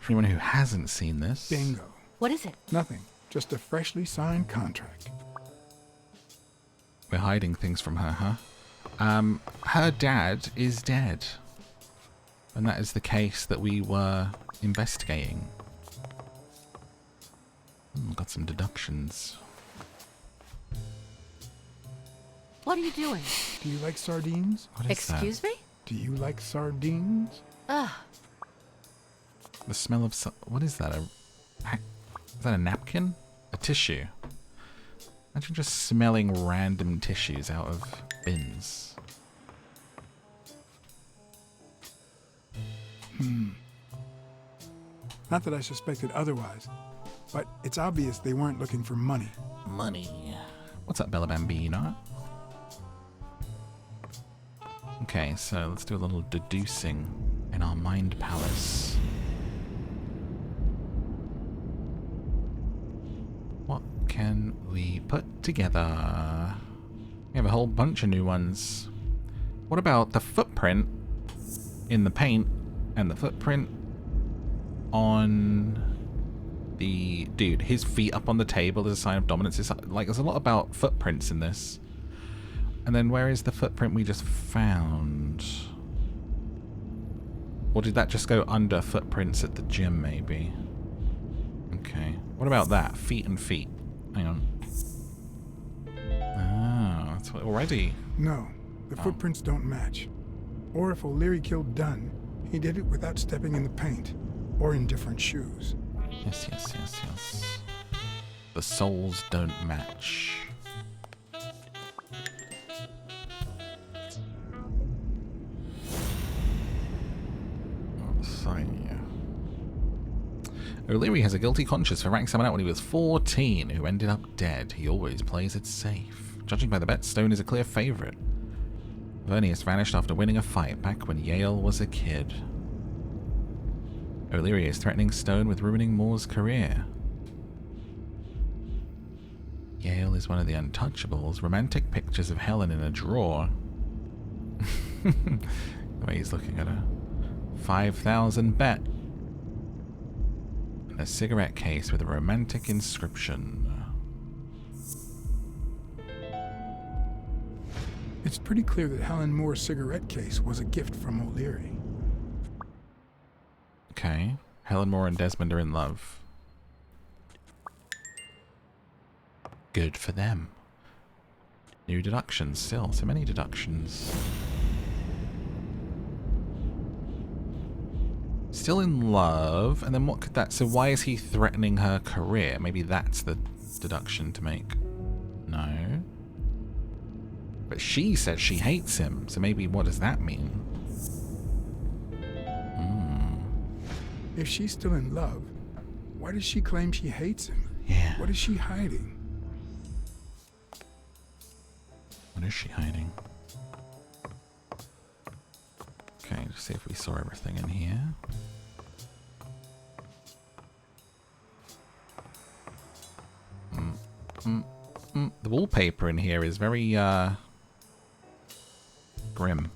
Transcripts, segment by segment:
anyone who hasn't seen this. Bingo. What is it? Nothing. Just a freshly signed contract. We're hiding things from her, huh? Her dad is dead. And that is the case that we were investigating. Got some deductions. What are you doing? Do you like sardines? What is Excuse me? Do you like sardines? Ugh. The smell of... What is that? Is that a napkin? A tissue? Imagine just smelling random tissues out of bins. Not that I suspected otherwise, but it's obvious they weren't looking for money. Money. What's up, Bella Bambina? Okay, so let's do a little deducing in our mind palace. What can we put together? We have a whole bunch of new ones. What about the footprint in the paint and the footprint on the dude? His feet up on the table is a sign of dominance. It's like there's a lot about footprints in this. And then where is the footprint we just found? Or did that just go under footprints at the gym, maybe? Okay. What about that? Feet and feet. Hang on. Ah, that's already. No, the footprints don't match. Or if O'Leary killed Dunn, he did it without stepping in the paint, or in different shoes. Yes, yes, yes, yes. The souls don't match. O'Leary has a guilty conscience for writing someone out when he was 14 who ended up dead. He always plays it safe. Judging by the bet, Stone is a clear favourite. Vernius vanished after winning a fight back when Yale was a kid. O'Leary is threatening Stone with ruining Moore's career. Yale is one of the untouchables. Romantic pictures of Helen in a drawer. The way he's looking at her. 5,000 bet. A cigarette case with a romantic inscription. It's pretty clear that Helen Moore's cigarette case was a gift from O'Leary. Okay. Helen Moore and Desmond are in love. Good for them. New deductions still. So many deductions. Still in love, and then what could that... So why is he threatening her career? Maybe that's the deduction to make. No. But she said she hates him, so maybe what does that mean? If she's still in love, why does she claim she hates him? Yeah. What is she hiding? What is she hiding? Okay, just see if we saw everything in here. The wallpaper in here is very, grim.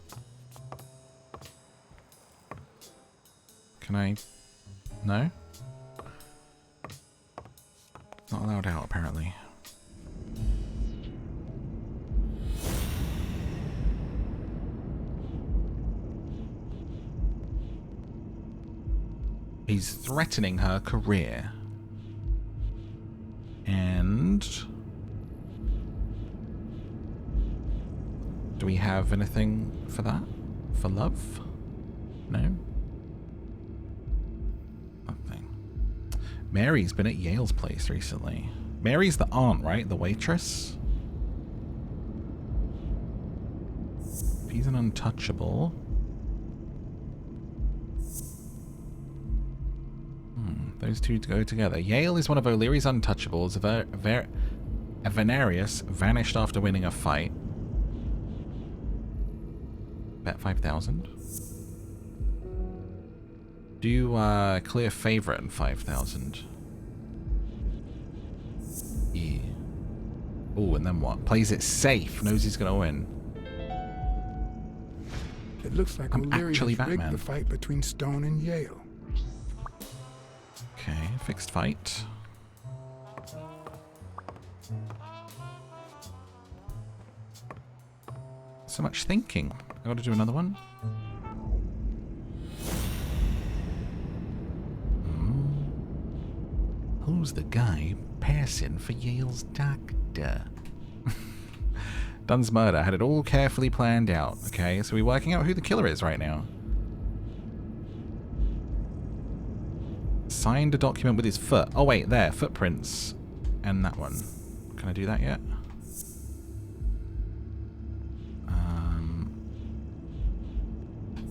Can I... No? Not allowed out, apparently. He's threatening her career. And... do we have anything for that? For love? No? Nothing. Mary's been at Yale's place recently. Mary's the aunt, right? The waitress? If he's an untouchable... those two go together. Yale is one of O'Leary's untouchables. Venarius vanished after winning a fight. Bet 5,000. Do clear favorite in 5,000. Yeah. Oh, and then what? Plays it safe. Knows he's gonna win. It looks like I'm O'Leary actually has rigged Batman. the fight between Stone and Yale. fixed fight. So much thinking. I gotta do another one. Who's the guy passing for Yale's doctor? Dunn's murder had it all carefully planned out. Okay, so we're working out who the killer is right now. Signed a document with his foot. Oh wait, there, footprints. And that one. Can I do that yet?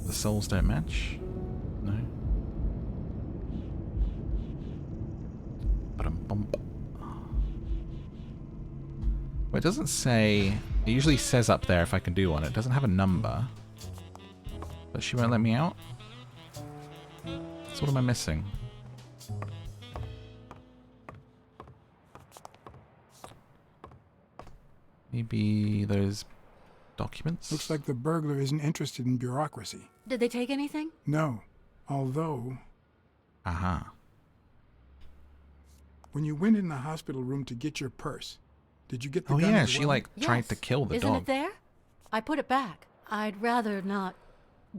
The souls don't match? No. Ba-dum-bump. Well, it doesn't say... It usually says up there if I can do one. It doesn't have a number. But she won't let me out? So what am I missing? Maybe those documents? Looks like the burglar isn't interested in bureaucracy. Did they take anything? No. Although, Aha. when you went in the hospital room to get your purse, did you get the Oh gun yeah, as she well? like tried Yes. to kill the Isn't dog. it there? I put it back. I'd rather not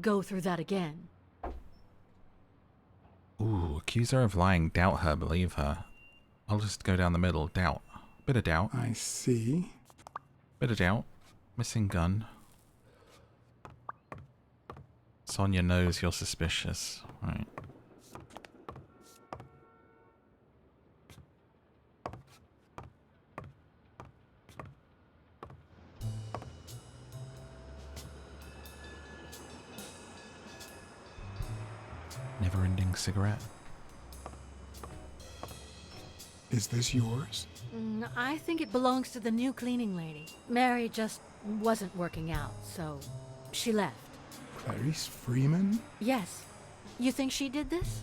go through that again. Ooh, accuse her of lying, doubt her, believe her. I'll just go down the middle, doubt. Bit of doubt. I see. Bit of doubt. Missing gun. Sonia knows you're suspicious. Right. Never-ending cigarette. Is this yours? I think it belongs to the new cleaning lady. Mary just wasn't working out, so she left. Clarice Freeman? Yes. You think she did this?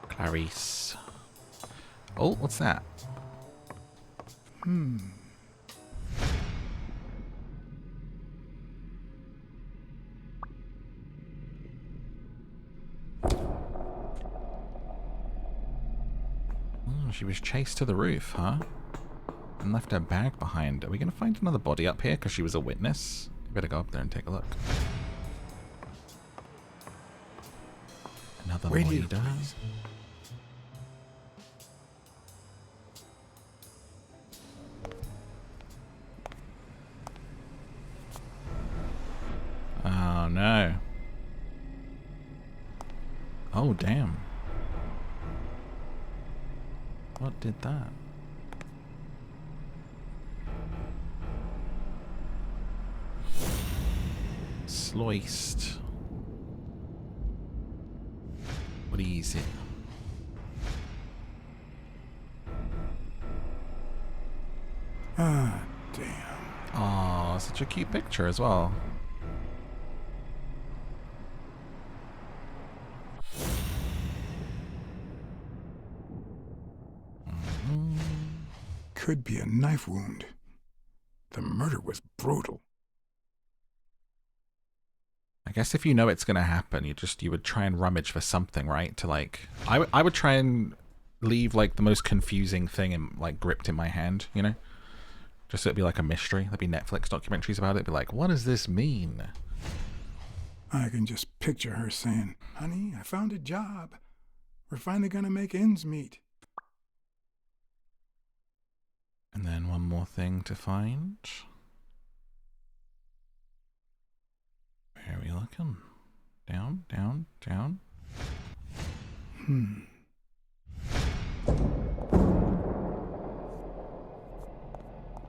Clarice. Oh, what's that? Oh, she was chased to the roof, huh? And left her bag behind. Are we going to find another body up here because she was a witness? We better go up there and take a look. Another Wait here, leader. please. Oh no. Oh damn. What did that? Sliced. What is it? Ah, damn. Oh, such a cute picture as well. Could be a knife wound. The murder was brutal. I guess if you know it's gonna happen, you would try and rummage for something, right? To like, I would try and leave like the most confusing thing in, like gripped in my hand, you know, just so it'd be like a mystery. There'd be Netflix documentaries about it. It'd be like, what does this mean? I can just picture her saying, "Honey, I found a job. We're finally gonna make ends meet." And then one more thing to find. Where are we looking? Down, down, down.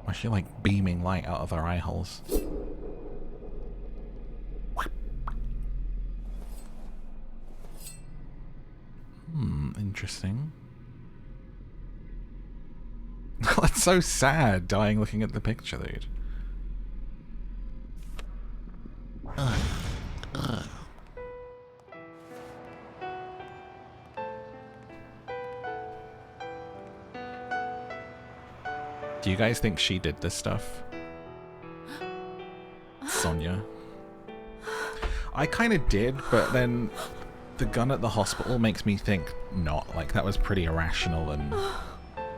Why is she like beaming light out of her eye holes? Interesting. That's so sad, dying looking at the picture, dude. Do you guys think she did this stuff? Sonia. I kind of did, but then The gun at the hospital makes me think not. Like, that was pretty irrational, and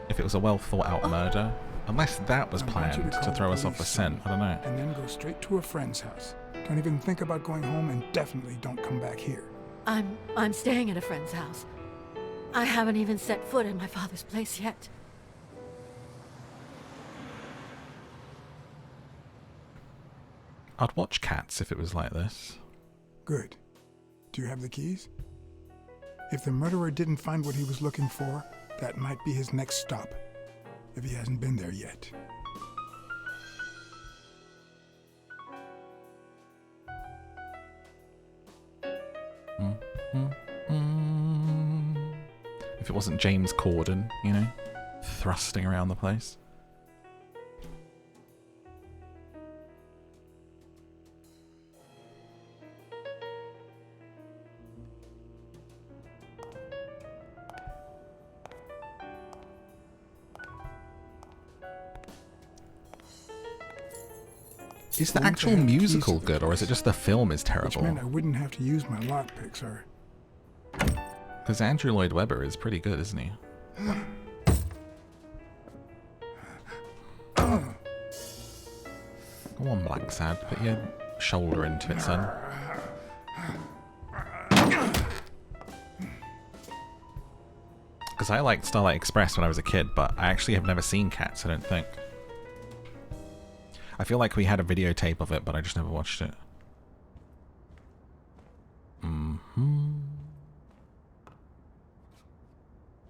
if it was a well thought out murder, unless that was planned to throw us off the scent, I don't know. And then go straight to a friend's house. Don't even think about going home, and definitely don't come back here. I'm staying at a friend's house. I haven't even set foot in my father's place yet. I'd watch Cats if it was like this. Good. Do you have the keys? If the murderer didn't find what he was looking for, that might be his next stop, if he hasn't been there yet. If it wasn't James Corden, you know, thrusting around the place. Is the actual musical good, or is it just the film is terrible? Which meant I wouldn't have to use my lockpicks, or... Because Andrew Lloyd Webber is pretty good, isn't he? Go on, Blacksad, put your shoulder into it, son. Because I liked Starlight Express when I was a kid, but I actually have never seen Cats, I don't think. I feel like we had a videotape of it, but I just never watched it.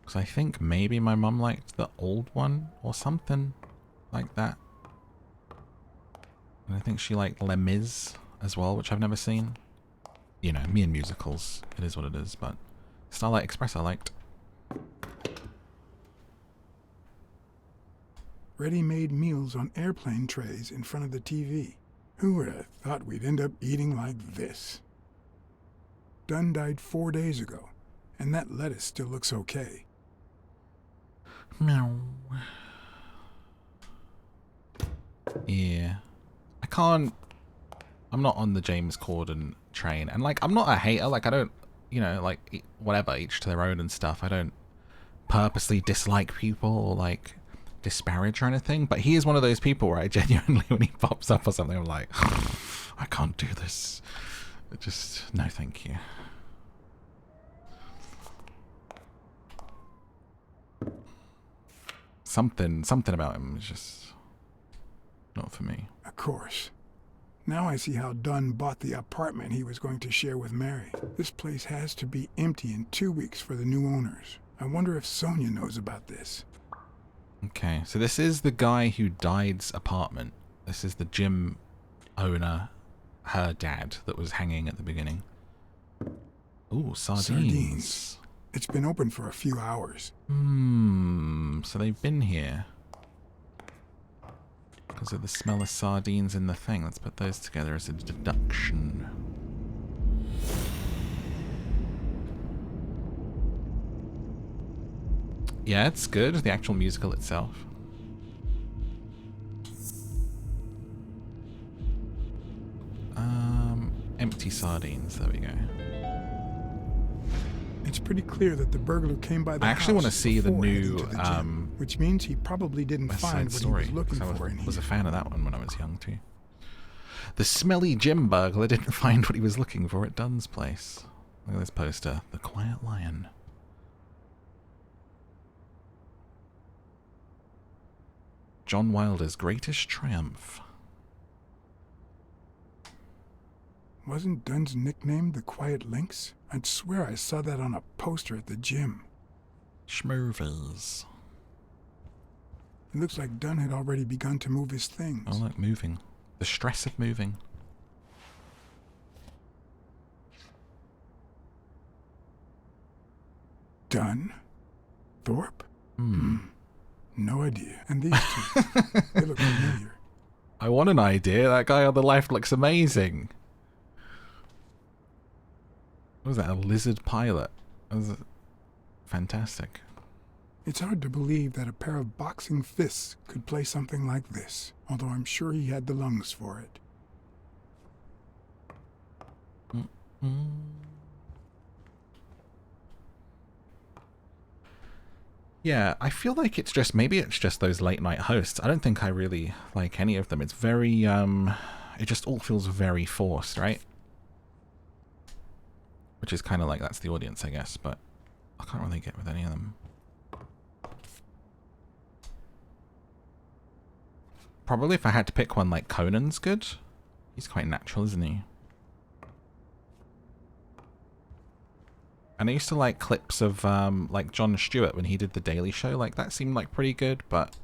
Because I think maybe my mum liked the old one or something like that. And I think she liked Les Mis as well, which I've never seen. You know, me and musicals, it is what it is, but Starlight Express I liked. Ready-made meals on airplane trays in front of the TV. Who would have thought we'd end up eating like this? Dunn died 4 days ago, and that lettuce still looks okay. Meow. Yeah. I'm not on the James Corden train. And, like, I'm not a hater. Like, I don't, you know, like, whatever, each to their own and stuff. I don't purposely dislike people or, like, disparage or anything. But he is one of those people where I genuinely, when he pops up or something, I'm like, I can't do this. Just, no thank you. Something about him is just not for me. Of course. Now I see how Dunn bought the apartment he was going to share with Mary. This place has to be empty in 2 weeks for the new owners. I wonder if Sonia knows about this. Okay, so this is the guy who died's apartment. This is the gym owner, her dad, that was hanging at the beginning. Ooh, sardines. It's been open for a few hours. So they've been here. Because of the smell of sardines in the thing. Let's put those together as a deduction. Yeah, it's good, the actual musical itself. Empty sardines, there we go. It's pretty clear that the burglar came by the house. I actually want to see the new which means he probably didn't find what he was looking for in here. I was a fan of that one when I was young too. The smelly gym burglar didn't find what he was looking for at Dunn's place. Look at this poster, The Quiet Lion. John Wilder's greatest triumph. Wasn't Dunn's nickname the Quiet Lynx? I'd swear I saw that on a poster at the gym. Schmoovers. It looks like Dunn had already begun to move his things. Oh look, moving. The stress of moving. Dunn? Thorpe? No idea. And these two, they look familiar. I want an idea. That guy on the left looks amazing. What was that, a lizard pilot? That was fantastic. It's hard to believe that a pair of boxing fists could play something like this, although I'm sure he had the lungs for it. Yeah, I feel like it's just, maybe it's just those late night hosts. I don't think I really like any of them. It's very, it just all feels very forced, right? Which is kind of like, that's the audience, I guess, but I can't really get with any of them. Probably if I had to pick one, like Conan's good. He's quite natural, isn't he? And I used to like clips of like Jon Stewart when he did The Daily Show. Like that seemed like pretty good, but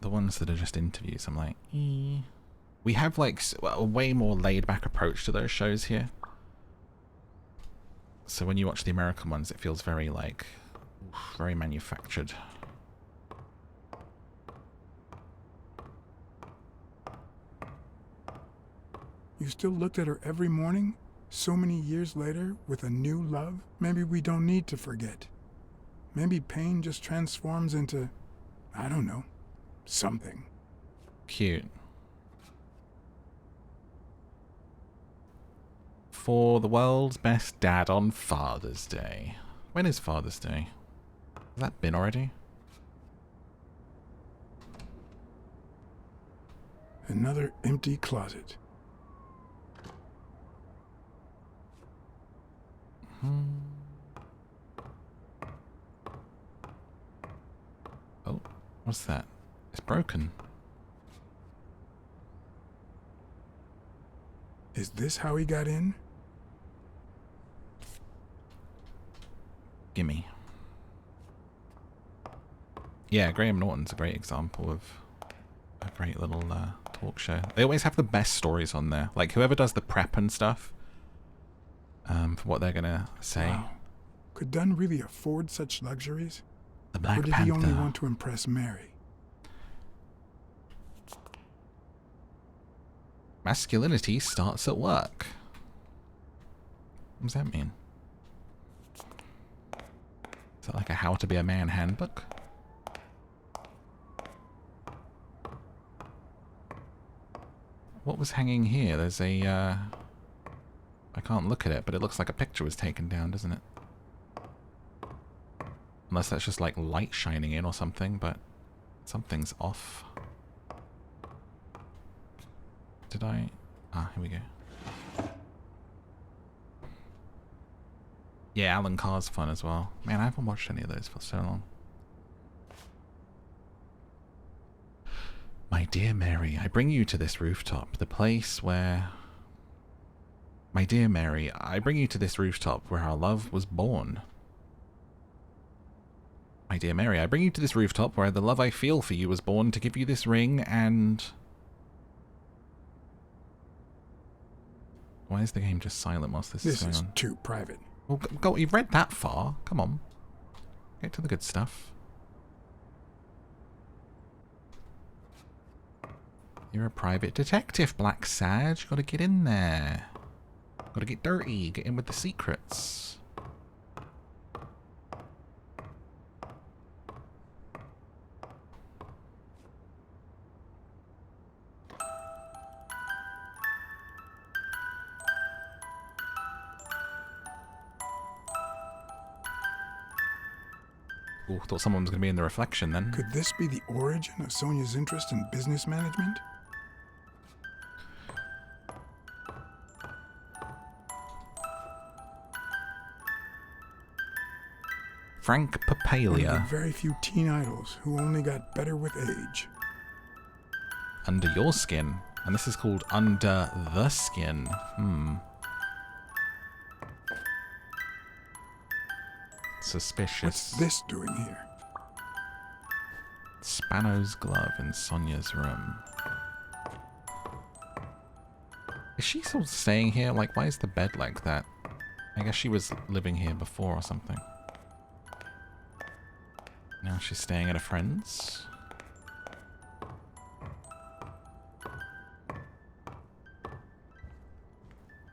the ones that are just interviews, I'm like, eh. We have like a way more laid back approach to those shows here. So when you watch the American ones, it feels very like, very manufactured. You still looked at her every morning? So many years later, with a new love? Maybe we don't need to forget. Maybe pain just transforms into, I don't know, something. Cute. For the world's best dad on Father's Day. When is Father's Day? Has that been already? Another empty closet. Oh, what's that? It's broken. Is this how he got in? Gimme. Yeah, Graham Norton's a great example of a great little talk show. They always have the best stories on there. Like, whoever does the prep and stuff for what they're going to say. Wow. Could Dunn really afford such luxuries? The Black Or did Panther. he only want to impress Mary? Masculinity starts at work. What does that mean? Is that like a how to be a man handbook? What was hanging here? There's a, I can't look at it, but it looks like a picture was taken down, doesn't it? Unless that's just like light shining in or something, but something's off. Did I? Ah, here we go. Yeah, Alan Carr's fun as well. Man, I haven't watched any of those for so long. My dear Mary, I bring you to this rooftop, the place where... My dear Mary, I bring you to this rooftop where our love was born. My dear Mary, I bring you to this rooftop where the love I feel for you was born to give you this ring and... Why is the game just silent whilst this is going on? This is too private. Well, go, you've read that far. Come on. Get to the good stuff. You're a private detective, Blacksad. You gotta get in there. Gotta get dirty. Get in with the secrets. Ooh, thought someone was gonna be in the reflection then. Could this be the origin of Sonia's interest in business management? Frank One of Papalia. the very few teen idols who only got better with age. Under Your Skin. And this is called Under the Skin. Suspicious. What's this doing here? Spano's glove in Sonia's room. Is she still staying here? Like, why is the bed like that? I guess she was living here before or something. Now she's staying at a friend's.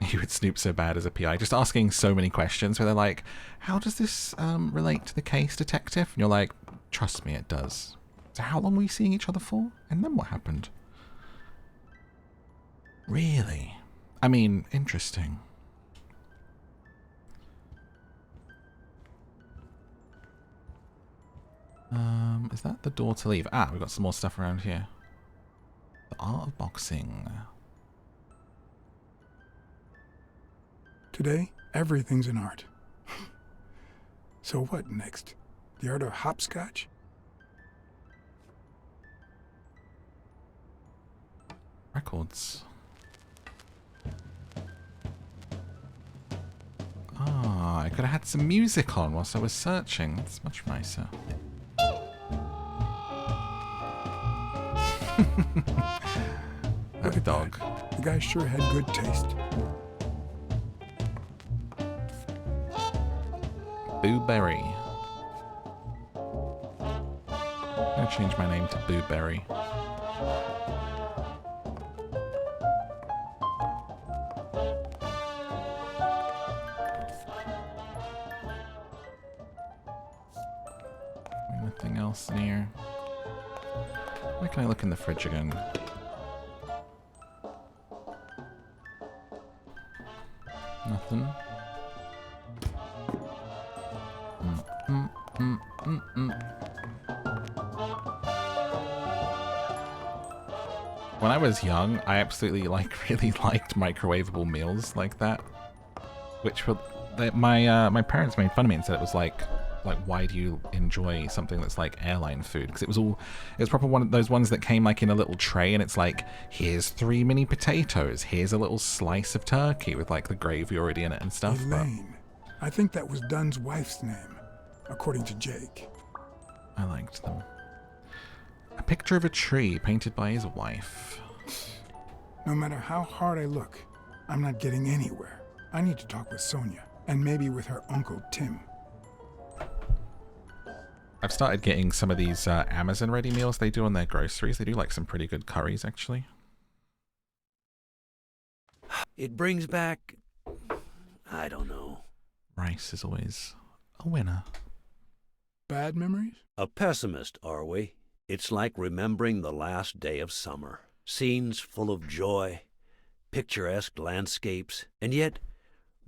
You would Snoop so bad as a PI. Just asking so many questions where they're like, how does this relate to the case, detective? And you're like, trust me, it does. So how long were you seeing each other for? And then what happened? Really? I mean, interesting. Is that the door to leave? Ah, we've got some more stuff around here. The art of boxing. Today, everything's an art. So what next? The art of hopscotch? Records. Ah, I could have had some music on whilst I was searching. That's much nicer. That dog. The guy sure had good taste. Boo Berry. I'm gonna change my name to Boo Berry. Nothing else in here. Where can I look in the fridge again? Nothing. When I was young, I absolutely really liked microwavable meals like that, which were my parents made fun of me and said it was like why do you enjoy something that's like airline food? Because it was proper one of those ones that came like in a little tray, and it's like, here's 3 mini potatoes, here's a little slice of turkey with like the gravy already in it and stuff. Elaine. I think that was Dunn's wife's name, according to Jake. I liked them. A picture of a tree painted by his wife. No matter how hard I look, I'm not getting anywhere. I need to talk with Sonia, and maybe with her uncle Tim. I've started getting some of these Amazon ready meals they do on their groceries. They do like some pretty good curries, actually. It brings back, I don't know. Rice is always a winner. Bad memories? A pessimist, are we? It's like remembering the last day of summer. Scenes full of joy, picturesque landscapes, and yet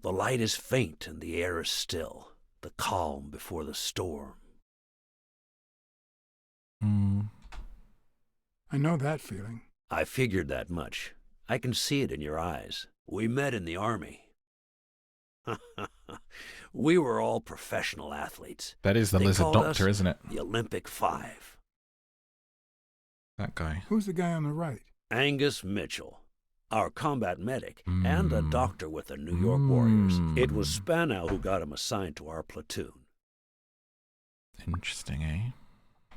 the light is faint and the air is still, the calm before the storm. I know that feeling. I figured that much. I can see it in your eyes. We met in the Army. We were all professional athletes. That is the They Lizard called Doctor, us isn't it? The Olympic Five. That guy. Who's the guy on the right? Angus Mitchell, our combat medic, and a doctor with the New York Warriors. It was Spanow who got him assigned to our platoon. Interesting, eh?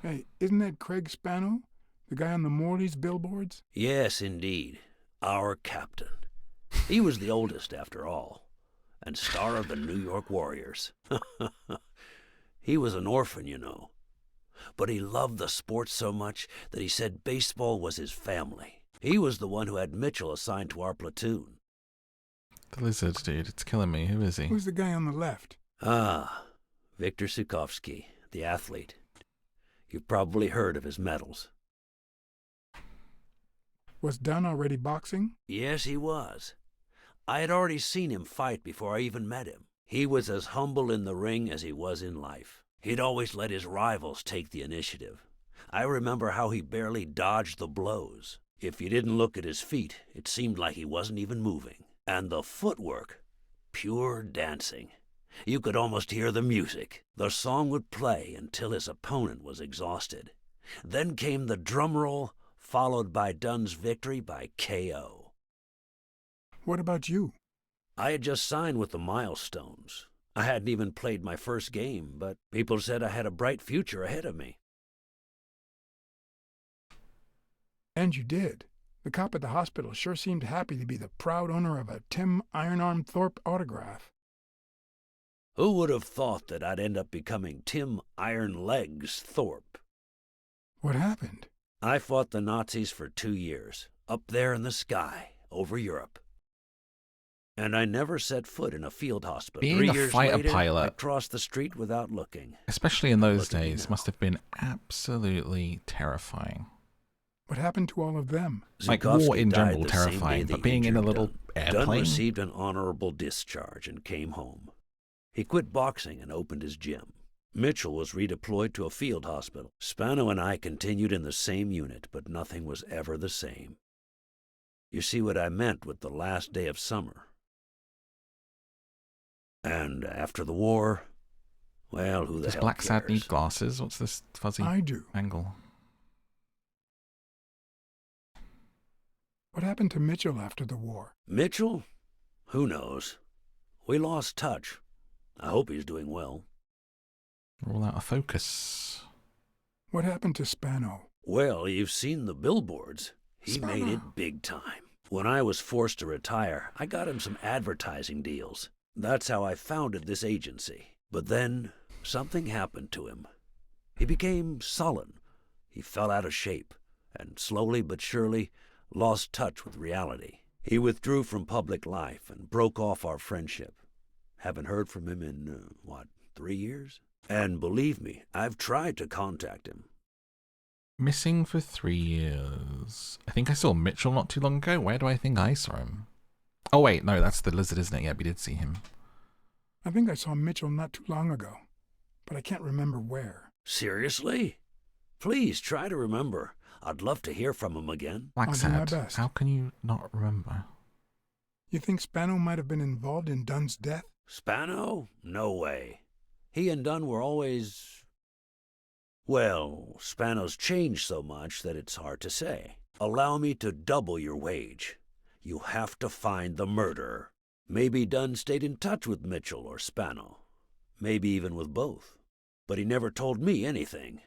Hey, isn't that Craig Spano? The guy on the Morley's billboards? Yes, indeed. Our captain. He was the oldest, after all, and star of the New York Warriors. He was an orphan, you know. But he loved the sport so much that he said baseball was his family. He was the one who had Mitchell assigned to our platoon. The lizard dude, it's killing me. Who is he? Who's the guy on the left? Ah, Viktor Sukovsky, the athlete. You've probably heard of his medals. Was Dunn already boxing? Yes, he was. I had already seen him fight before I even met him. He was as humble in the ring as he was in life. He'd always let his rivals take the initiative. I remember how he barely dodged the blows. If you didn't look at his feet, it seemed like he wasn't even moving. And the footwork, pure dancing. You could almost hear the music. The song would play until his opponent was exhausted. Then came the drum roll, followed by Dunn's victory by KO. What about you? I had just signed with the Milestones. I hadn't even played my first game, but people said I had a bright future ahead of me. And you did. The cop at the hospital sure seemed happy to be the proud owner of a Tim Ironarm Thorpe autograph. Who would have thought that I'd end up becoming Tim Iron Legs Thorpe? What happened? I fought the Nazis for 2 years, up there in the sky, over Europe. And I never set foot in a field hospital. Being 3 a years fighter later, pilot, I crossed the street without looking. especially in those Look at me days, now. must have been absolutely terrifying. What happened to all of them? Like, Zukovsky war in died general the same day terrifying, they but being in a injured little Dunn. Dunn airplane? received an honorable discharge and came home. He quit boxing and opened his gym. Mitchell was redeployed to a field hospital. Spano and I continued in the same unit, but nothing was ever the same. You see what I meant with the last day of summer. And after the war, well, who the hell cares? Does Blacksad need glasses? What's this fuzzy I do. angle? What happened to Mitchell after the war? Mitchell? Who knows? We lost touch. I hope he's doing well. We're all out of focus. What happened to Spano? Well, you've seen the billboards. He made Spano. it big time. When I was forced to retire, I got him some advertising deals. That's how I founded this agency. But then, something happened to him. He became sullen. He fell out of shape, and slowly but surely lost touch with reality. He withdrew from public life and broke off our friendship. Haven't heard from him in, 3 years? And believe me, I've tried to contact him. Missing for 3 years. I think I saw Mitchell not too long ago. Where do I think I saw him? Oh wait, no, that's the lizard, isn't it? Yeah, we did see him. I think I saw Mitchell not too long ago, but I can't remember where. Seriously? Please try to remember. I'd love to hear from him again. I'll do my Blacksad, best. how can you not remember? You think Spano might have been involved in Dunn's death? Spano? No way. He and Dunn were always... Well, Spano's changed so much that it's hard to say. Allow me to double your wage. You have to find the murderer. Maybe Dunn stayed in touch with Mitchell or Spano. Maybe even with both. But he never told me anything.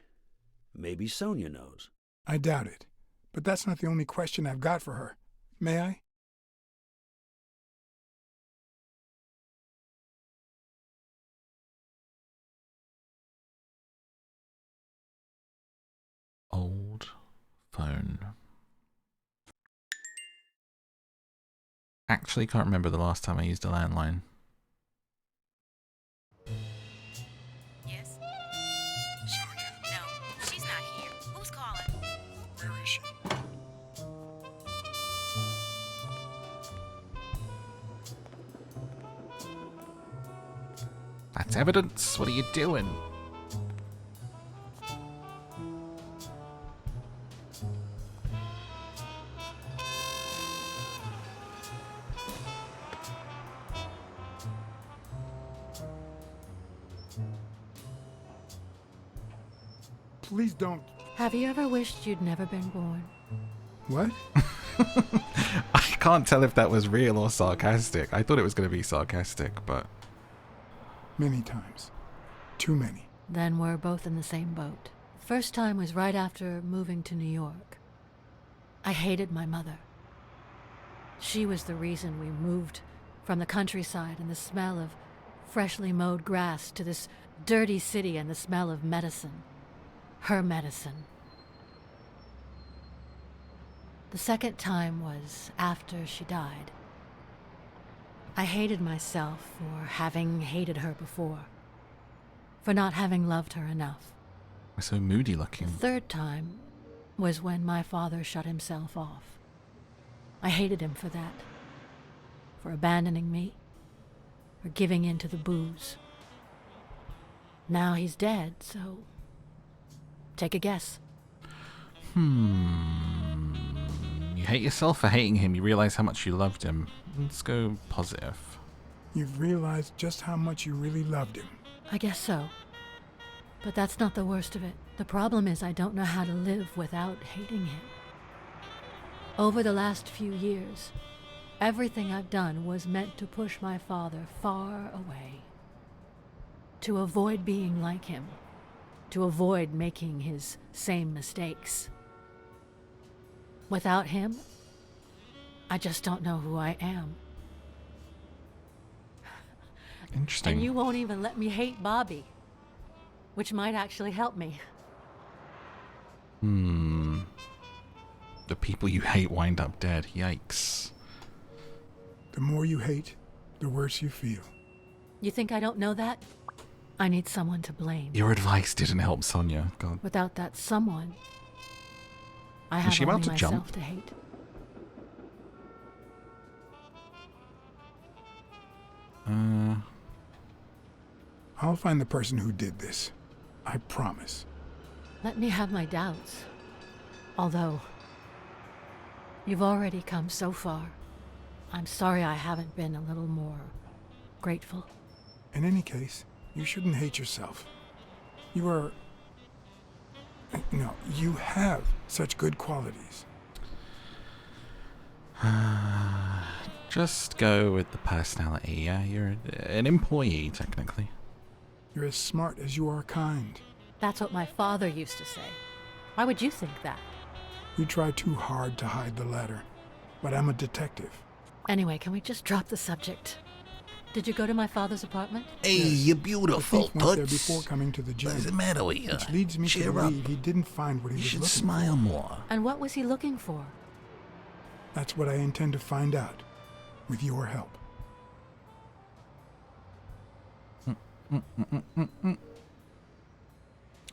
Maybe Sonia knows. I doubt it, but that's not the only question I've got for her. May I? Old phone. Actually, can't remember the last time I used a landline. Yes? Sonia, No, she's not here. Who's calling? where is she? That's evidence. What are you doing? Please don't. Have you ever wished you'd never been born? What? I can't tell if that was real or sarcastic. I thought it was going to be sarcastic, but... Many times. Too many. Then we're both in the same boat. First time was right after moving to New York. I hated my mother. She was the reason we moved from the countryside and the smell of freshly mowed grass to this dirty city and the smell of medicine. Her medicine. The second time was after she died. I hated myself for having hated her before, for not having loved her enough. We're so moody The looking. third time was when my father shut himself off. I hated him for that, for abandoning me, for giving in to the booze. Now he's dead, so take a guess. You hate yourself for hating him. You realize how much you loved him. Let's go positive. You've realized just how much you really loved him. I guess so. But that's not the worst of it. The problem is I don't know how to live without hating him. Over the last few years, everything I've done was meant to push my father far away. To avoid being like him. To avoid making his same mistakes. Without him, I just don't know who I am. Interesting. And you won't even let me hate Bobby, which might actually help me. The people you hate wind up dead. Yikes. The more you hate, the worse you feel. You think I don't know that? I need someone to blame. Your advice didn't help Sonia. God. Without that someone, I Is have she about only to myself jump? to hate. I'll find the person who did this. I promise. Let me have my doubts. Although, you've already come so far. I'm sorry I haven't been a little more grateful. In any case, you shouldn't hate yourself. You are... No, you have such good qualities. Just go with the personality, yeah? You're an employee, technically. You're as smart as you are kind. That's what my father used to say. Why would you think that? You try too hard to hide the letter, but I'm a detective. Anyway, can we just drop the subject? Did you go to my father's apartment? Hey, Yes. you The beautiful thief went there toots. before coming to the gym, What's the matter with you? which leads me to Cheer up. believe he didn't find what he You was should looking smile more. And what was he looking for? for. That's what I intend to find out, with your help.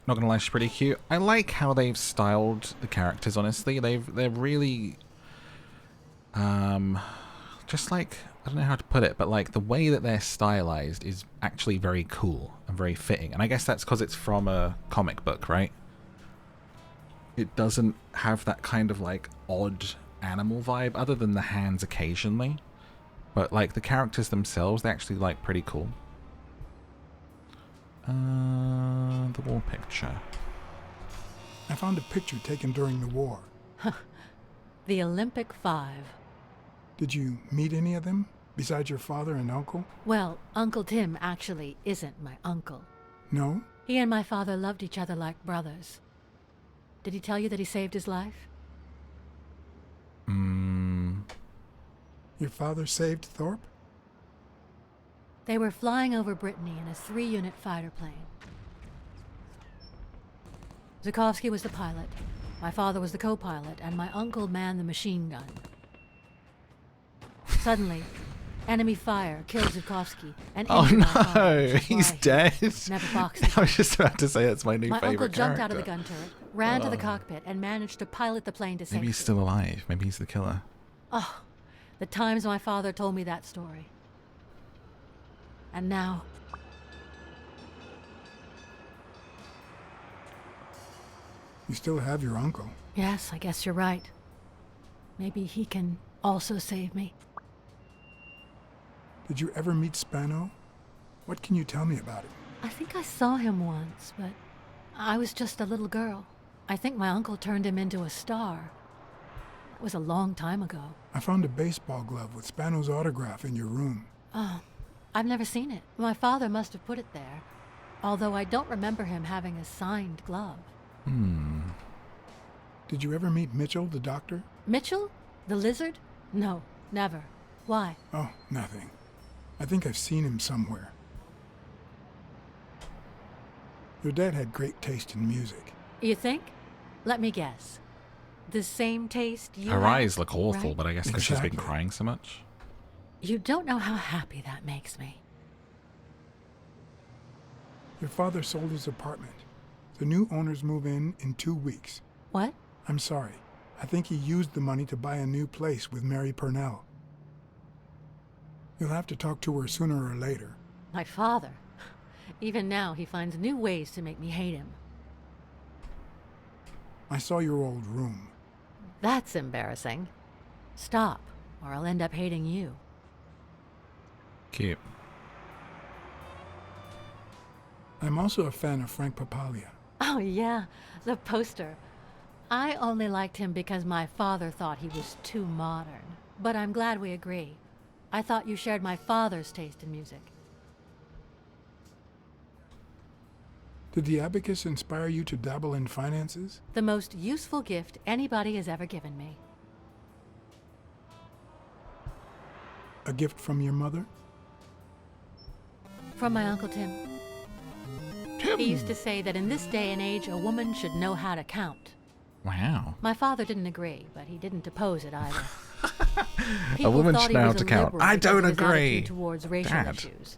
Not gonna lie, she's pretty cute. I like how they've styled the characters, honestly. They're really just like, I don't know how to put it, but like the way that they're stylized is actually very cool and very fitting. And I guess that's because it's from a comic book, right? It doesn't have that kind of like odd animal vibe other than the hands occasionally. But like the characters themselves, they're actually like pretty cool. The wall picture. I found a picture taken during the war. The Olympic Five. Did you meet any of them, besides your father and uncle? Well, Uncle Tim actually isn't my uncle. No? He and my father loved each other like brothers. Did he tell you that he saved his life? Your father saved Thorpe? They were flying over Brittany in a 3-unit fighter plane. Zukovsky was the pilot, my father was the co-pilot, and my uncle manned the machine gun. Suddenly, enemy fire killed Zukovsky and Oh injured my father, no, which is he's why dead. he Never boxed I was just about to say that's my new My favorite uncle jumped character. out of the gun turret, ran to the cockpit, and managed to pilot the plane to safety. Maybe he's still alive. Maybe he's the killer. Oh, the times my father told me that story. And now... You still have your uncle. Yes, I guess you're right. Maybe he can also save me. Did you ever meet Spano? What can you tell me about him? I think I saw him once, but I was just a little girl. I think my uncle turned him into a star. It was a long time ago. I found a baseball glove with Spano's autograph in your room. Oh, I've never seen it. My father must have put it there. Although I don't remember him having a signed glove. Did you ever meet Mitchell, the doctor? Mitchell? The lizard? No, never. Why? Oh, nothing. I think I've seen him somewhere. Your dad had great taste in music. You think? Let me guess. The same taste you Her have, eyes look awful, right? but I guess because she's been Exactly. crying so much. You don't know how happy that makes me. Your father sold his apartment. The new owners move in 2 weeks. What? I'm sorry. I think he used the money to buy a new place with Mary Purnell. You'll have to talk to her sooner or later. My father. Even now, he finds new ways to make me hate him. I saw your old room. That's embarrassing. Stop, or I'll end up hating you. Cute. I'm also a fan of Frank Papalia. Oh yeah, the poster. I only liked him because my father thought he was too modern. But I'm glad we agree. I thought you shared my father's taste in music. Did the abacus inspire you to dabble in finances? The most useful gift anybody has ever given me. A gift from your mother? From my Uncle Tim. He used to say that in this day and age, a woman should know how to count. Wow. My father didn't agree, but he didn't oppose it either. A People woman thought should he know how was to a count. liberal I because don't of his agree. attitude towards racial Dad. issues.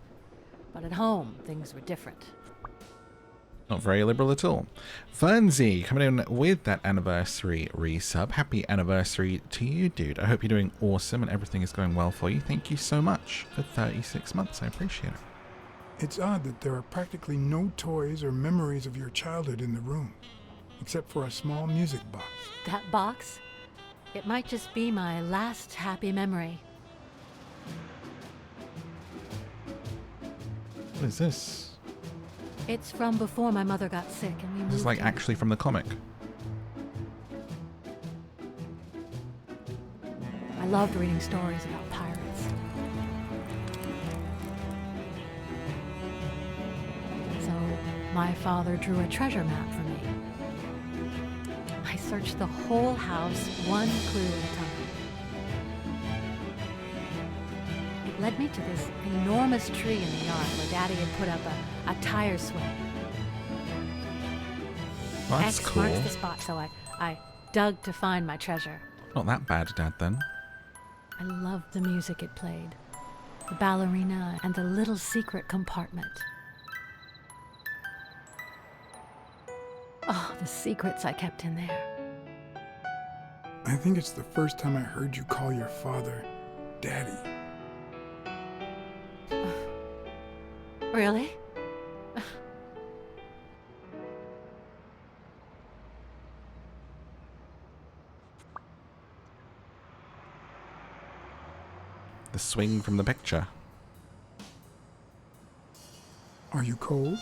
But at home, things were different. Not very liberal at all. Fernsey coming in with that anniversary resub. Happy anniversary to you, dude. I hope you're doing awesome and everything is going well for you. Thank you so much for 36 months. I appreciate it. It's odd that there are practically no toys or memories of your childhood in the room, except for a small music box. That box? It might just be my last happy memory. What is this? It's from before my mother got sick and we moved. This is like here. actually from the comic. I loved reading stories about pirates. So my father drew a treasure map for me. I searched the whole house, one clue at a time. It led me to this enormous tree in the yard where Daddy had put up a tire swing. Well, that's X cool. marks the spot, so I dug to find my treasure. Not that bad, Dad, then. I loved the music it played, the ballerina, and the little secret compartment. Oh, the secrets I kept in there. I think it's the first time I heard you call your father Daddy. Really? The swing from the picture. Are you cold?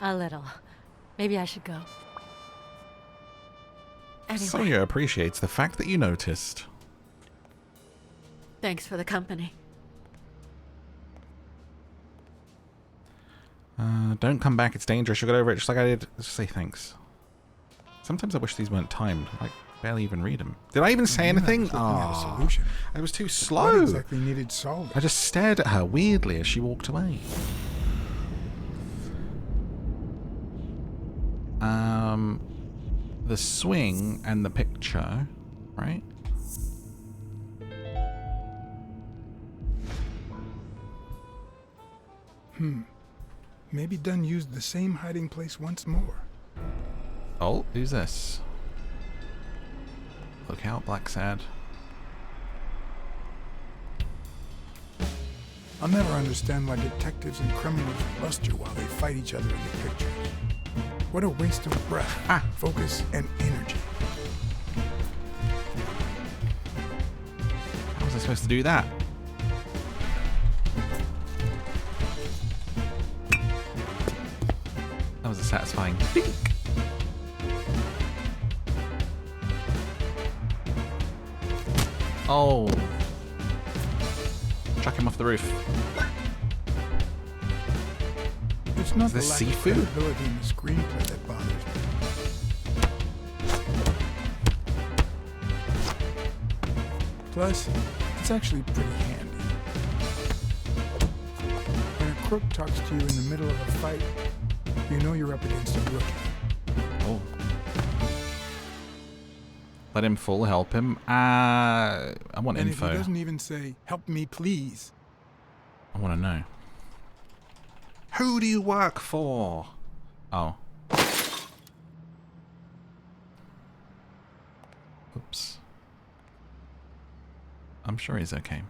A little. Maybe I should go. Anyway, Sonia appreciates the fact that you noticed. thanks for the company. Don't come back, it's dangerous, you'll get over it just like I did. Just say thanks. Sometimes I wish these weren't timed. I barely even read them. Did I even say anything? Oh, solution. I was too What slow. exactly needed solving? I just stared at her weirdly as she walked away. The swing and the picture, right? Maybe Dunn used the same hiding place once more. Oh, who's this? Look out, Blacksad. I'll never understand why detectives and criminals bluster while they fight each other in the pictures. What a waste of breath, focus, and energy. How was I supposed to do that? That was a satisfying dink. Oh. Chuck him off the roof. It's not Is the this lack seafood? of credibility in the screenplay that bothers me. Plus, it's actually pretty handy. When a crook talks to you in the middle of a fight, you know you're up against a rookie. Oh. Let him fall, help him. I want And info. if he doesn't even say, "Help me, please," I want to know. Who do you work for? Oh. Oops. I'm sure he's okay.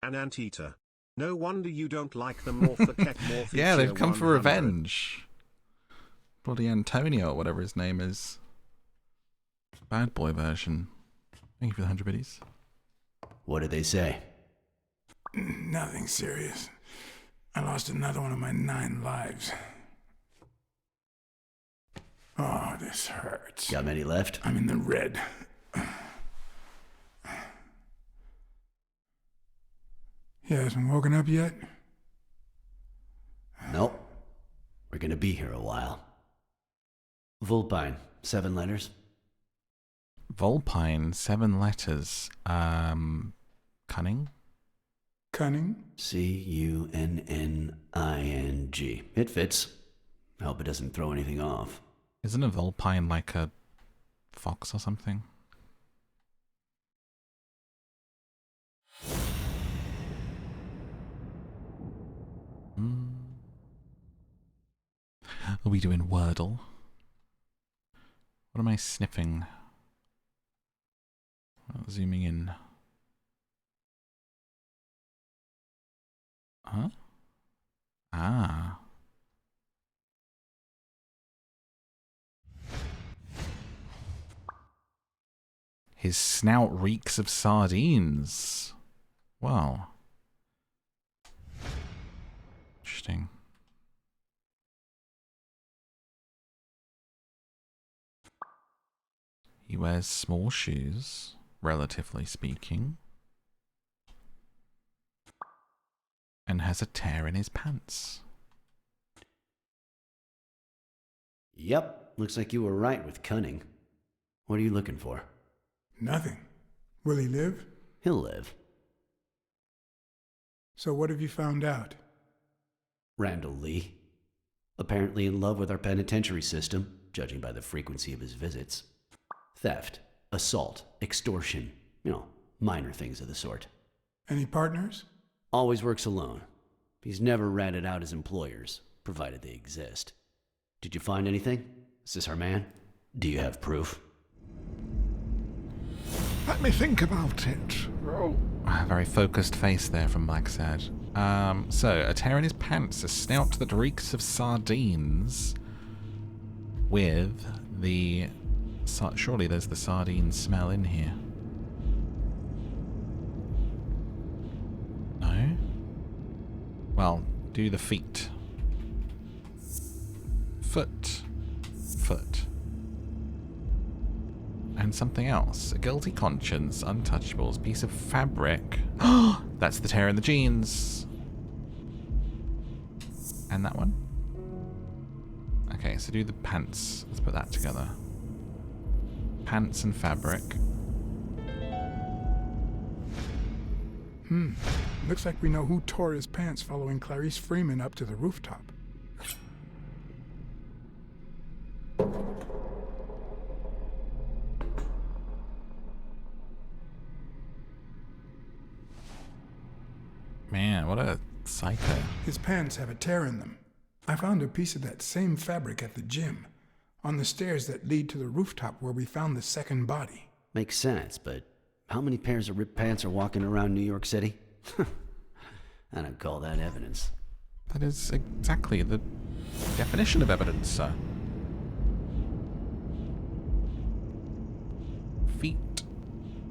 An anteater. No wonder you don't like the morph the Keck morph. Yeah, they've come for 100. revenge. Bloody Antonio, or whatever his name is. Bad boy version. Thank you for the 100 biddies. What did they say? nothing serious. I lost another one of my 9 lives. Oh, this hurts. Got many left? I'm in the red. You hasn't woken up yet? Nope. We're gonna be here a while. Vulpine, 7 letters. Vulpine, 7 letters. Cunning? Cunning? C-U-N-N-I-N-G. It fits. I hope it doesn't throw anything off. Isn't a vulpine like a fox or something? Are we doing Wordle? What am I sniffing? Zooming in. Huh? Ah. His snout reeks of sardines. Wow. Interesting. He wears small shoes, relatively speaking, and has a tear in his pants. Yep, looks like you were right with cunning. What are you looking for? Nothing. Will he live? He'll live. So what have you found out? Randall Lee. Apparently in love with our penitentiary system, judging by the frequency of his visits. Theft, assault, extortion, minor things of the sort. Any partners? Always works alone. He's never ratted out his employers, provided they exist. Did you find anything? Is this our man? Do you have proof? Let me think about it. Oh. A very focused face there from Blacksad. So, a tear in his pants, a snout that reeks of sardines, with the... surely there's the sardine smell in here. No? Well, do the feet. Foot. And something else. A guilty conscience, untouchables, piece of fabric. That's the tear in the jeans. And that one. Okay, so do the pants. Let's put that together. Pants and fabric. Looks like we know who tore his pants following Clarice Freeman up to the rooftop. Man, what a psycho. His pants have a tear in them. I found a piece of that same fabric at the gym, on the stairs that lead to the rooftop where we found the second body. Makes sense, but how many pairs of ripped pants are walking around New York City? I don't call that evidence. That is exactly the definition of evidence, sir. Feet.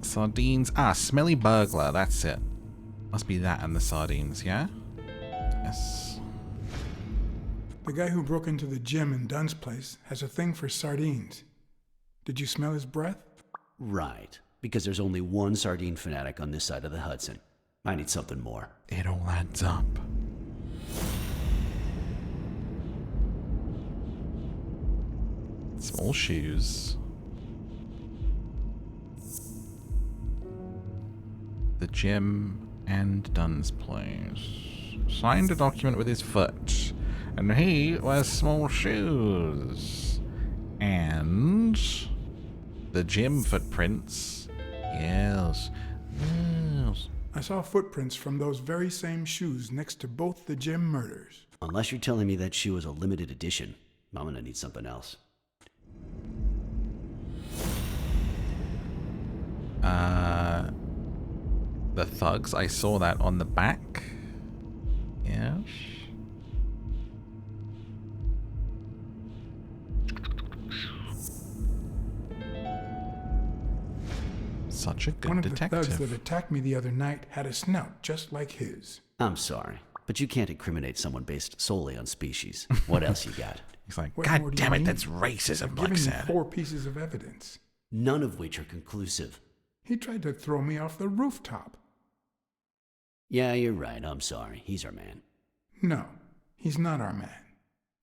Sardines. Ah, smelly burglar, that's it. Must be that and the sardines, yeah? Yes. The guy who broke into the gym in Dunn's place has a thing for sardines. Did you smell his breath? Right, because there's only one sardine fanatic on this side of the Hudson. I need something more. It all adds up. Small shoes. The gym and Dunn's place. Signed a document with his foot. And he wears small shoes. And the gym footprints. Yes. Yes. I saw footprints from those very same shoes next to both the gym murders. Unless you're telling me that shoe is a limited edition, I'm gonna need something else. The thugs, I saw that on the back. Yes. Such a good One of detective. the thugs that attacked me the other night had a snout just like his. I'm sorry, but you can't incriminate someone based solely on species. What else you got? He's like, What more God do damn you it, need? that's racism, I've given you Blacksad. 4 pieces of evidence. None of which are conclusive. He tried to throw me off the rooftop. Yeah, you're right, I'm sorry. He's our man. No, he's not our man.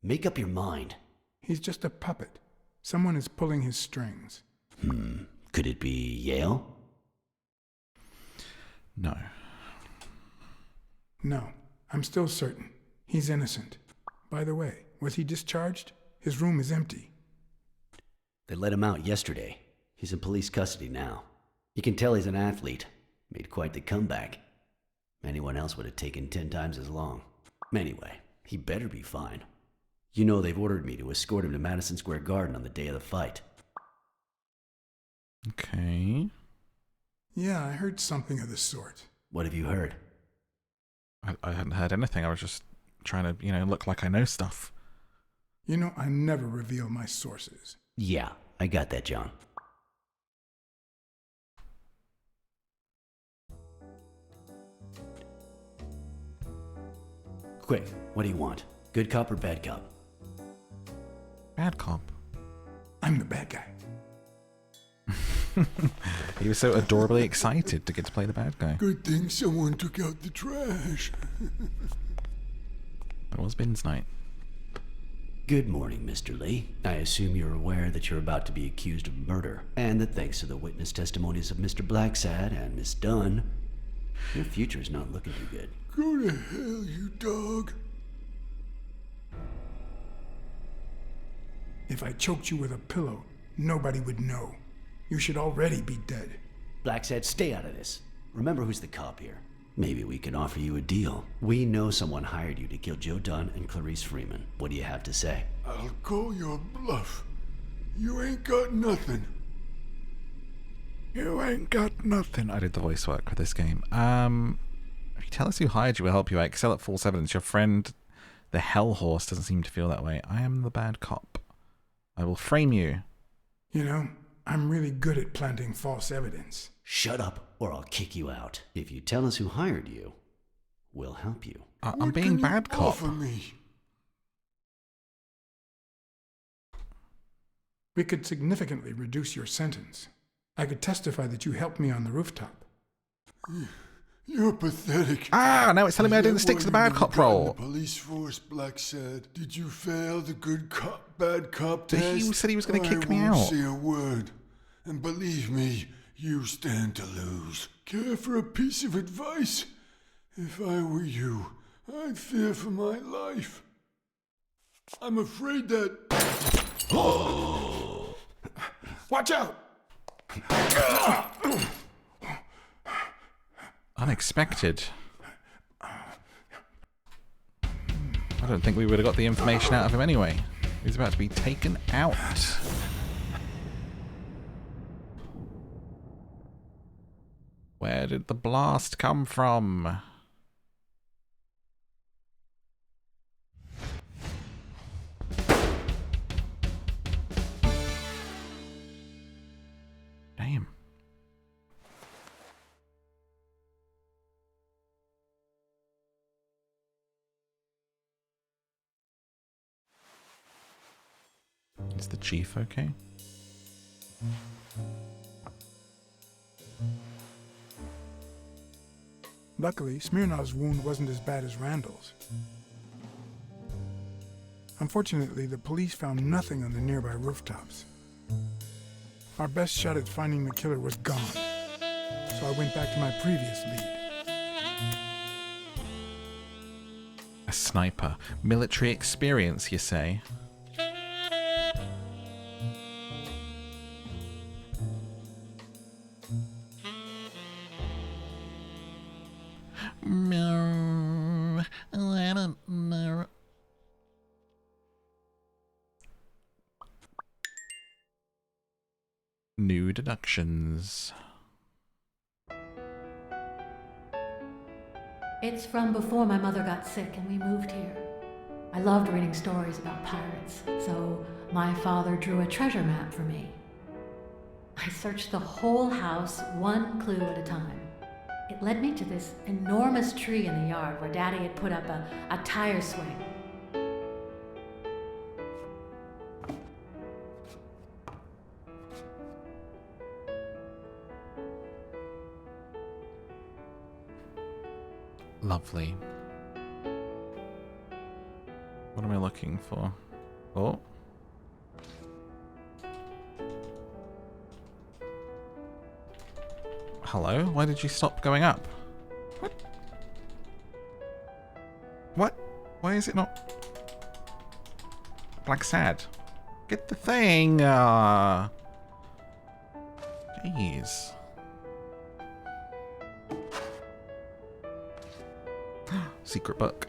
Make up your mind. He's just a puppet. Someone is pulling his strings. Could it be Yale? No. No, I'm still certain. He's innocent. By the way, was he discharged? His room is empty. They let him out yesterday. He's in police custody now. You can tell he's an athlete. Made quite the comeback. Anyone else would have taken 10 times as long. Anyway, he better be fine. You know they've ordered me to escort him to Madison Square Garden on the day of the fight. Okay. Yeah, I heard something of the sort. What have you heard? I hadn't heard anything. I was just trying to, look like I know stuff. You know, I never reveal my sources. Yeah, I got that, John. Quick, what do you want? Good cop or bad cop? Bad cop. I'm the bad guy. He was so adorably excited to get to play the bad guy. Good thing someone took out the trash. It was Bin's night. Good morning, Mr. Lee. I assume you're aware that you're about to be accused of murder, and that thanks to the witness testimonies of Mr. Blacksad and Miss Dunn, your future's not looking too good. Go to hell, you dog. If I choked you with a pillow, nobody would know. You should already be dead. Blacksad, stay out of this. Remember who's the cop here. Maybe we can offer you a deal. We know someone hired you to kill Joe Dunn and Clarice Freeman. What do you have to say? I'll call your bluff. You ain't got nothing. You ain't got nothing. I did the voice work for this game. If you tell us who hired you, we'll help you out. Excel at false evidence. Your friend, the Hell Horse, doesn't seem to feel that way. I am the bad cop. I will frame you. You know, I'm really good at planting false evidence. Shut up, or I'll kick you out. If you tell us who hired you, we'll help you. I'm being bad cop. Offer me? We could significantly reduce your sentence. I could testify that you helped me on the rooftop. You're pathetic. Ah, now it's telling me I didn't stick to the bad cop role. The police force, Blacksad. Did you fail the good cop, bad cop He test? said he was going to kick me I out. won't say a word. And believe me, you stand to lose. Care for a piece of advice? If I were you, I'd fear for my life. I'm afraid that... Watch out! Unexpected. I don't think we would have got the information out of him anyway. He's about to be taken out. Where did the blast come from? Damn. Is the chief okay? Luckily, Smirnov's wound wasn't as bad as Randall's. Unfortunately, the police found nothing on the nearby rooftops. Our best shot at finding the killer was gone, so I went back to my previous lead. A sniper. Military experience, you say? New deductions. It's from before my mother got sick and we moved here. I loved reading stories about pirates, so my father drew a treasure map for me. I searched the whole house, one clue at a time. It led me to this enormous tree in the yard where Daddy had put up a tire swing. Lovely. What am I looking for? Oh. Hello? Why did you stop going up? What? What? Why is it not... Blacksad? Get the thing! Jeez. Secret book.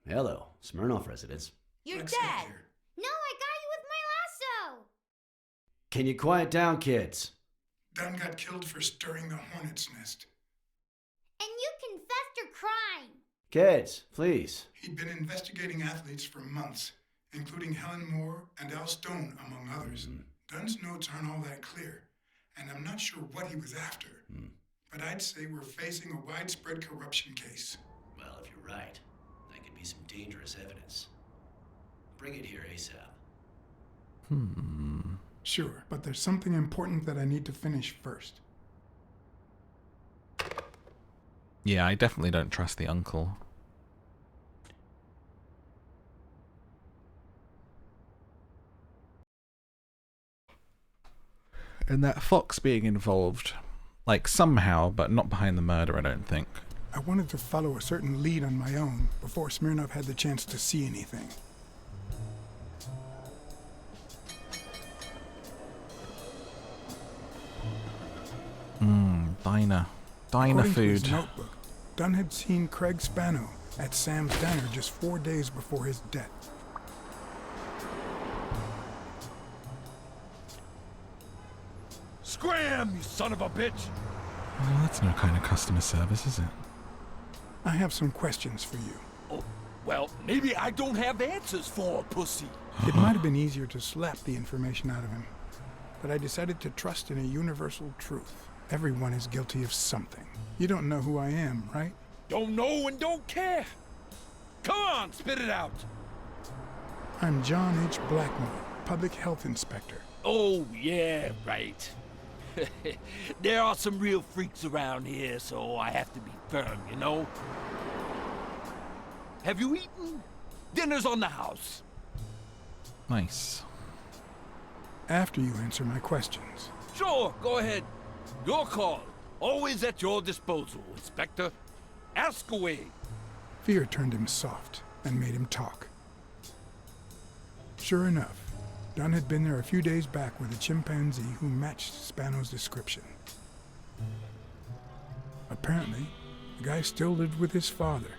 Hello, Smirnoff residence. You're Blacksad dead. here. No, I got you with my lasso. Can you quiet down, kids? Dunn got killed for stirring the hornet's nest. And you confessed your crime. Kids, please. He'd been investigating athletes for months, including Helen Moore and Al Stone, among others. Dunn's notes aren't all that clear, and I'm not sure what he was after. But I'd say we're facing a widespread corruption case. Well, if you're right, that could be some dangerous evidence. Bring it here ASAP. Sure, but there's something important that I need to finish first. Yeah, I definitely don't trust the uncle. And that Fox being involved, like somehow, but not behind the murder, I don't think. I wanted to follow a certain lead on my own before Smirnoff had the chance to see anything. Diner According to food. his notebook, Dunn had seen Craig Spano at Sam's Diner just 4 days before his death. Scram, you son of a bitch! Well, that's no kind of customer service, is it? I have some questions for you. Oh, well, maybe I don't have answers for a pussy. It might have been easier to slap the information out of him, but I decided to trust in a universal truth. Everyone is guilty of something. You don't know who I am, right? Don't know and don't care. Come on, spit it out. I'm John H. Blackmore, Public Health Inspector. Oh, yeah, right. There are some real freaks around here, so I have to be firm, you know? Have you eaten? Dinner's on the house. Nice. After you answer my questions. Sure, go ahead. Your call. Always at your disposal, Inspector. Ask away. Fear turned him soft and made him talk. Sure enough, Dunn had been there a few days back with a chimpanzee who matched Spano's description. Apparently, the guy still lived with his father.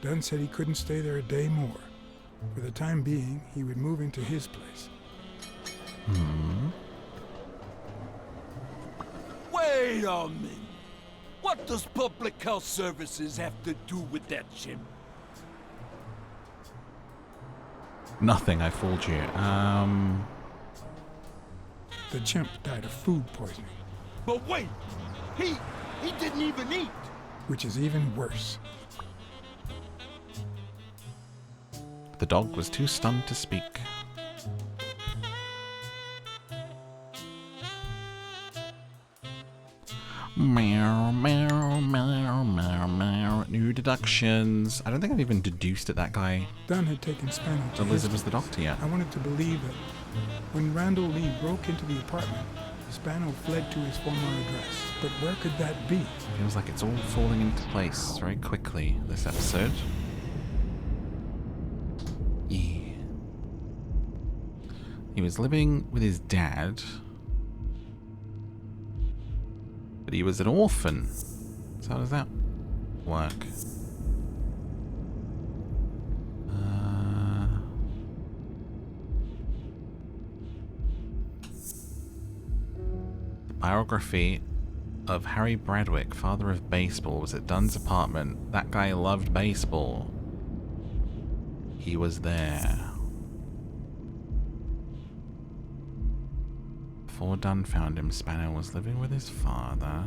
Dunn said he couldn't stay there a day more. For the time being, he would move into his place. Wait a minute. What does Public Health Services have to do with that chimp? Nothing, I fooled you. The chimp died of food poisoning, But wait, he didn't even eat. which is even worse. The dog was too stunned to speak. Meow, meow, meow, meow, meow. New deductions. I don't think I've even deduced that guy, Dunn had taken Spano to the his lizard, was the place. doctor yet. I wanted to believe that when Randall Lee broke into the apartment, Spano fled to his former address. But where could that be? Feels like it's all falling into place very quickly, this episode. Yeah. He was living with his dad, but he was an orphan. So how does that work? The biography of Harry Bradwick, father of baseball, was at Dunn's apartment. That guy loved baseball. He was there. Before Dunn found him, Spano was living with his father.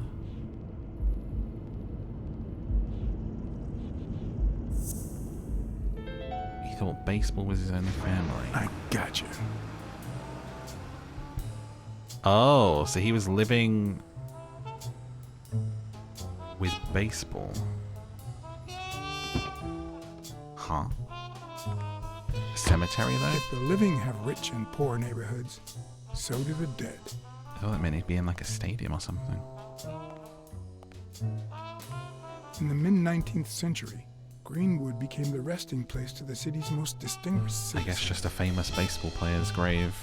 He thought baseball was his only family. I gotcha. Oh, so he was living with baseball. Huh? Cemetery, though? If the living have rich and poor neighborhoods, so do the dead. I thought that meant he'd be in like a stadium or something. In the mid-19th century, Greenwood became the resting place to the city's most distinguished I citizens. guess just a famous baseball player's grave.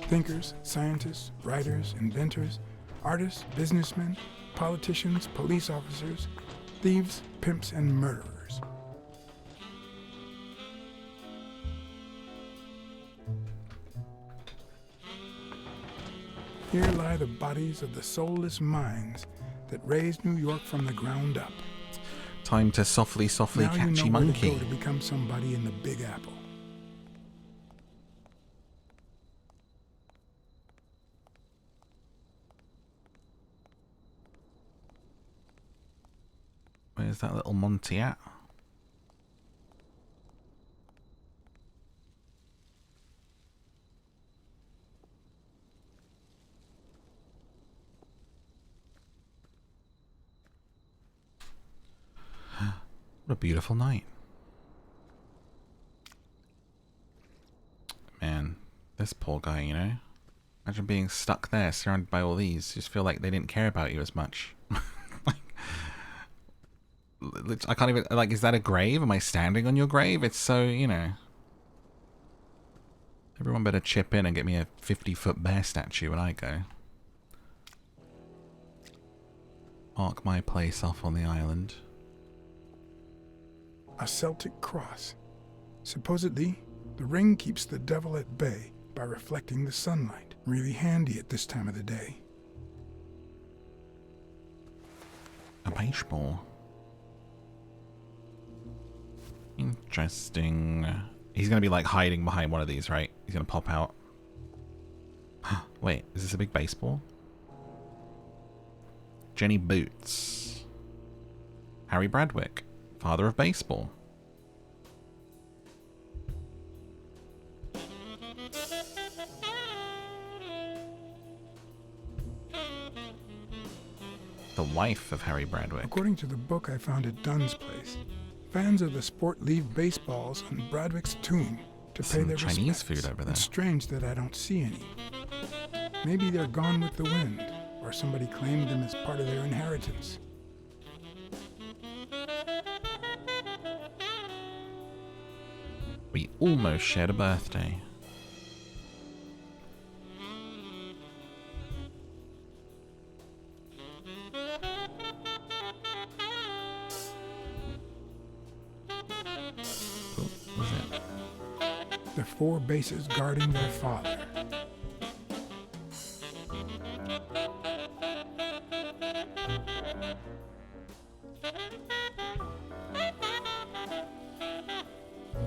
Thinkers, scientists, writers, inventors, Artists, businessmen, politicians, police officers, thieves, pimps, and murderers. Here lie the bodies of the soulless minds that raised New York from the ground up. Time to softly Now catchy you know where monkey. to go to become somebody in the Big Apple. Where's that little Monty at? What a beautiful night. Man, this poor guy, you know? Imagine being stuck there, surrounded by all these. You just feel like they didn't care about you as much. I can't even, like, is that a grave? Am I standing on your grave? It's so, you know. Everyone better chip in and get me a 50-foot bear statue when I go. Mark my place off on the island. A Celtic cross. Supposedly, the ring keeps the devil at bay by reflecting the sunlight. Really handy at this time of the day. A baseball. Interesting. He's gonna be like hiding behind one of these, right? He's gonna pop out. Wait, is this a big baseball? Jenny Boots. Harry Bradwick, father of baseball. The wife of Harry Bradwick. According to the book I found at Dunn's place, fans of the sport leave baseballs on Bradwick's tomb to pay Some their Chinese respects. food over there. It's strange that I don't see any. Maybe they're gone with the wind, or somebody claimed them as part of their inheritance. We almost shared a birthday. What was it? The four bases guarding their father.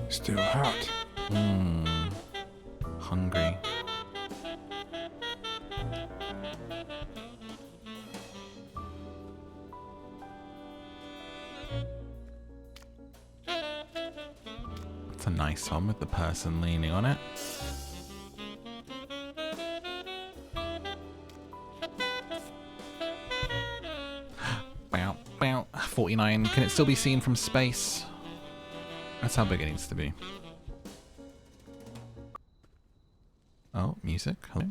Still hot. Hungry. It's a nice one with the person leaning on it. Bow, bow. 49. Can it still be seen from space? That's how big it needs to be. Oh, music. Hello.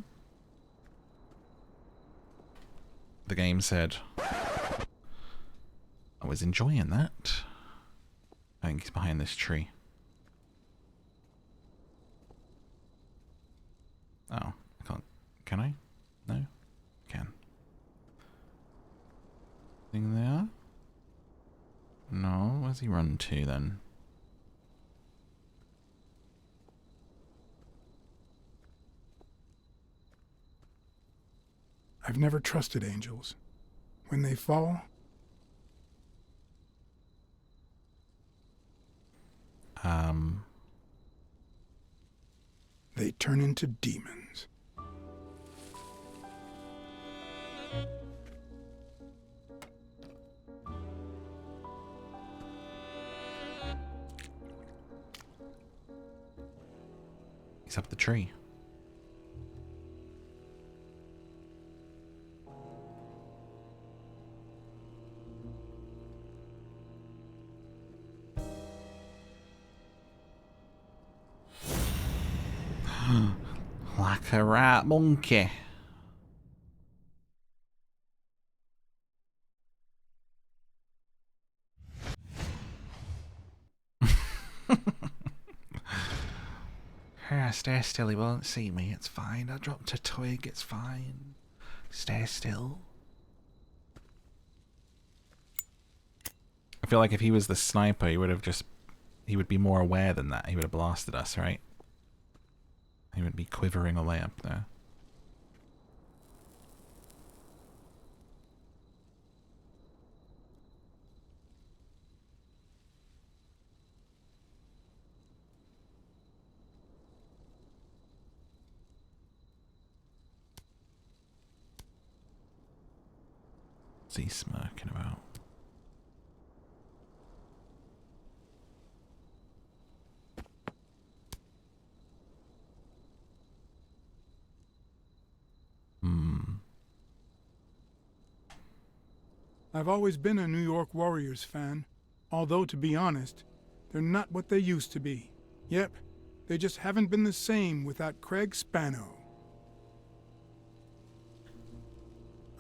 The game said I was enjoying that. I think he's behind this tree. Oh, I can't. Can I? No? Can. Thing there? No, where's he run to then? I've never trusted angels. When they fall, they turn into demons. He's up the tree. Like a rat monkey. Stay still, he won't see me, it's fine. I dropped a twig, it's fine. Stay still. I feel like if he was the sniper, he would be more aware than that. He would have blasted us, right? He would be quivering away up there. What's he smirking about? I've always been a New York Warriors fan, although to be honest, they're not what they used to be. Yep, they just haven't been the same without Craig Spano.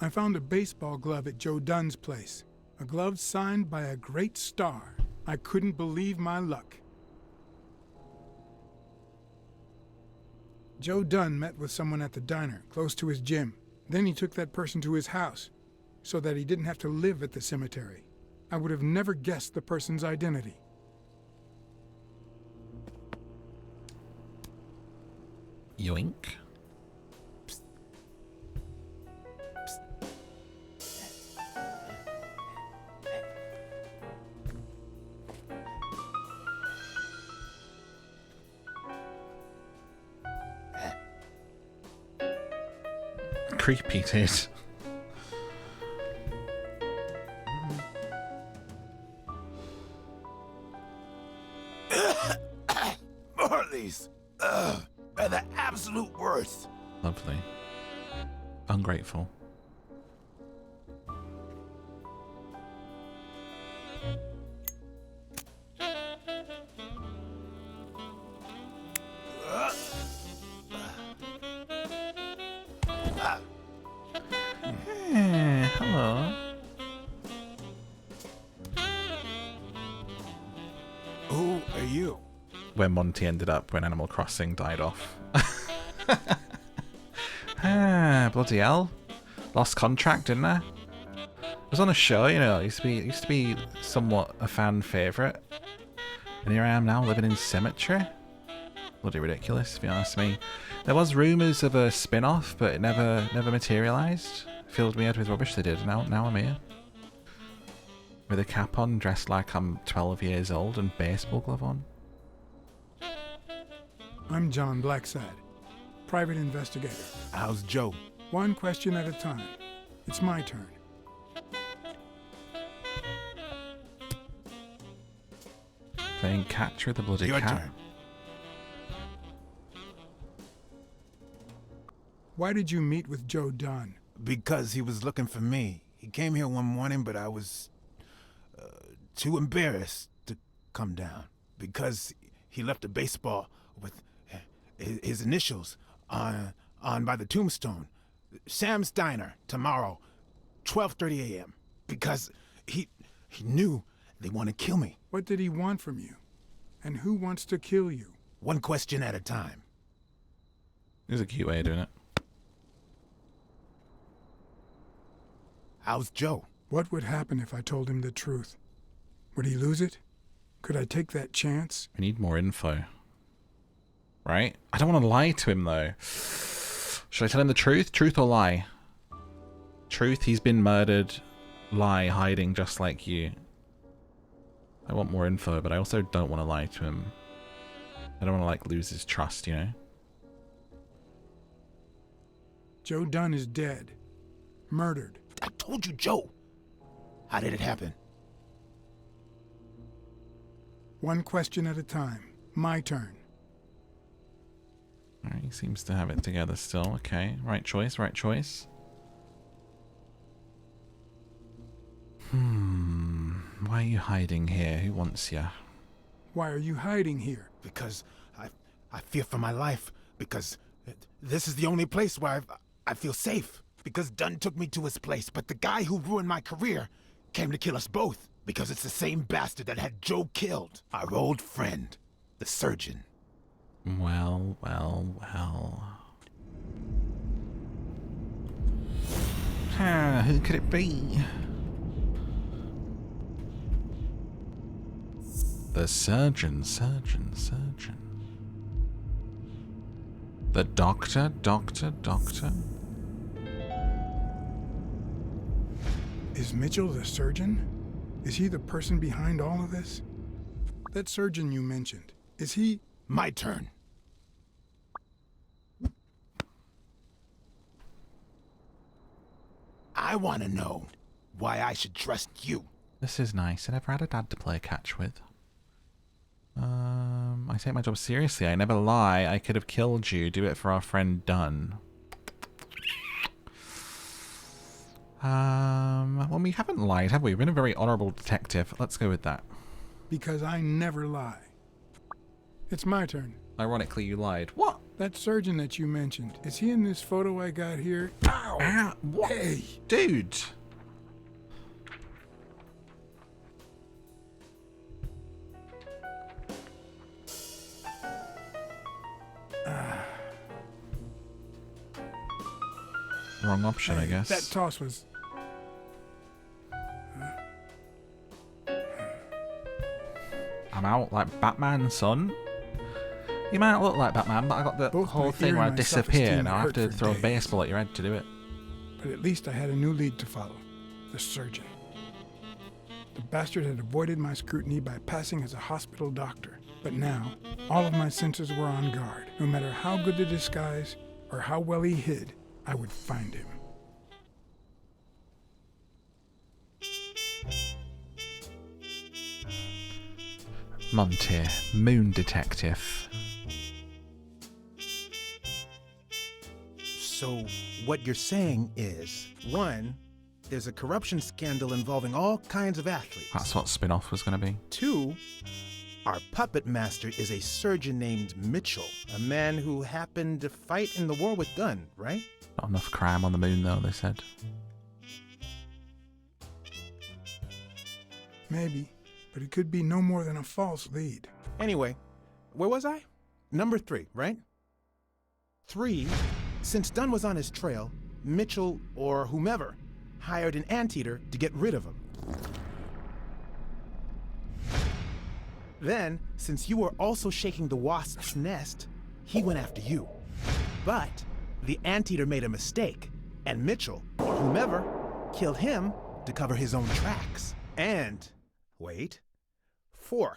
I found a baseball glove at Joe Dunn's place. A glove signed by a great star. I couldn't believe my luck. Joe Dunn met with someone at the diner, close to his gym. Then he took that person to his house, so that he didn't have to live at the cemetery. I would have never guessed the person's identity. Yoink. Creepy, dude. Marley's. Are the absolute worst. Lovely. Ungrateful. Hello. Who are you? Where Monty ended up when Animal Crossing died off. Bloody hell. Lost contract, didn't I? I was on a show, you know, it used to be somewhat a fan favourite. And here I am now living in cemetery. Bloody ridiculous, if you ask me. There was rumours of a spin-off, but it never materialised. Filled me head with rubbish they did. Now I'm here. With a cap on, dressed like I'm 12 years old and baseball glove on. I'm John Blacksad, private investigator. How's Joe? One question at a time. It's my turn. Playing catch with a bloody Your cat. turn. Why did you meet with Joe Dunn? Because he was looking for me. He came here one morning, but I was too embarrassed to come down. Because he left a baseball with his initials on by the tombstone. Sam's Diner, tomorrow, 12:30 a.m. Because he knew they want to kill me. What did he want from you? And who wants to kill you? One question at a time. There's a cute way of doing it. How's Joe? What would happen if I told him the truth? Would he lose it? Could I take that chance? We need more info. Right? I don't want to lie to him, though. Should I tell him the truth? Truth or lie? Truth, he's been murdered. Lie, hiding just like you. I want more info, but I also don't want to lie to him. I don't want to, like, lose his trust, you know? Joe Dunn is dead. Murdered. I told you, Joe. How did it happen? One question at a time. My turn. Alright, he seems to have it together still. Okay, right choice, right choice. Why are you hiding here? Who wants you? Why are you hiding here? Because I fear for my life. Because this is the only place where I feel safe. Because Dunn took me to his place, but the guy who ruined my career came to kill us both. Because it's the same bastard that had Joe killed. Our old friend, the surgeon. Well, well, well. Who could it be? The surgeon. The doctor. Is Mitchell the surgeon? Is he the person behind all of this? That surgeon you mentioned, is he... My turn. I want to know why I should trust you. This is nice. I never had a dad to play catch with. I take my job seriously. I never lie. I could have killed you. Do it for our friend Dunn. Well, we haven't lied, have we? We've been a very honorable detective. Let's go with that. Because I never lie. It's my turn. Ironically, you lied. What? That surgeon that you mentioned, is he in this photo I got here? Ow! Ow. What? Hey! Dude! Wrong option, I guess. That toss was... I'm out like Batman, son. You might not look like Batman, but I got the whole thing where I disappear and I have to throw a baseball at your head to do it. But at least I had a new lead to follow. The surgeon. The bastard had avoided my scrutiny by passing as a hospital doctor. But now, all of my senses were on guard. No matter how good the disguise or how well he hid, I would find him. Monty, Moon Detective. So, what you're saying is, 1, there's a corruption scandal involving all kinds of athletes. That's what spin-off was going to be. 2, our puppet master is a surgeon named Mitchell, a man who happened to fight in the war with Dunn, right? Not enough crime on the moon, though, they said. Maybe, but it could be no more than a false lead. Anyway, where was I? Number 3, right? 3, since Dunn was on his trail, Mitchell, or whomever, hired an anteater to get rid of him. Then, since you were also shaking the wasp's nest, he went after you. But the anteater made a mistake, and Mitchell, or whomever, killed him to cover his own tracks. And, wait, 4,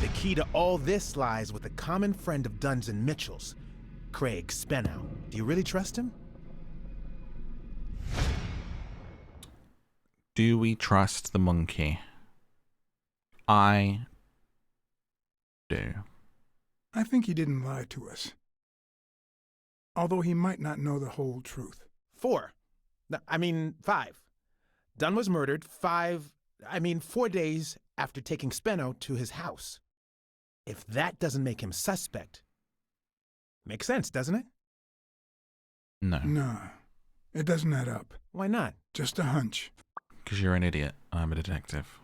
the key to all this lies with a common friend of Dunn's and Mitchell's, Craig Spenow. Do you really trust him? Do we trust the monkey? I do. I think he didn't lie to us. Although he might not know the whole truth. 4. 5. Dunn was murdered 4 days after taking Speno to his house. If that doesn't make him suspect, makes sense, doesn't it? No. No, it doesn't add up. Why not? Just a hunch. Because you're an idiot. I'm a detective.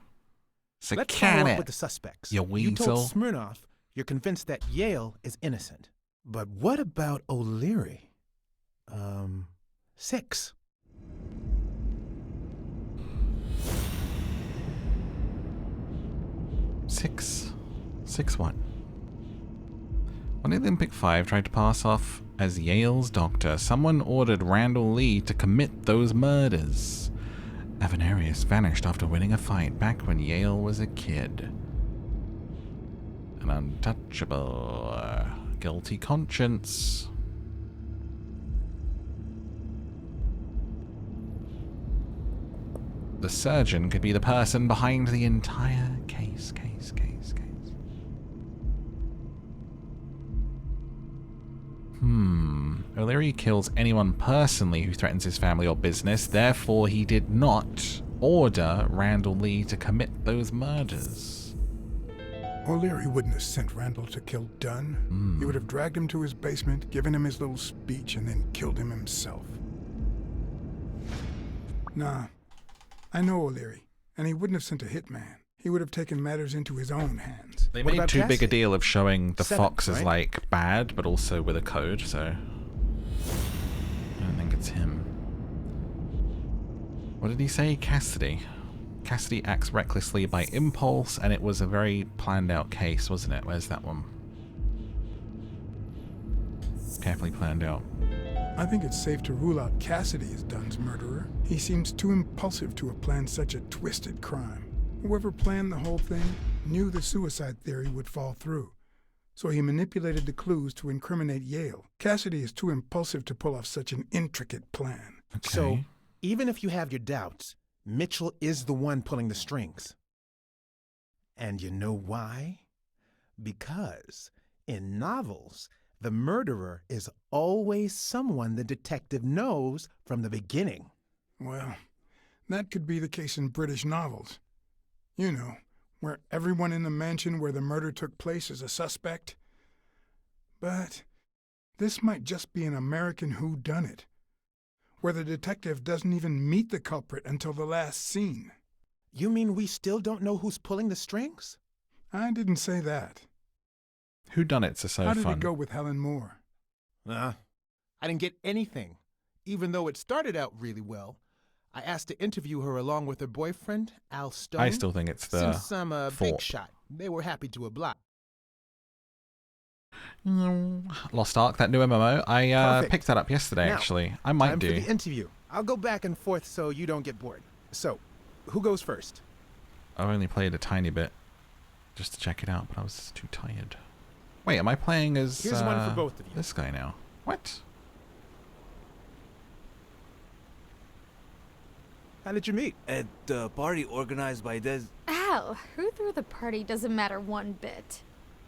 So let's can follow it? up with the suspects. You weasel. You told Smirnoff you're convinced that Yale is innocent. But what about O'Leary? 6. Six what? When the Olympic 5 tried to pass off as Yale's doctor, someone ordered Randall Lee to commit those murders. Avenarius vanished after winning a fight back when Yale was a kid. An untouchable, guilty conscience. The surgeon could be the person behind the entire case. O'Leary kills anyone personally who threatens his family or business, therefore he did not order Randall Lee to commit those murders. O'Leary wouldn't have sent Randall to kill Dunn. He would have dragged him to his basement, given him his little speech, and then killed him himself. Nah, I know O'Leary, and he wouldn't have sent a hitman. He would have taken matters into his own hands. They made too big a deal of showing the 7, fox as, like, bad, but also with a code, so I don't think it's him. What did he say? Cassidy. Cassidy acts recklessly by impulse, and it was a very planned out case, wasn't it? Where's that one? Carefully planned out. I think it's safe to rule out Cassidy as Dunn's murderer. He seems too impulsive to have planned such a twisted crime. Whoever planned the whole thing knew the suicide theory would fall through, so he manipulated the clues to incriminate Yale. Cassidy is too impulsive to pull off such an intricate plan. Okay. So, even if you have your doubts, Mitchell is the one pulling the strings. And you know why? Because in novels, the murderer is always someone the detective knows from the beginning. Well, that could be the case in British novels. You know, where everyone in the mansion where the murder took place is a suspect. But this might just be an American whodunit, where the detective doesn't even meet the culprit until the last scene. You mean we still don't know who's pulling the strings? I didn't say that. Whodunits are so fun. How did it go with Helen Moore? I didn't get anything, even though it started out really well. I asked to interview her along with her boyfriend, Al Stone. I still think it's the Since I'm a big shot, they were happy to oblige. Lost Ark, that new MMO. I Perfect. picked that up yesterday, Now, actually. I might time do. for the interview. I'll go back and forth so you don't get bored. So, who goes first? I've only played a tiny bit just to check it out, but I was too tired. Wait, am I playing as Here's one for both of you. this guy now? What? How did you meet? At the party organized by Des. Al, who threw the party doesn't matter one bit.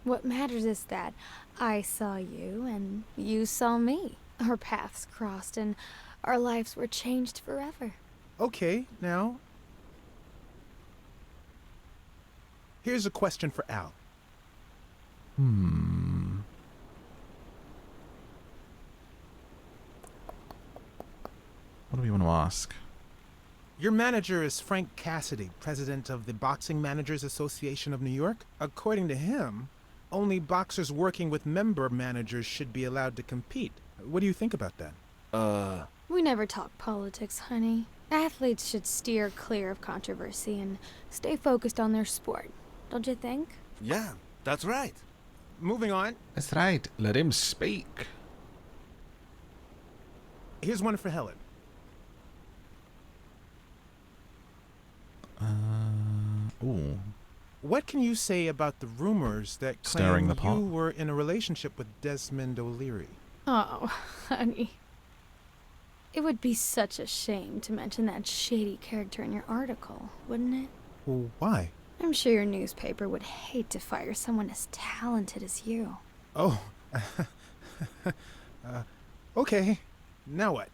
What matters is that I saw you and you saw me. Our paths crossed and our lives were changed forever. Okay, now, here's a question for Al. What do we want to ask? Your manager is Frank Cassidy, president of the Boxing Managers Association of New York. According to him, only boxers working with member managers should be allowed to compete. What do you think about that? We never talk politics, honey. Athletes should steer clear of controversy and stay focused on their sport. Don't you think? Yeah, that's right. Moving on. That's right. Let him speak. Here's one for Helen. Ooh. What can you say about the rumors that Stirring claim the pot. you were in a relationship with Desmond O'Leary? Oh, honey. It would be such a shame to mention that shady character in your article, wouldn't it? Well, why? I'm sure your newspaper would hate to fire someone as talented as you. Oh. Okay. Now what?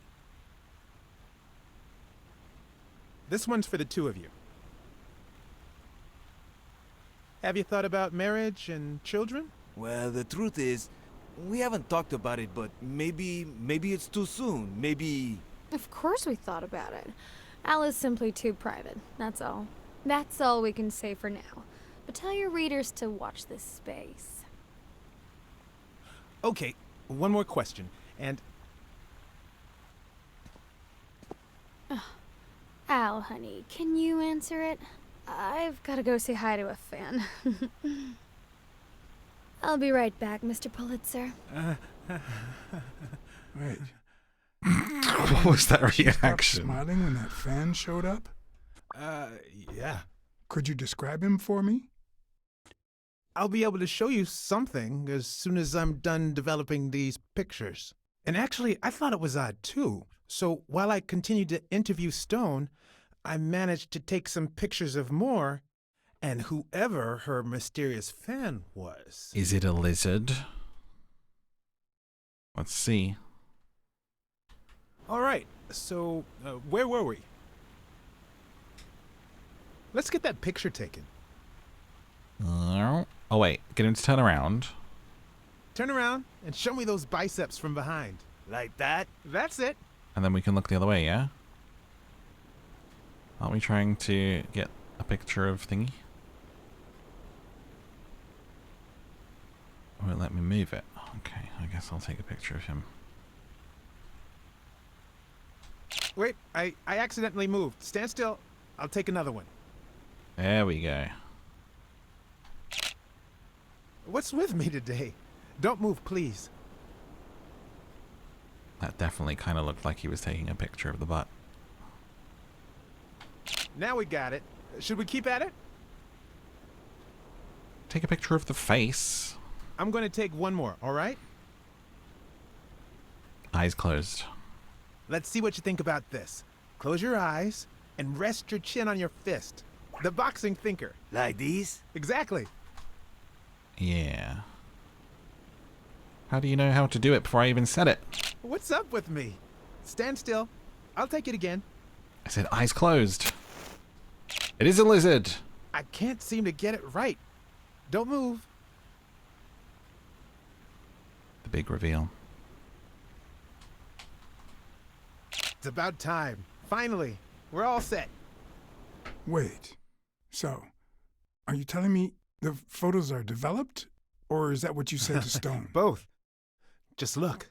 This one's for the two of you. Have you thought about marriage and children? Well, the truth is, we haven't talked about it, but maybe it's too soon. Maybe... Of course we thought about it. Al is simply too private, that's all. That's all we can say for now. But tell your readers to watch this space. Okay, one more question, and... Al, honey, can you answer it? I've got to go say hi to a fan. I'll be right back, Mr. Pulitzer. Wait. What was that She stopped reaction? smiling when that fan showed up? Yeah. Could you describe him for me? I'll be able to show you something as soon as I'm done developing these pictures. And actually, I thought it was odd, too. So while I continued to interview Stone, I managed to take some pictures of Moore and whoever her mysterious fan was. Is it a lizard? Let's see. All right, so where were we? Let's get that picture taken. Oh, wait. Get him to turn around. Turn around and show me those biceps from behind. Like that? That's it. And then we can look the other way, yeah? Aren't we trying to get a picture of thingy? Won't let me move it. Okay, I guess I'll take a picture of him. Wait, I accidentally moved. Stand still. I'll take another one. There we go. What's with me today? Don't move, please. That definitely kind of looked like he was taking a picture of the butt. Now we got it. Should we keep at it? Take a picture of the face. I'm going to take one more, all right? Eyes closed. Let's see what you think about this. Close your eyes and rest your chin on your fist. The boxing thinker. Like these? Exactly. Yeah. How do you know how to do it before I even said it? What's up with me? Stand still. I'll take it again. I said eyes closed. It is a lizard. I can't seem to get it right. Don't move. The big reveal. It's about time. Finally. We're all set. Wait. So, are you telling me the photos are developed? Or is that what you said to Stone? Both. Just look.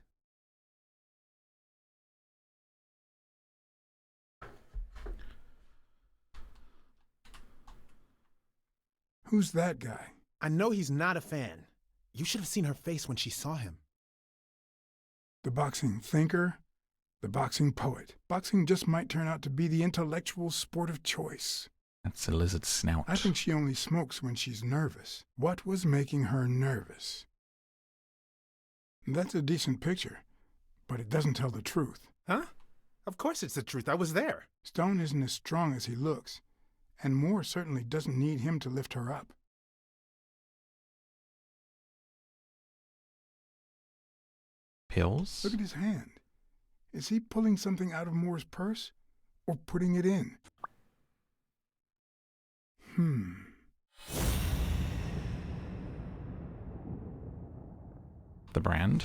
Who's that guy? I know he's not a fan. You should have seen her face when she saw him. The boxing thinker? The boxing poet. Boxing just might turn out to be the intellectual sport of choice. That's a lizard snout. I think she only smokes when she's nervous. What was making her nervous? That's a decent picture, but it doesn't tell the truth. Huh? Of course it's the truth. I was there. Stone isn't as strong as he looks, and Moore certainly doesn't need him to lift her up. Pills? Look at his hand. Is he pulling something out of Moore's purse, or putting it in? The brand?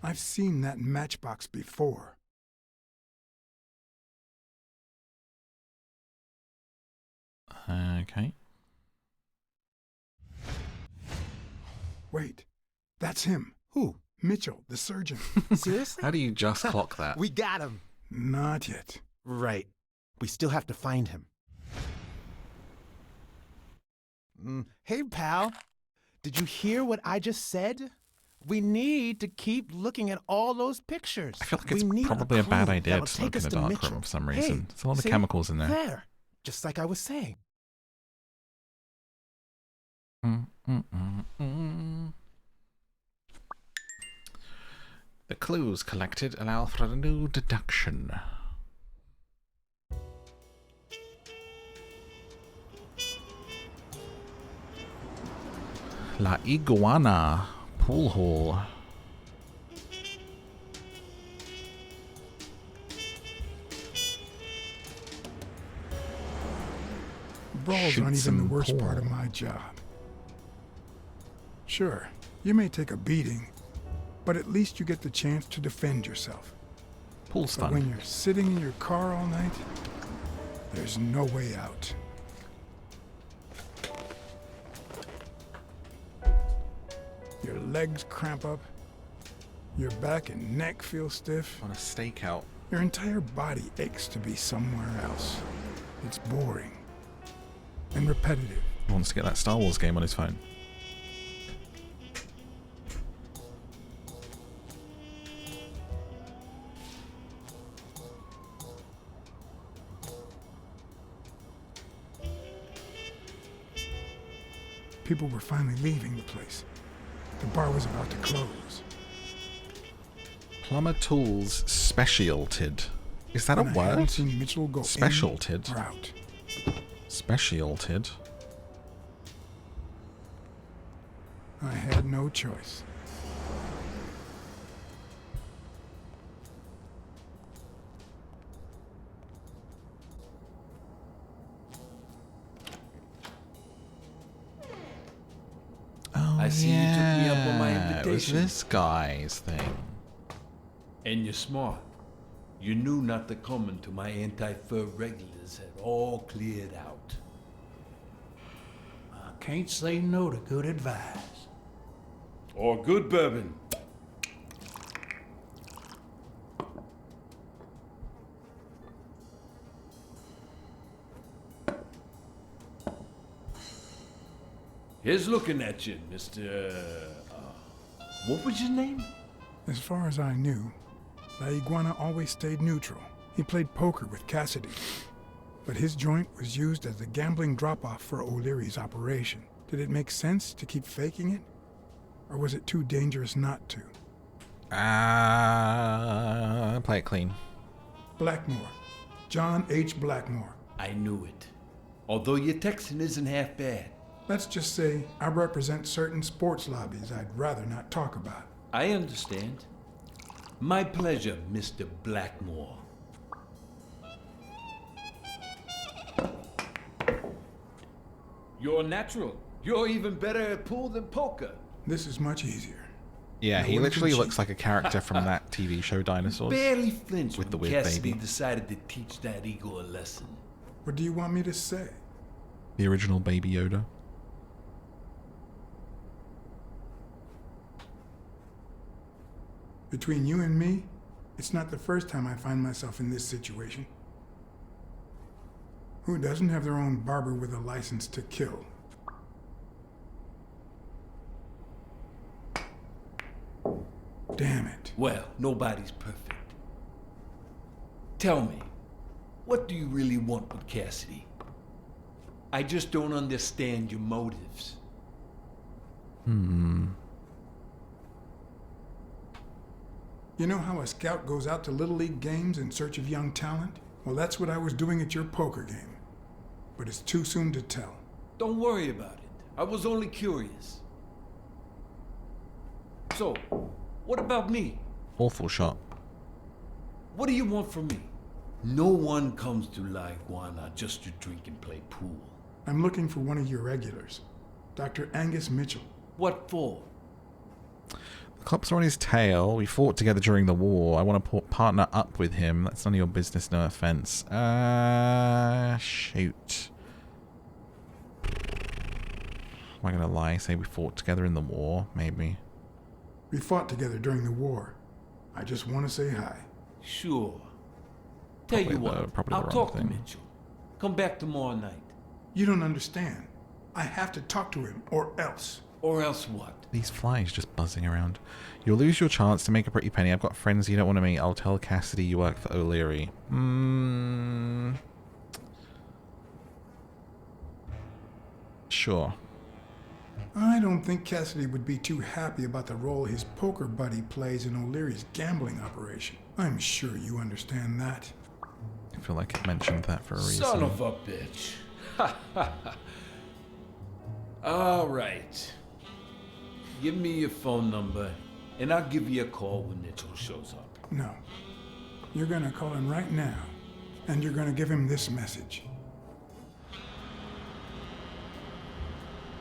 I've seen that matchbox before. Okay. Wait, that's him. Who? Mitchell, the surgeon. Seriously? How do you just clock that? We got him. Not yet. Right. We still have to find him. Hey, pal. Did you hear what I just said? We need to keep looking at all those pictures. I feel like it's probably a bad idea to smoke in a dark room for some reason. Hey, There's a lot of chemicals in there. There. Just like I was saying. The clues collected allow for a new deduction. La Iguana Pool Hall. Brawls aren't even the worst part of my job. Sure, you may take a beating, but at least you get the chance to defend yourself. Pool's But fun. when you're sitting in your car all night, there's no way out. Your legs cramp up, your back and neck feel stiff. On a stakeout. Your entire body aches to be somewhere else. It's boring and repetitive. He wants to get that Star Wars game on his phone. People were finally leaving the place. The bar was about to close. Plumber Tools Specialted. Is that a And I hadn't word? seen Mitchell go Specialted. in or out. Specialted. I had no choice. Oh, I see you took me up on my yeah, it was invitation. this guy's thing. And you're smart. You knew not to come until my anti-fur regulars had all cleared out. I can't say no to good advice. Or good bourbon. Here's looking at you, Mr. What was your name? As far as I knew, La Iguana always stayed neutral. He played poker with Cassidy. But his joint was used as a gambling drop-off for O'Leary's operation. Did it make sense to keep faking it? Or was it too dangerous not to? Play it clean. Blackmore. John H. Blackmore. I knew it. Although your Texan isn't half bad. Let's just say I represent certain sports lobbies I'd rather not talk about. I understand. My pleasure, Mr. Blackmore. You're natural. You're even better at pool than poker. This is much easier. Yeah, he literally looks like a character from that TV show Dinosaurs. Barely flinched with the when weird Cassidy baby. decided to teach that ego a lesson. What do you want me to say? The original Baby Yoda. Between you and me, it's not the first time I find myself in this situation. Who doesn't have their own barber with a license to kill? Damn it. Well, nobody's perfect. Tell me, what do you really want with Cassidy? I just don't understand your motives. You know how a scout goes out to Little League games in search of young talent? Well, that's what I was doing at your poker game. But it's too soon to tell. Don't worry about it. I was only curious. So, what about me? Awful shot. What do you want from me? No one comes to La Iguana just to drink and play pool. I'm looking for one of your regulars, Dr. Angus Mitchell. What for? The cops are on his tail. We fought together during the war. I want to partner up with him. That's none of your business, no offense. Shoot. Am I going to lie? Say we fought together in the war? Maybe. We fought together during the war. I just want to say hi. Sure. Tell you what, I'll talk to Mitchell. Come back tomorrow night. You don't understand. I have to talk to him, or else. Or else what? These flies just buzzing around. You'll lose your chance to make a pretty penny. I've got friends you don't want to meet. I'll tell Cassidy you work for O'Leary. Sure. I don't think Cassidy would be too happy about the role his poker buddy plays in O'Leary's gambling operation. I'm sure you understand that. I feel like I mentioned that for a reason. Son of a bitch. All right. Give me your phone number, and I'll give you a call when Mitchell shows up. No. You're gonna call him right now, and you're gonna give him this message.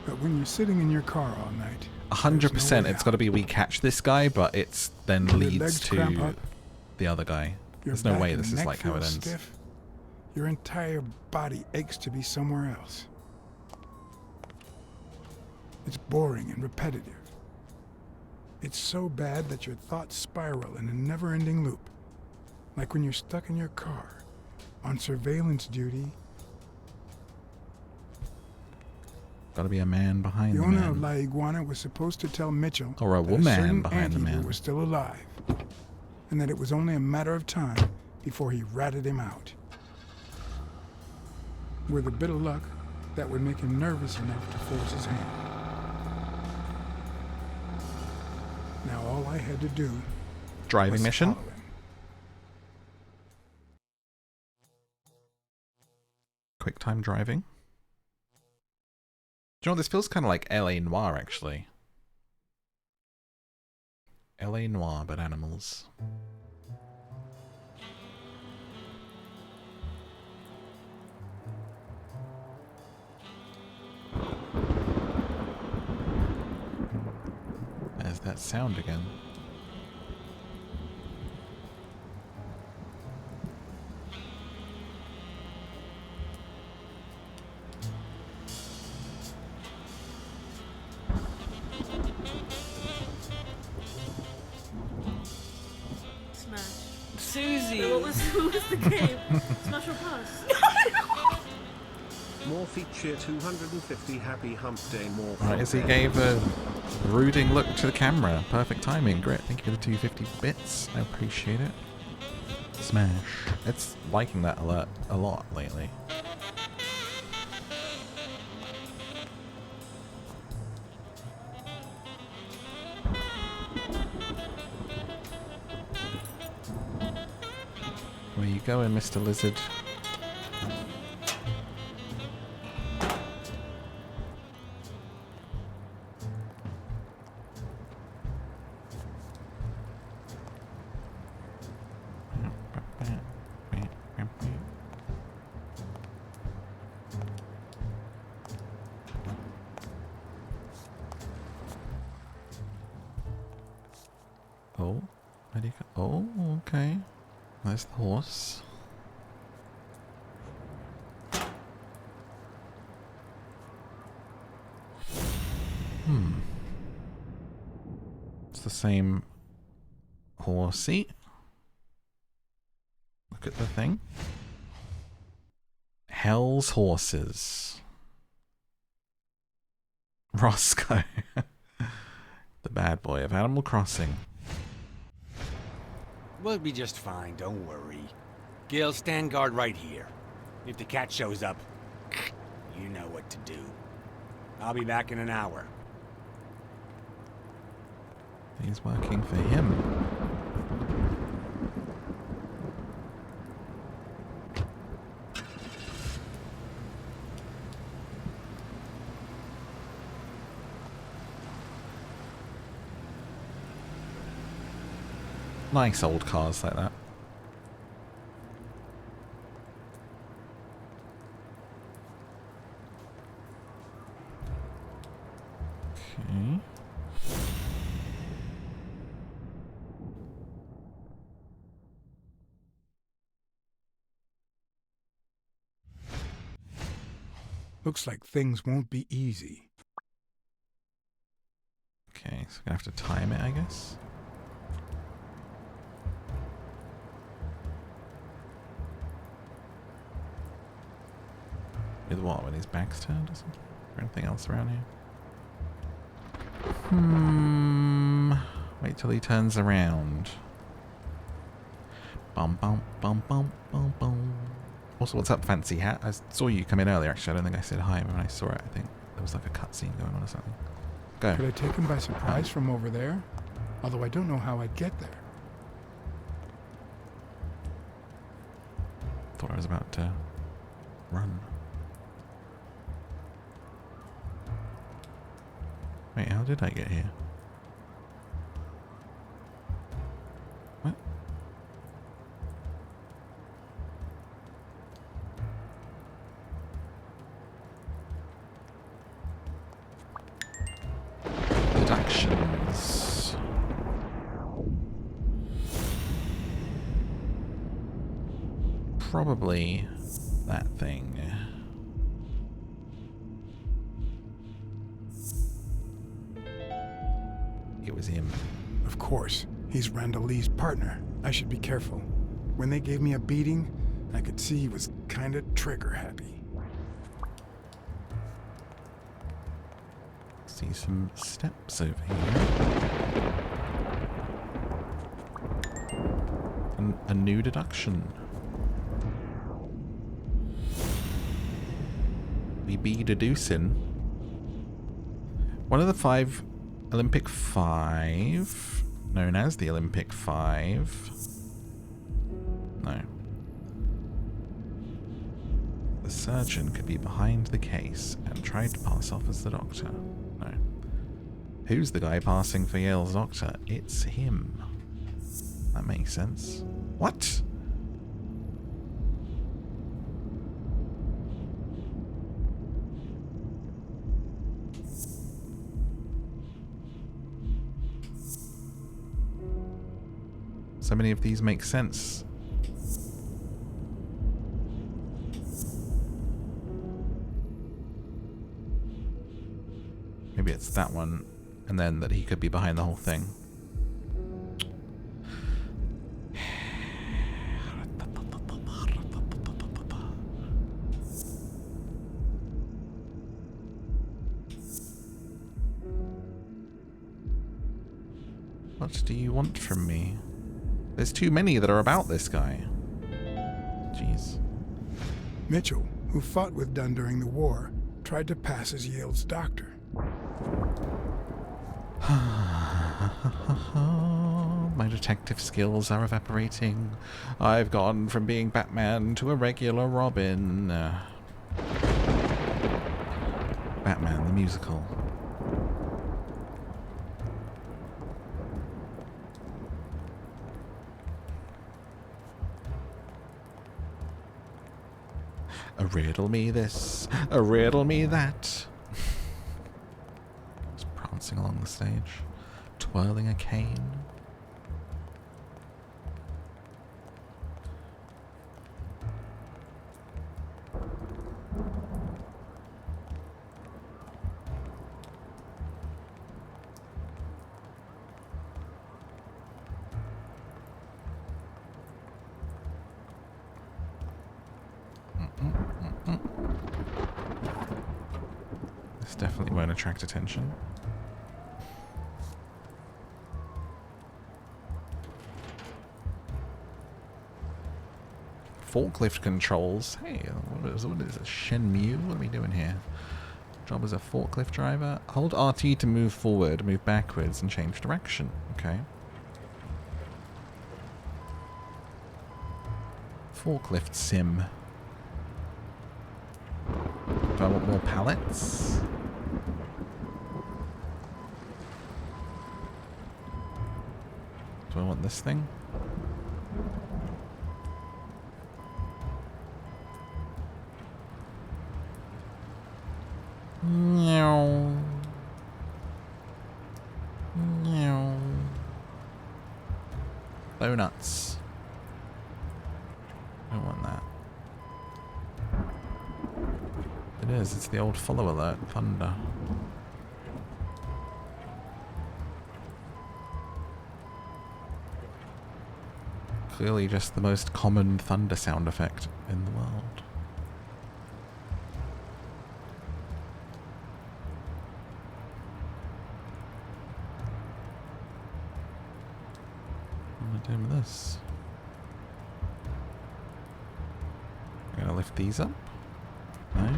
But when you're sitting in your car all night, 100%, it's got to be we catch this guy, but it's then leads to the other guy. There's no way this is like how it ends. Stiff, your entire body aches to be somewhere else. It's boring and repetitive. It's so bad that your thoughts spiral in a never-ending loop. Like when you're stuck in your car, on surveillance duty. Gotta be a man behind The the owner man. of La Iguana was supposed to tell Mitchell Or a that woman certain behind the anteater man. was still alive, and that it was only a matter of time before he ratted him out. With a bit of luck, that would make him nervous enough to force his hand. Now all I had to do Driving was mission? follow him. Quick time driving. Do you know what, this feels kind of like L.A. Noire, actually. L.A. Noire, but animals. There's that sound again. Smash. Susie. What was the game? Smash or pass? Morph each year 250 happy hump day Morph. Right, as he gave a brooding look to the camera. Perfect timing. Great. Thank you for the 250 bits. I appreciate it. Smash. It's liking that alert a lot lately. Where you going, Mr. Lizard? Oh, where do you go? Oh, okay. There's the horse. It's the same horsey. Look at the thing. Hell's horses. Roscoe. The bad boy of Animal Crossing. We'll be just fine, don't worry. Gil, stand guard right here. If the cat shows up, you know what to do. I'll be back in an hour. He's working for him. Nice old cars like that. Okay. Looks like things won't be easy. Okay, so we're gonna have to time it, I guess. With what? When his back's turned or something? Or anything else around here? Wait till he turns around. Bum bum bum bum bum bum. Also, what's up, fancy hat? I saw you come in earlier, actually. I don't think I said hi, but when I saw it, I think there was like a cutscene going on or something. Go. Could I take him by surprise from over there? Although I don't know how I'd get there. Thought I was about to run. Wait, how did I get here? What? Deductions. Probably that thing. It was him. Of course. He's Randall Lee's partner. I should be careful. When they gave me a beating, I could see he was kinda trigger happy. See some steps over here. And a new deduction. We be deducing. One of the 5 Olympic 5, known as the Olympic 5. No. The surgeon could be behind the case and tried to pass off as the doctor. No. Who's the guy passing for Yale's doctor? It's him. That makes sense. What? So many of these make sense. Maybe it's that one, and then that he could be behind the whole thing. What do you want from me? There's too many that are about this guy. Jeez. Mitchell, who fought with Dunn during the war, tried to pass as Yale's doctor. My detective skills are evaporating. I've gone from being Batman to a regular Robin. Batman the musical. A riddle me this, a riddle me that. Just prancing along the stage, twirling a cane. This definitely won't attract attention. Forklift controls. Hey, what is this? Shenmue? What are we doing here? Job as a forklift driver. Hold RT to move forward, move backwards, and change direction. Okay. Forklift sim. Do I want more pallets? Do I want this thing? Meow. Meow. Donuts. I don't want that. It is, it's the old follow alert, thunder. Clearly just the most common thunder sound effect in the world. What am I doing with this? I'm gonna lift these up? No?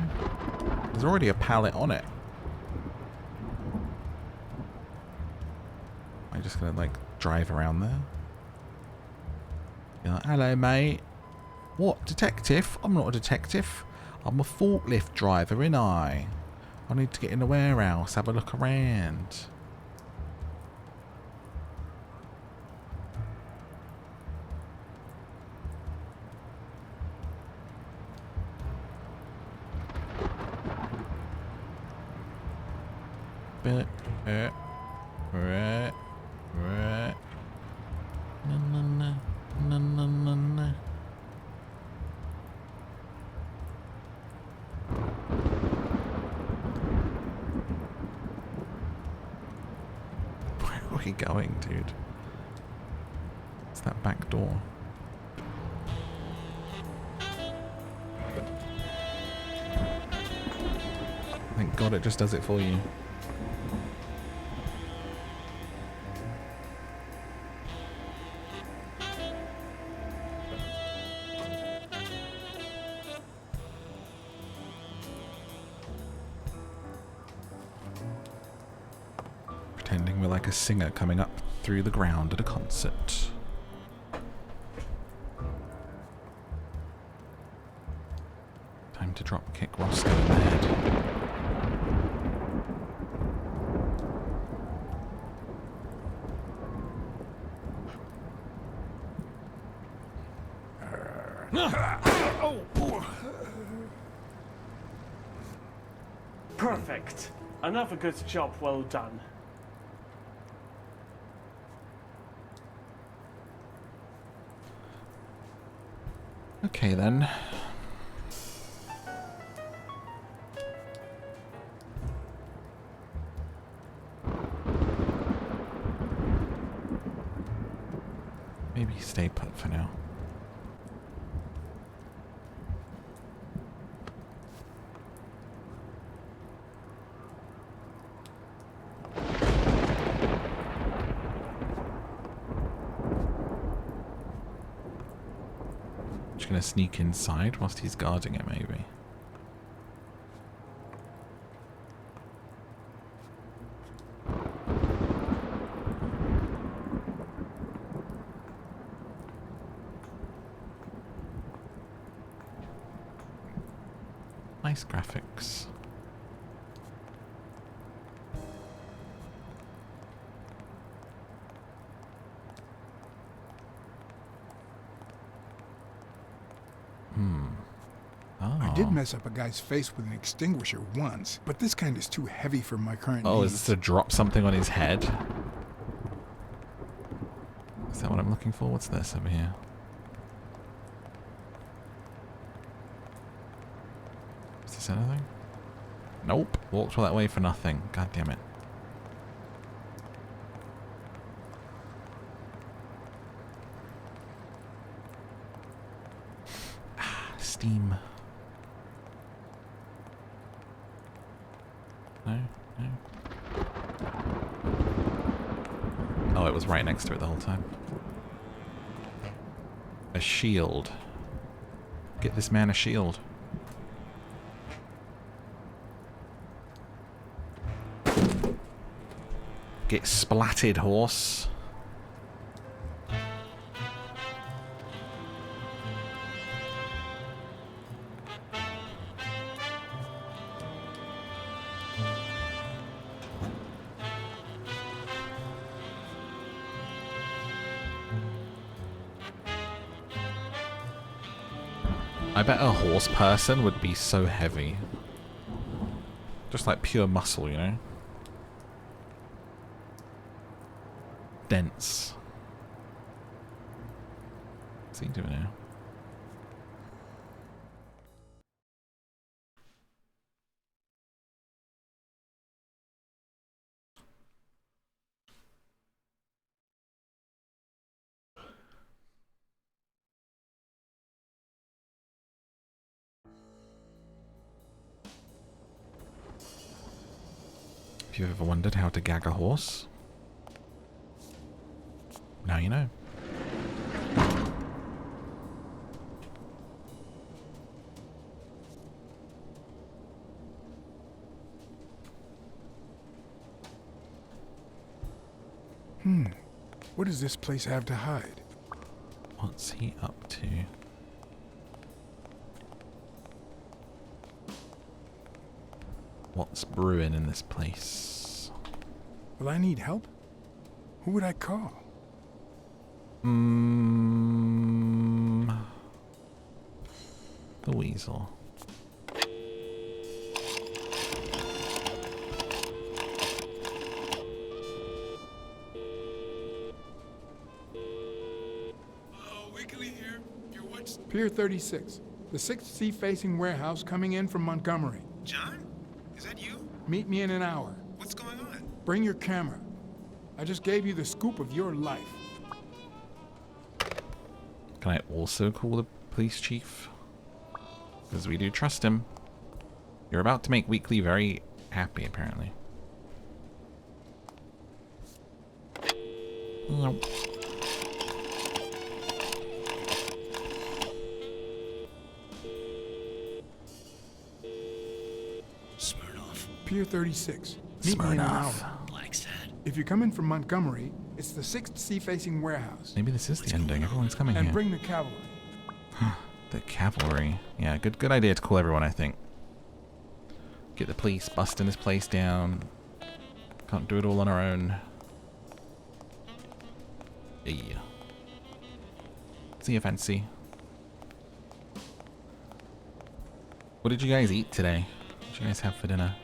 There's already a pallet on it. Am I just gonna like drive around there? You're like, hello mate. What, detective? I'm not a detective. I'm a forklift driver, ain't I? I need to get in the warehouse, have a look around. Where are we going, dude? It's that back door. Thank God it just does it for you. Pretending we're like a singer coming up through the ground at a concert. Time to drop kick Roscoe in the head. Perfect. Another good job well done. Okay then. Maybe stay put for now. Just gonna sneak inside whilst he's guarding it, maybe. Nice graphics. I did mess up a guy's face with an extinguisher once, but this kind is too heavy for my current Oh, needs. is this to drop something on his head? Is that what I'm looking for? What's this over here? Is this anything? Nope. Walked all that way for nothing. God damn it. Steam. No, no. Oh, it was right next to it the whole time. A shield. Get this man a shield. Get splatted, horse. I bet a horse person would be so heavy. Just like pure muscle, you know? Dense. What's he doing now? If you've ever wondered how to gag a horse, now you know. What does this place have to hide? What's he up to? What's brewing in this place? Will I need help? Who would I call? The weasel. Pier 36, the 6th sea-facing warehouse coming in from Montgomery. John? Is that you? Meet me in an hour. What's going on? Bring your camera. I just gave you the scoop of your life. Can I also call the police chief? Because we do trust him. You're about to make Weekly very happy, apparently. Nope. Pier 36. Meet me in an hour. Blacksad. If you're coming from Montgomery, it's the 6th sea-facing warehouse. Maybe this is the ending. Everyone's coming And here. bring the cavalry. The cavalry. Yeah, good idea to call everyone, I think. Get the police busting this place down. Can't do it all on our own. Yeah. See you, Fancy. What did you guys eat today? What did you guys have for dinner?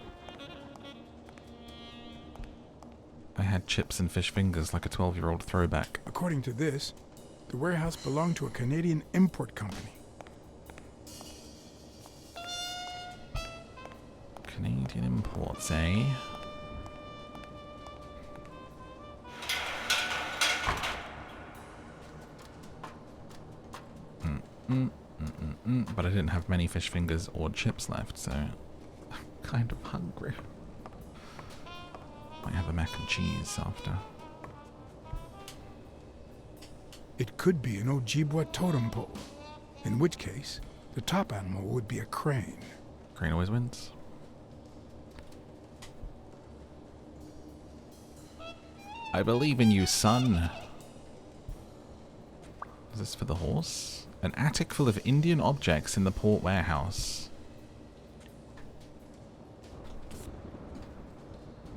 I had chips and fish fingers like a 12-year-old throwback. According to this, the warehouse belonged to a Canadian import company. Canadian imports, eh? But I didn't have many fish fingers or chips left, so I'm kind of hungry. Might have a mac and cheese after. It could be an Ojibwa totem pole. In which case, the top animal would be a crane. Crane always wins. I believe in you, son. Is this for the horse? An attic full of Indian objects in the port warehouse.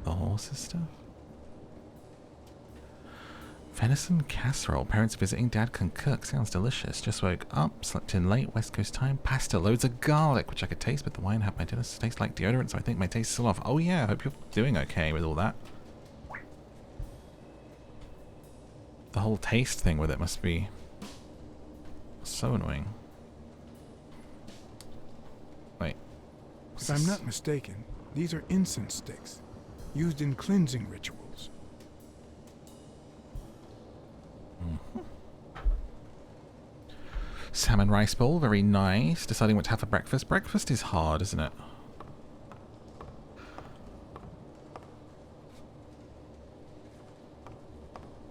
The horses stuff? Venison casserole. Parents visiting. Dad can cook. Sounds delicious. Just woke up. Slept in late. West Coast time. Pasta. Loads of garlic, which I could taste, but the wine had my dinner taste like deodorant, so I think my taste is still off. Oh yeah, I hope you're doing okay with all that. The whole taste thing with it must be so annoying. Wait. If I'm not mistaken, these are incense sticks, used in cleansing rituals. Salmon rice bowl, very nice. Deciding what to have for breakfast. Breakfast is hard, isn't it?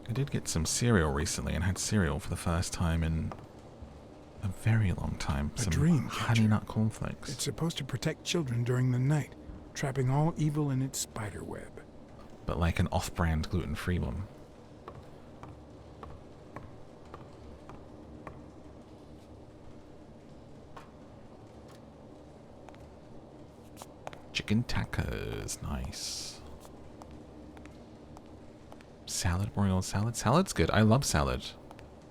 I did get some cereal recently and had cereal for the first time in a very long time. A Some dream honey nut cornflakes. It's supposed to protect children during the night, trapping all evil in its spider web. But like an off-brand gluten-free one. Chicken tacos, nice. Salad, royal salad. Salad's good. I love salad.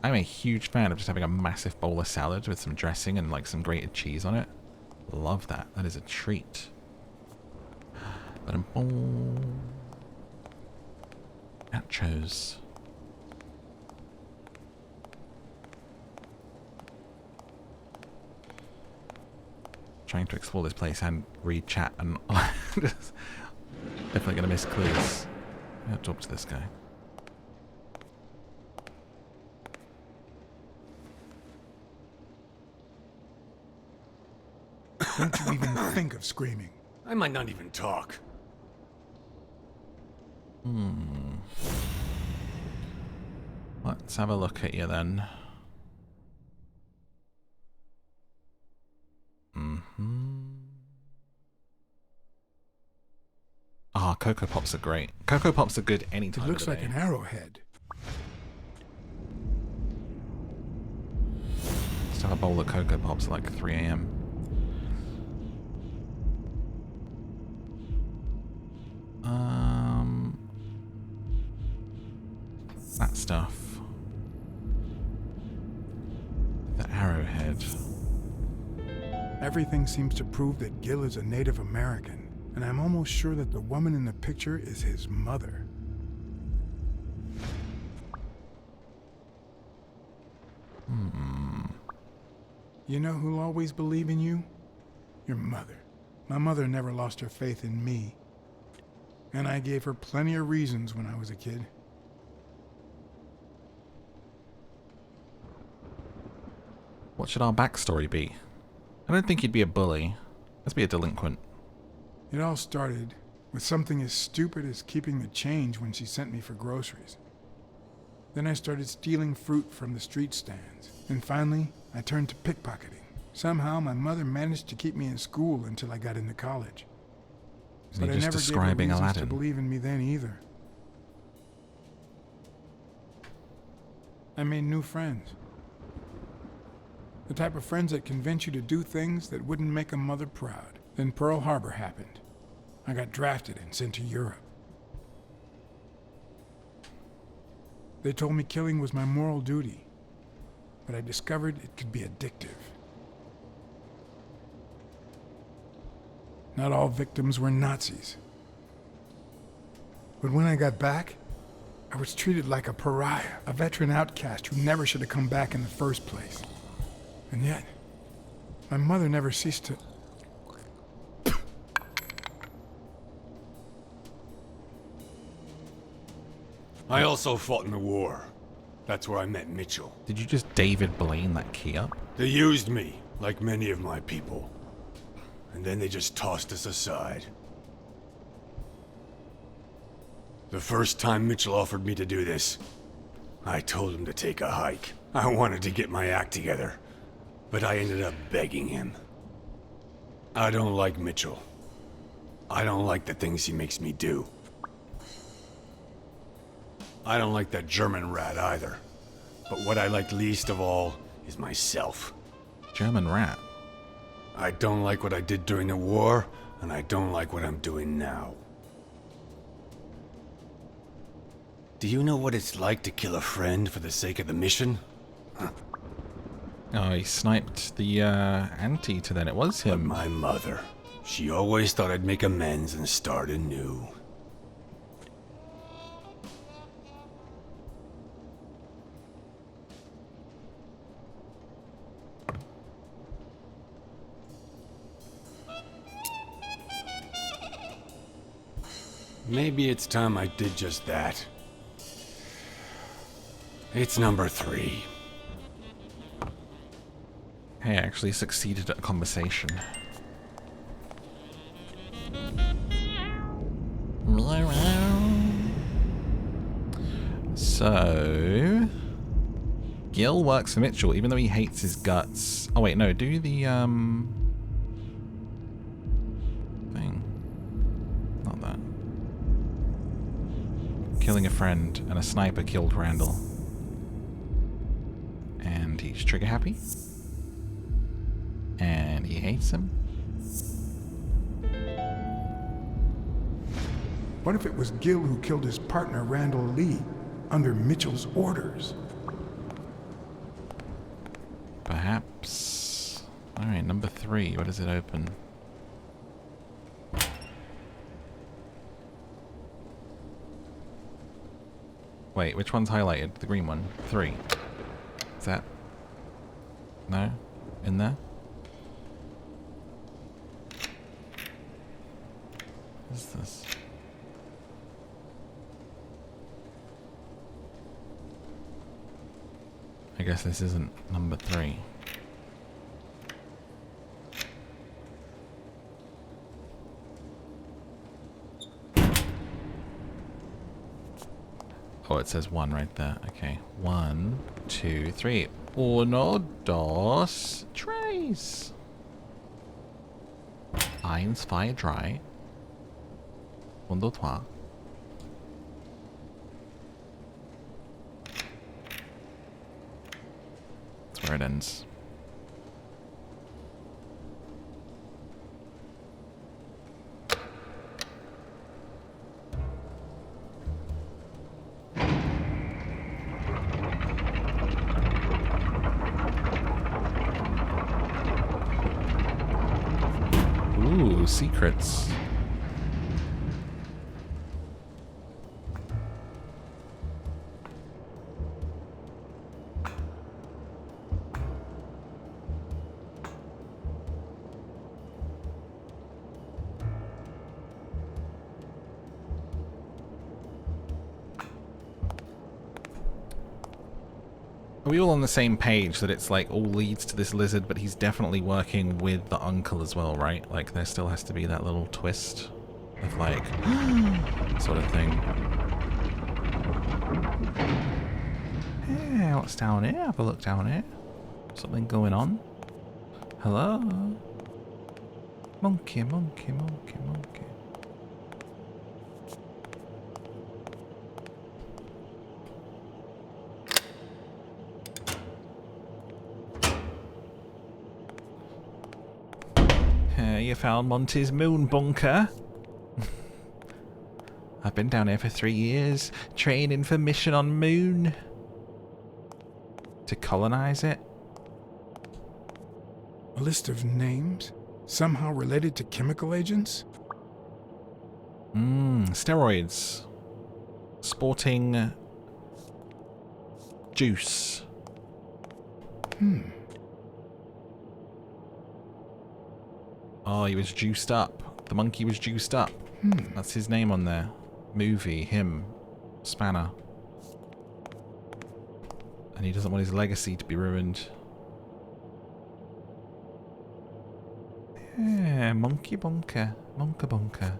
I'm a huge fan of just having a massive bowl of salad with some dressing and like some grated cheese on it. Love that. That is a treat. Nachos. Trying to explore this place and read chat and just definitely gonna miss clues. I'll talk to this guy. Don't you even think of screaming. I might not even talk. Let's have a look at you then. Ah, Cocoa Pops are great. Cocoa Pops are good any time It looks of the like day. an arrowhead. Just have a bowl of Cocoa Pops at like 3 AM. That stuff. The arrowhead. Everything seems to prove that Gil is a Native American, and I'm almost sure that the woman in the picture is his mother. You know who'll always believe in you? Your mother. My mother never lost her faith in me. And I gave her plenty of reasons when I was a kid. What should our backstory be? I don't think you'd be a bully. Let's be a delinquent. It all started with something as stupid as keeping the change when she sent me for groceries. Then I started stealing fruit from the street stands. And finally, I turned to pickpocketing. Somehow, my mother managed to keep me in school until I got into college. Isn't But he I just never describing gave her reasons to Aladdin? believe in me then either. I made new friends. The type of friends that convince you to do things that wouldn't make a mother proud. Then Pearl Harbor happened. I got drafted and sent to Europe. They told me killing was my moral duty, but I discovered it could be addictive. Not all victims were Nazis. But when I got back, I was treated like a pariah, a veteran outcast who never should have come back in the first place. And yet, my mother never ceased to... I also fought in the war. That's where I met Mitchell. Did you just David Blaine that key up? They used me, like many of my people. And then they just tossed us aside. The first time Mitchell offered me to do this, I told him to take a hike. I wanted to get my act together. but I ended up begging him. I don't like Mitchell. I don't like the things he makes me do. I don't like that German rat either. But what I like least of all is myself. German rat? I don't like what I did during the war, and I don't like what I'm doing now. Do you know what it's like to kill a friend for the sake of the mission? Huh. Oh, he sniped the anteater then. It was him. But my mother, she always thought I'd make amends and start anew. Maybe it's time I did just that. It's number 3. Hey, I actually succeeded at a conversation. So... Gil works for Mitchell, even though he hates his guts. Oh wait, no, do the, thing. Not that. Killing a friend and a sniper killed Randall. And he's trigger happy. And he hates him. What if it was Gil who killed his partner Randall Lee under Mitchell's orders? Perhaps. Alright, number 3. What does it open? Wait, which one's highlighted? The green one. 3. Is that... No? In there? What is this? I guess this isn't number 3. Oh, it says 1 right there. Okay. 1, 2, 3. 1, 2, 3. 1, 2, 3. 1, 2, 3. That's where it ends. Ooh, secrets. Are we all on the same page that it's like all leads to this lizard, but he's definitely working with the uncle as well, right? Like there still has to be that little twist of like sort of thing. Yeah, what's down here? Have a look down here. Something going on? Hello? Monkey, monkey, monkey, monkey. You found Monty's moon bunker. I've been down here for 3 years, training for mission on moon. To colonize it. A list of names? Somehow related to chemical agents? Steroids. Sporting juice. Oh, he was juiced up. The monkey was juiced up. That's his name on there. Movie, him, Spanner. And he doesn't want his legacy to be ruined. Yeah, monkey bunker. Monka bunker.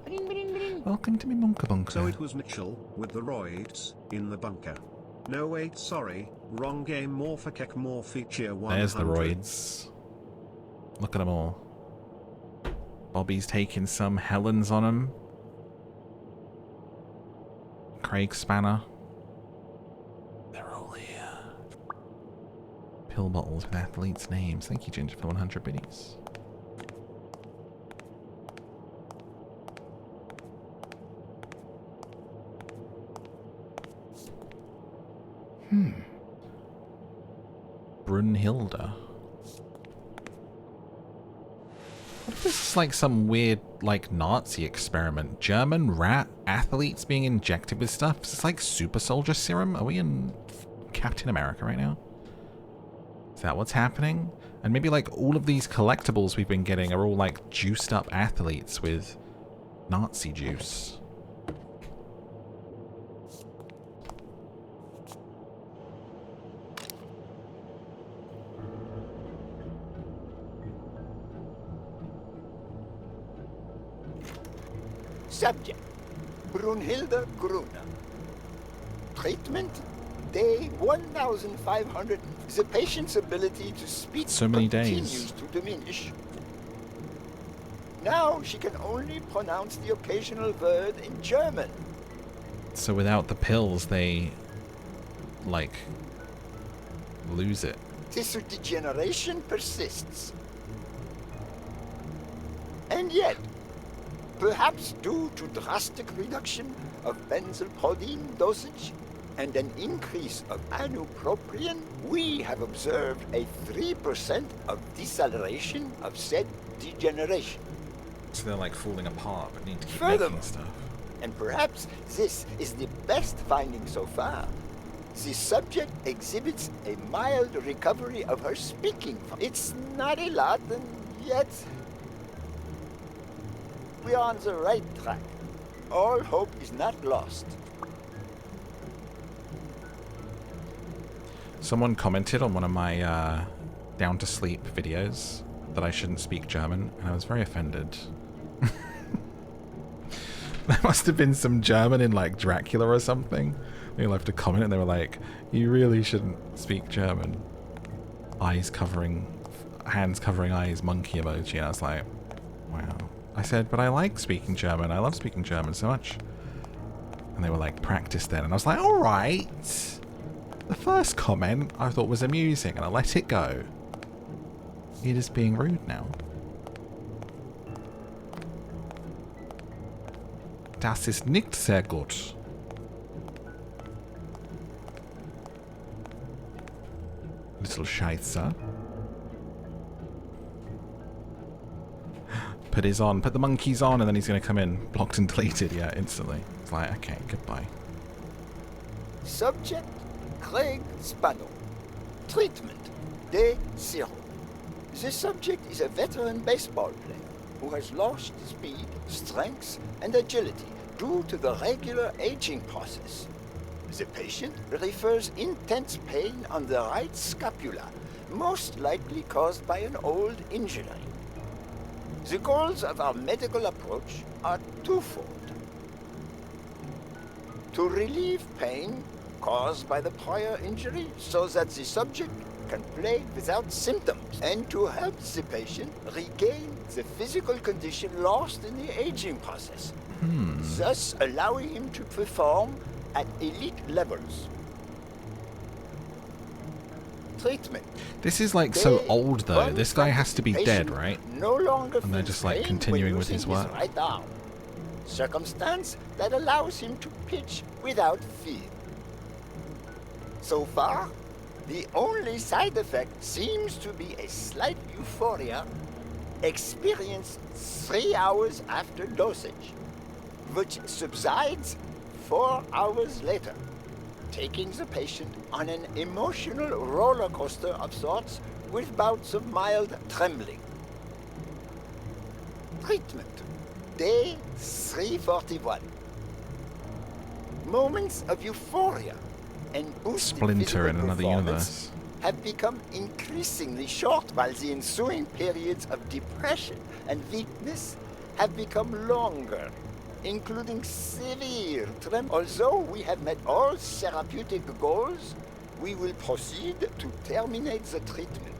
Welcome to me monka bunker. So it was Mitchell, with the roids, in the bunker. No wait, sorry. Wrong game, more for kek, more feature 100. There's the roids. Look at them all. Bobby's taking some. Helen's on him. Craig Spanner. They're all here. Pill bottles with athletes' names. Thank you, Ginger, for 100 biddies. Brunhilde. What if this is like some weird, like, Nazi experiment? German rat athletes being injected with stuff? Is this like super soldier serum? Are we in Captain America right now? Is that what's happening? And maybe like all of these collectibles we've been getting are all like juiced up athletes with Nazi juice. Subject, Brunhilde Gruner. Treatment, day 1500. The patient's ability to speak So many continues days. to diminish. Now she can only pronounce the occasional word in German. So without the pills, they, like, lose it. Tissue degeneration persists. And yet, perhaps due to drastic reduction of benzylprodine dosage and an increase of anupropion, we have observed a 3% of deceleration of said degeneration. So they're like falling apart, but need to keep Furthermore, making stuff. and perhaps this is the best finding so far, the subject exhibits a mild recovery of her speaking. It's not a lot, and yet we are on the right track. All hope is not lost. Someone commented on one of my Down to Sleep videos that I shouldn't speak German, and I was very offended. There must have been some German in like Dracula or something. They left a comment and they were like, "You really shouldn't speak German." Eyes covering, hands covering eyes, monkey emoji, and I was like, wow. I said, but I like speaking German. I love speaking German so much. And they were like, practice then. And I was like, all right. The first comment I thought was amusing, and I let it go. It is being rude now. Das ist nicht sehr gut. Little Scheiße. Put his on. Put the monkeys on, and then he's going to come in. Blocked and deleted, yeah, instantly. It's like, okay, goodbye. Subject, Craig Spano. Treatment, day 0. The subject is a veteran baseball player who has lost speed, strength, and agility due to the regular aging process. The patient refers intense pain on the right scapula, most likely caused by an old injury. The goals of our medical approach are twofold. To relieve pain caused by the prior injury so that the subject can play without symptoms, and to help the patient regain the physical condition lost in the aging process, thus allowing him to perform at elite levels. Treatment. This is like so old though. This guy has to be dead, right? No longer and they're just like continuing with his work. Right arm. Circumstance that allows him to pitch without fear. So far, the only side effect seems to be a slight euphoria experienced 3 hours after dosage, which subsides 4 hours later, taking the patient on an emotional roller coaster of sorts with bouts of mild trembling. Treatment, day 341. Moments of euphoria and boosted Splinter in another performance universe. have become increasingly short, while the ensuing periods of depression and weakness have become longer, including severe tremor. Although we have met all therapeutic goals, we will proceed to terminate the treatment.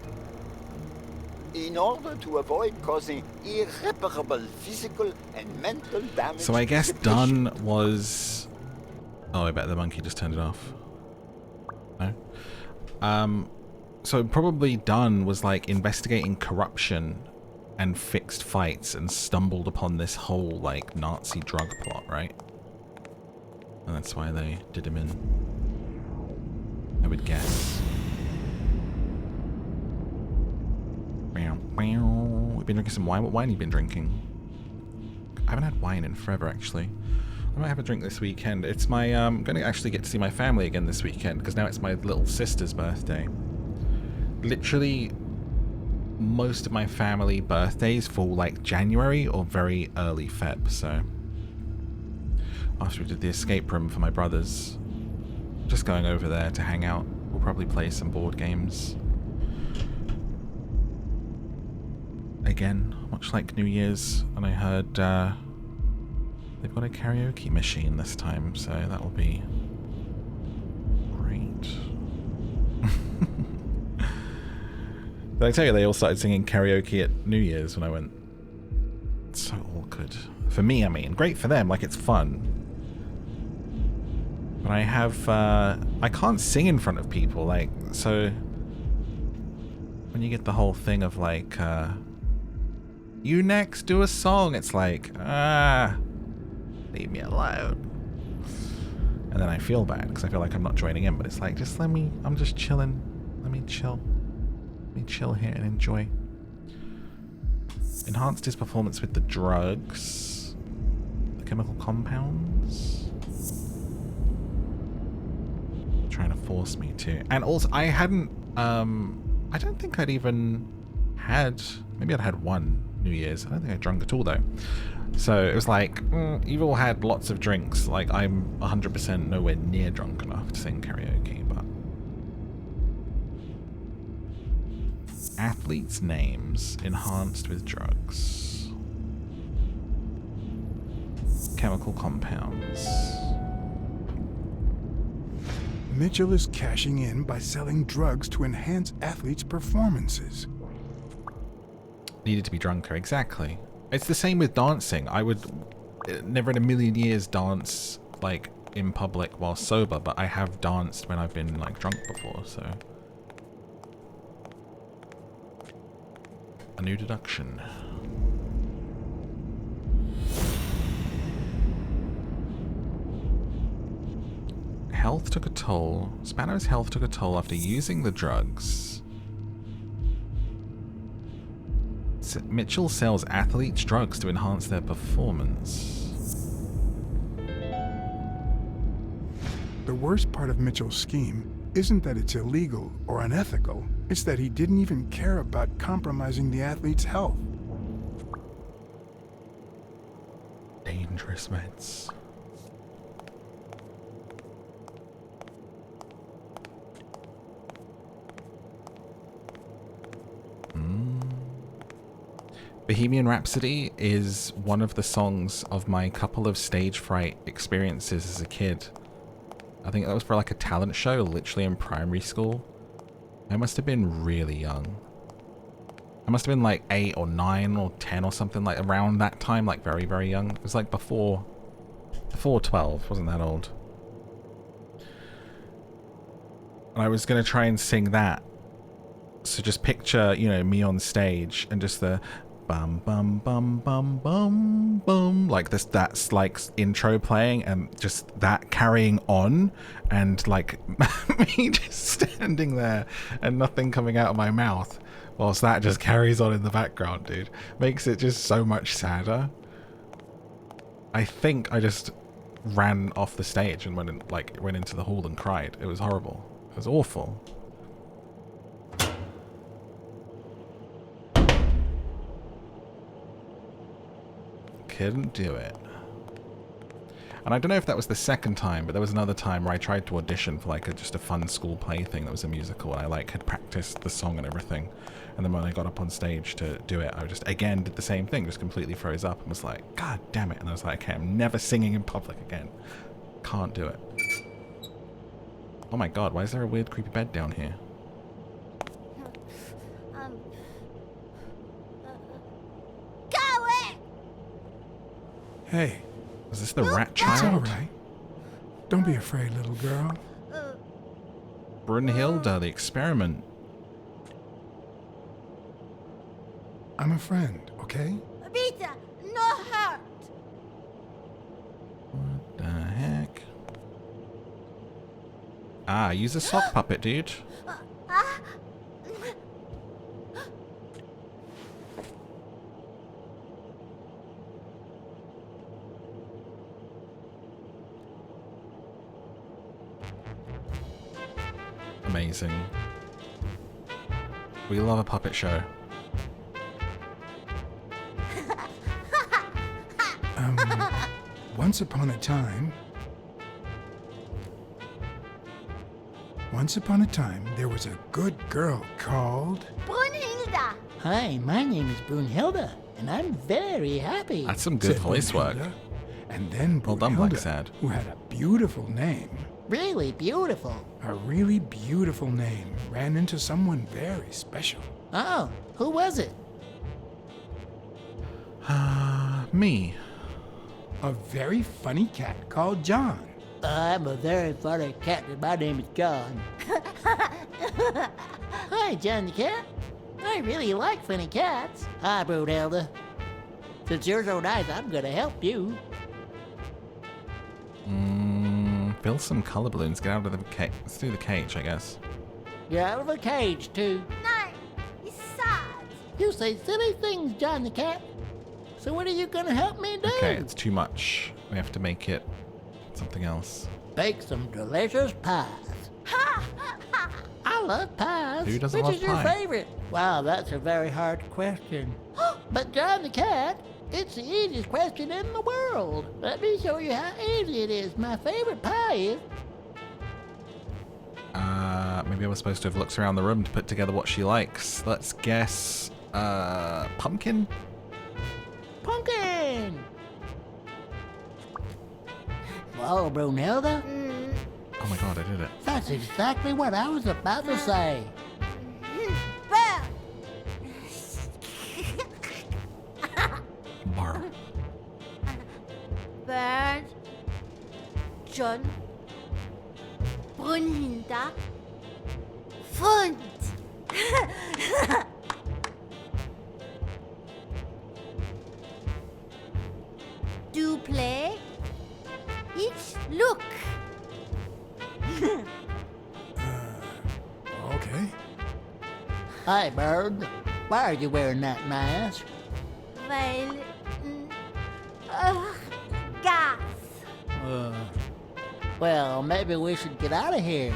in order to avoid causing irreparable physical and mental damage. So I guess Dunn was... Oh, I bet the monkey just turned it off. No? So probably Dunn was like investigating corruption and fixed fights and stumbled upon this whole like Nazi drug plot, right? And that's why they did him in, I would guess. We've been drinking some wine. What wine have you been drinking? I haven't had wine in forever, actually. I might have a drink this weekend. It's my, I'm going to actually get to see my family again this weekend, because now it's my little sister's birthday. Literally, most of my family birthdays fall like January or very early Feb, so... After we did the escape room for my brothers, just going over there to hang out. We'll probably play some board games. Again, much like New Year's, and I heard they've got a karaoke machine this time, so that will be great. Did I tell you they all started singing karaoke at New Year's when I went? It's so awkward. For me, I mean. Great for them, like it's fun. But I have, I can't sing in front of people, like, so when you get the whole thing of like, you next, do a song, it's like, leave me alone. And then I feel bad, because I feel like I'm not joining in, but it's like, just let me, I'm just chilling, let me chill. Let me chill here and enjoy. Enhanced his performance with the drugs, the chemical compounds. Trying to force me to. And also, I hadn't, I don't think I'd even had, maybe I'd had one New Year's. I don't think I drunk at all though. So it was like, you've all had lots of drinks. Like, I'm 100% nowhere near drunk enough to sing karaoke, but. Athletes' names enhanced with drugs. Chemical compounds. Mitchell is cashing in by selling drugs to enhance athletes' performances. Needed to be drunker, exactly. It's the same with dancing. I would never in a million years dance like in public while sober, but I have danced when I've been like drunk before, so. A new deduction. Health took a toll. Spano's health took a toll after using the drugs. Mitchell sells athletes drugs to enhance their performance. The worst part of Mitchell's scheme isn't that it's illegal or unethical, it's that he didn't even care about compromising the athlete's health. Dangerous meds. Bohemian Rhapsody is one of the songs of my couple of stage fright experiences as a kid. I think that was for like a talent show, literally in primary school. I must have been really young. I must have been like 8 or 9 or 10 or something, like around that time, like very, very young. It was like before 12, wasn't that old. And I was going to try and sing that. So just picture, you know, me on stage and just the bum bum bum bum bum bum, like this, that's like intro playing and just that carrying on, and like me just standing there and nothing coming out of my mouth whilst that just carries on in the background, dude. Makes it just so much sadder. I think I just ran off the stage and went into the hall and cried. It was horrible. It was awful. Couldn't do it. And I don't know if that was the second time, but there was another time where I tried to audition for like just a fun school play thing that was a musical, and I like had practiced the song and everything, and then when I got up on stage to do it, I just again did the same thing, just completely froze up and was like, God damn it. And I was like, okay, I'm never singing in public again. Can't do it. Oh my god, why is there a weird creepy bed down here? Hey. Is this the rat It's child? all right. Don't be afraid, little girl. Brunhilde, the experiment. I'm a friend, okay? Vita, no hurt. What the heck? Ah, use a sock puppet, dude. Amazing. We love a puppet show. Once upon a time, there was a good girl called... Brunhilde. Hi, my name is Brunhilde, and I'm very happy. That's some good said voice work. Brunhilde. And then Well done, Brunhilde, Blacksad. who had a beautiful name, Really beautiful. a really beautiful name, ran into someone very special. Oh, who was it? Me. A very funny cat called John. I'm a very funny cat, and my name is John. Hi, John the cat. I really like funny cats. Hi, Brunhilde. Since you're so nice, I'm gonna help you. Fill some color balloons. Get out of the cage. Let's do the cage, I guess. You're out of the cage, too. Nein, he's sad. You say silly things, John the cat. So what are you gonna help me do? Okay, it's too much. We have to make it something else. Bake some delicious pies. I love pies. Who doesn't Which love is your pie? favorite? Wow, that's a very hard question. But John the cat, it's the easiest question in the world. Let me show you how easy it is. My favorite pie is... Maybe I was supposed to have looked around the room to put together what she likes. Let's guess, pumpkin? Pumpkin! Whoa, Brunhilde. Oh my god, I did it. That's exactly what I was about to say. Well, Bar. Bernd, John, Brunhilde, Fund. Do play. Each look. Okay. Hi, Bird. Why are you wearing that mask? Weil, gas. Well, maybe we should get out of here.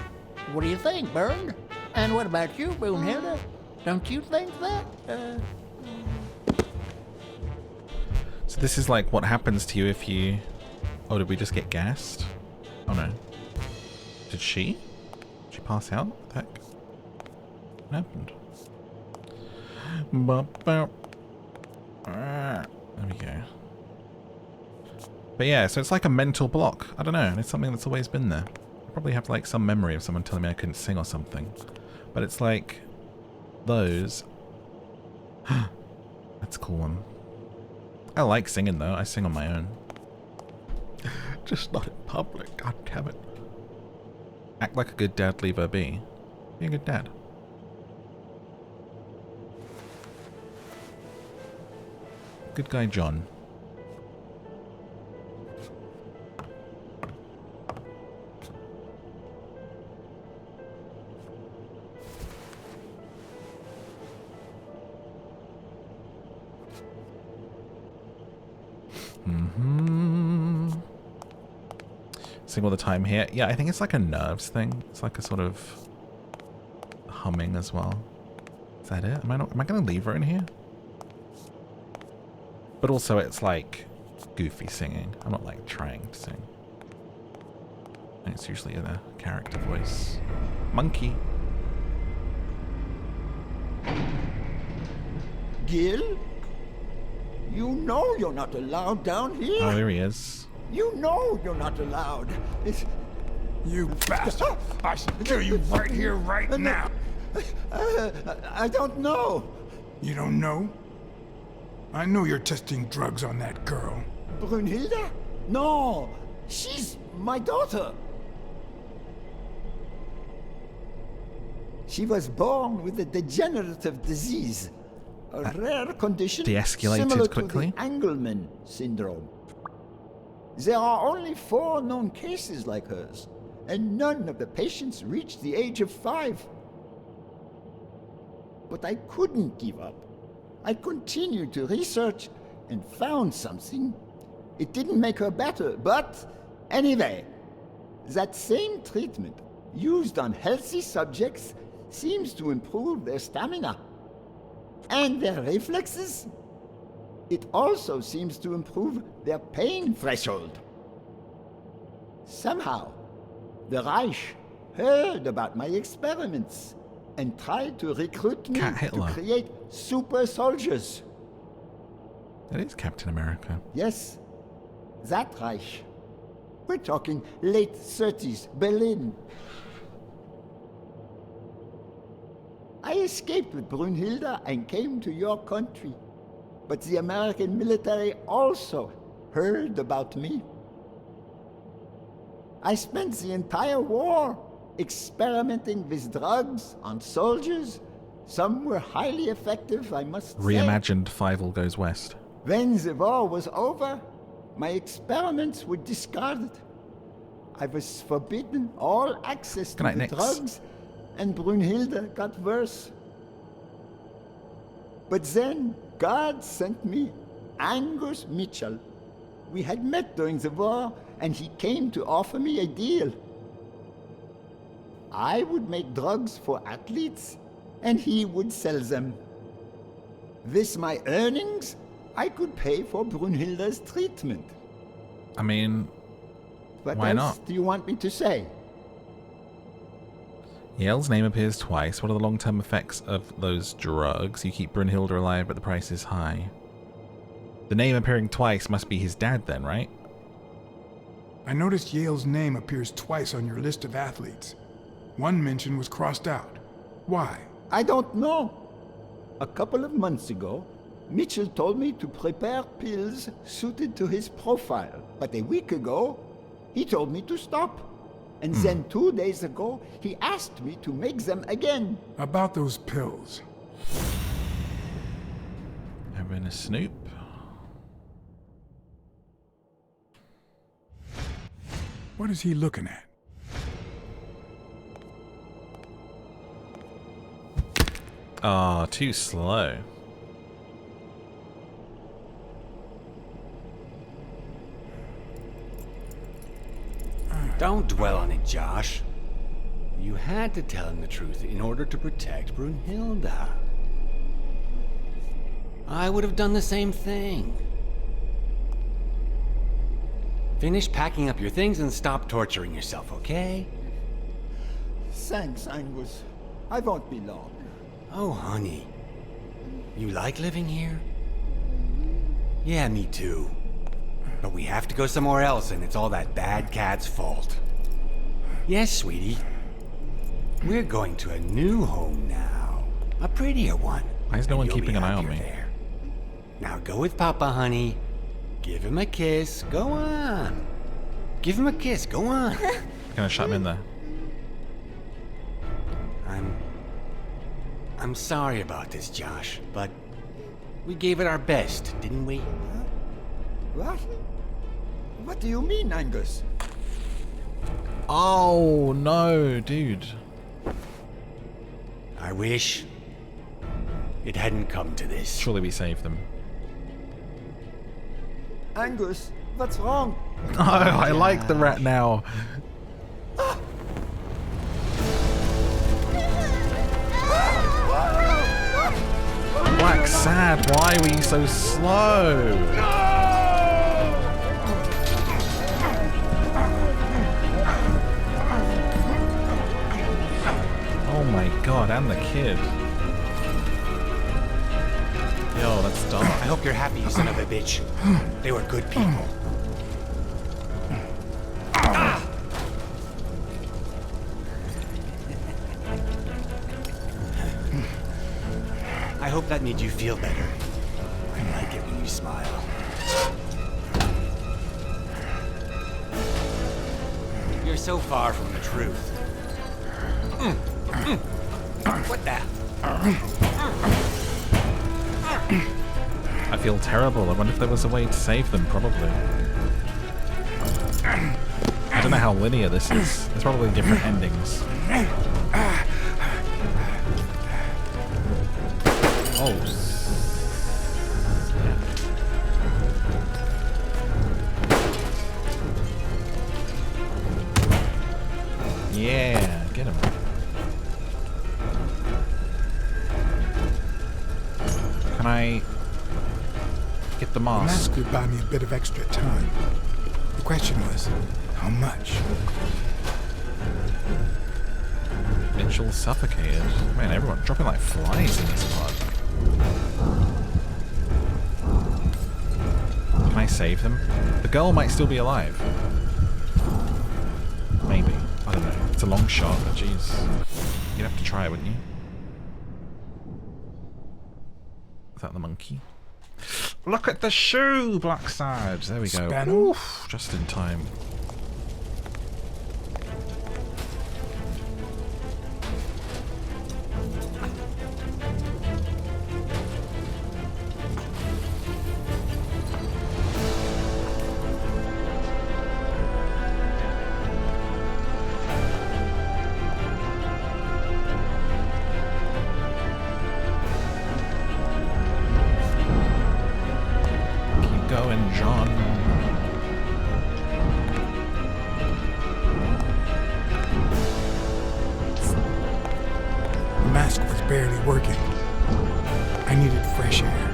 What do you think, Bird? And what about you, Brunhilde? Don't you think that? So this is like what happens to you if you... Oh, did we just get gassed? Oh no. Did she? Did she pass out? What the heck? What happened? There we go. But yeah, so it's like a mental block. I don't know, and it's something that's always been there. I probably have like some memory of someone telling me I couldn't sing or something. But it's like those. That's a cool one. I like singing though. I sing on my own. Just not in public. God damn it. Act like a good dad, leave her be. Be a good dad. Good guy, John. Sing all the time here. Yeah, I think it's like a nerves thing. It's like a sort of humming as well. Is that it? Am I gonna leave her in here? But also it's like goofy singing. I'm not like trying to sing. It's usually in a character voice. Monkey. Gil? You know you're not allowed down here. Oh, there he is. You know you're not allowed. It's... You bastard! I should kill you right here, right now! I don't know. You don't know? I know you're testing drugs on that girl. Brunhilde? No, she's my daughter. She was born with a degenerative disease, a rare condition de-escalated similar quickly. to the Engelmann syndrome. There are only 4 known cases like hers, and none of the patients reached the age of 5. But I couldn't give up. I continued to research and found something. It didn't make her better, but anyway, that same treatment used on healthy subjects seems to improve their stamina and their reflexes. It also seems to improve their pain threshold. Somehow, the Reich heard about my experiments and tried to recruit me to create super soldiers. That is Captain America. Yes, that Reich. We're talking late 30s, Berlin. I escaped with Brunhilde and came to your country. But the American military also heard about me. I spent the entire war experimenting with drugs on soldiers. Some were highly effective, I must say. Reimagined Five All Goes West. When the war was over, my experiments were discarded. I was forbidden all access to the drugs, and Brunhilde got worse. But then God sent me Angus Mitchell. We had met during the war, and he came to offer me a deal. I would make drugs for athletes, and he would sell them. With my earnings, I could pay for Brunhilde's treatment. I mean, why What not? else do you want me to say? Yale's name appears twice. What are the long-term effects of those drugs? You keep Brunhilde alive, but the price is high. The name appearing twice must be his dad then, right? I noticed Yale's name appears twice on your list of athletes. One mention was crossed out. Why? I don't know. A couple of months ago, Mitchell told me to prepare pills suited to his profile. But a week ago, he told me to stop. And then 2 days ago, he asked me to make them again. About those pills. Having a snoop. What is he looking at? Ah, too slow. Don't dwell on it, Josh. You had to tell him the truth in order to protect Brunhilde. I would have done the same thing. Finish packing up your things and stop torturing yourself, okay? Thanks, Angus. I won't be long. Oh, honey. You like living here? Yeah, me too. But we have to go somewhere else, and it's all that bad cat's fault. Yes, sweetie. We're going to a new home now. A prettier one. Why is no one You'll be keeping an eye on happier me? there. Now go with Papa, honey. Give him a kiss. Go on. Give him a kiss. Go on. Gonna shut him in there. I'm sorry about this, Josh, but we gave it our best, didn't we? What? What do you mean, Angus? Oh, no, dude. I wish it hadn't come to this. Surely we saved them. Angus, what's wrong? Oh, I like the rat now. Blacksad, why were you so slow? Oh my god, and the kid. Yo, that's dark. I hope you're happy, you son of a bitch. They were good people. I hope that made you feel better. I like it when you smile. You're so far from the truth. What the? I feel terrible. I wonder if there was a way to save them. Probably. I don't know how linear this is. There's probably different endings. Oh. Yeah, get him. Can I get the mask? The mask would buy me a bit of extra time. The question was, how much? Mitchell suffocated. Man, everyone dropping like flies in this pod. Can I save them? The girl might still be alive. Maybe. I don't know. It's a long shot, but jeez. You'd have to try, wouldn't you? Is that the monkey? Look at the shoe, Blacksad! There we go. Oof, just in time.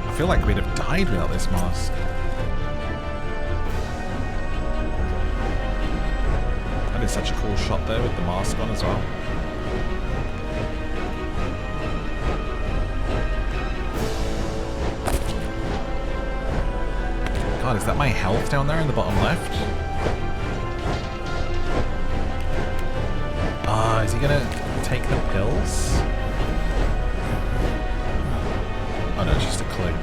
I feel like we'd have died without this mask. That is such a cool shot there with the mask on as well. God, is that my health down there in the bottom left? Is he gonna take the pills? Oh no, it's just a clue.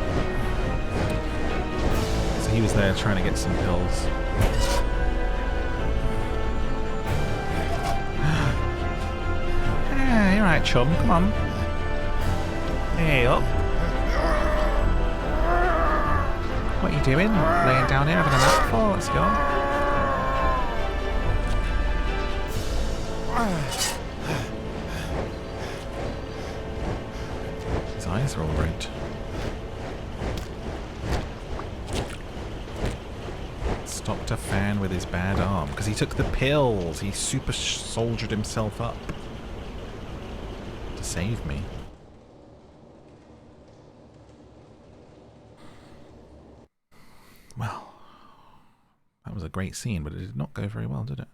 So he was there trying to get some pills. Yeah, you're right, chum. Come on. Hey, up. What are you doing? Laying down here having a nap for? Let's go. His eyes are all red. Stopped a fan with his bad arm because he took the pills. He super soldiered himself up to save me. Well, that was a great scene, but it did not go very well, did it?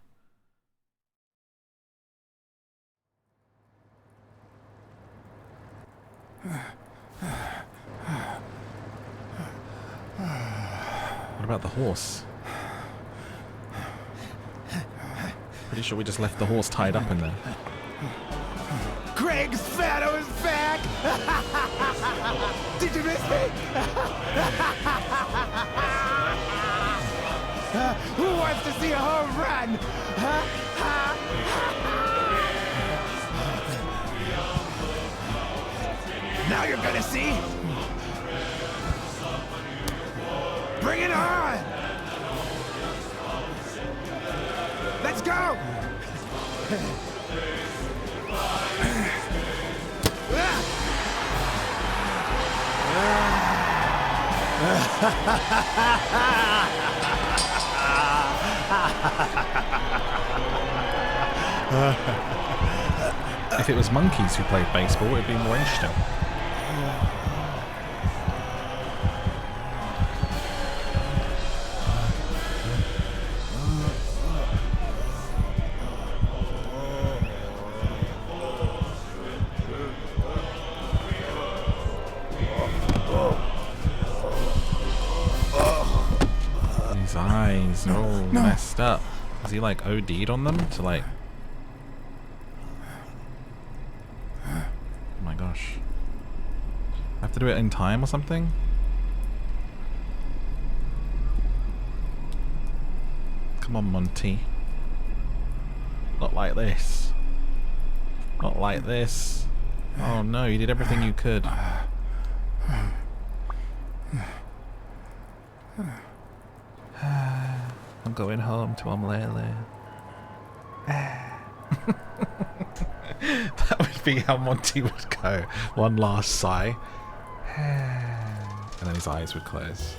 What about the horse? Pretty sure we just left the horse tied up in there. Greg's Fatto is back! Did you miss me? Who wants to see a home run? Now you're gonna see. Bring it on! Let's go! If it was monkeys who played baseball, it would be more interesting. His eyes are all messed up. Is he like OD'd on them to like... Oh my gosh. I have to do it in time or something? Come on, Monty. Not like this. Not like this. Oh no, you did everything you could. I'm going home to Lele. That would be how Monty would go. One last sigh. And then his eyes would close.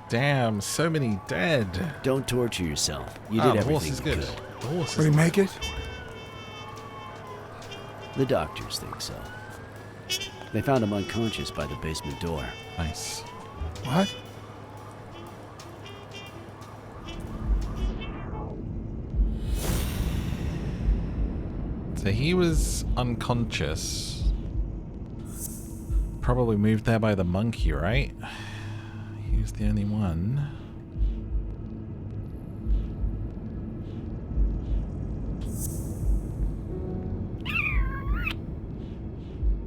Damn, so many dead. Don't torture yourself. You did everything you could. The horse Will he make it? The doctors think so. They found him unconscious by the basement door. Nice. What? So he was unconscious. Probably moved there by the monkey, right? He was the only one.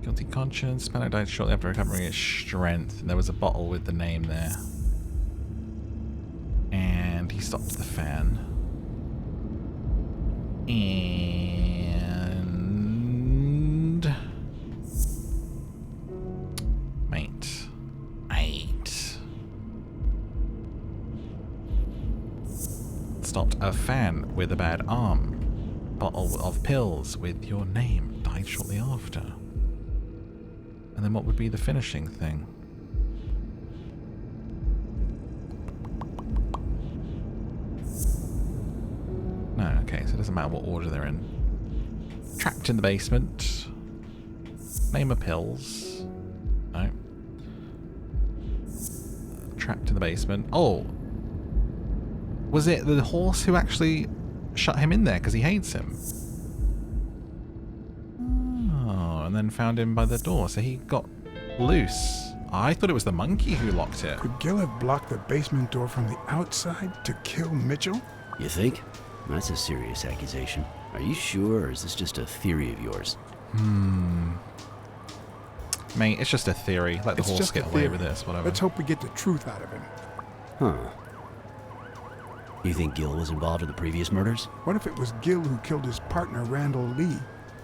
Guilty conscience. Spanner died shortly after recovering his strength. And there was a bottle with the name there. And he stopped the fan. And... Mate. Stopped a fan with a bad arm. Bottle of pills with your name. Died shortly after. And then what would be the finishing thing? No, okay, so it doesn't matter what order they're in. Trapped in the basement. Name of pills. No. Trapped in the basement. Oh! Was it the horse who actually shut him in there because he hates him? Oh, and then found him by the door, so he got loose. I thought it was the monkey who locked it. Could Gil have blocked the basement door from the outside to kill Mitchell? You think? That's a serious accusation. Are you sure, or is this just a theory of yours? Mate, it's just a theory. Let the horse get away with this, whatever. Let's hope we get the truth out of him. Huh. You think Gil was involved in the previous murders? What if it was Gil who killed his partner, Randall Lee,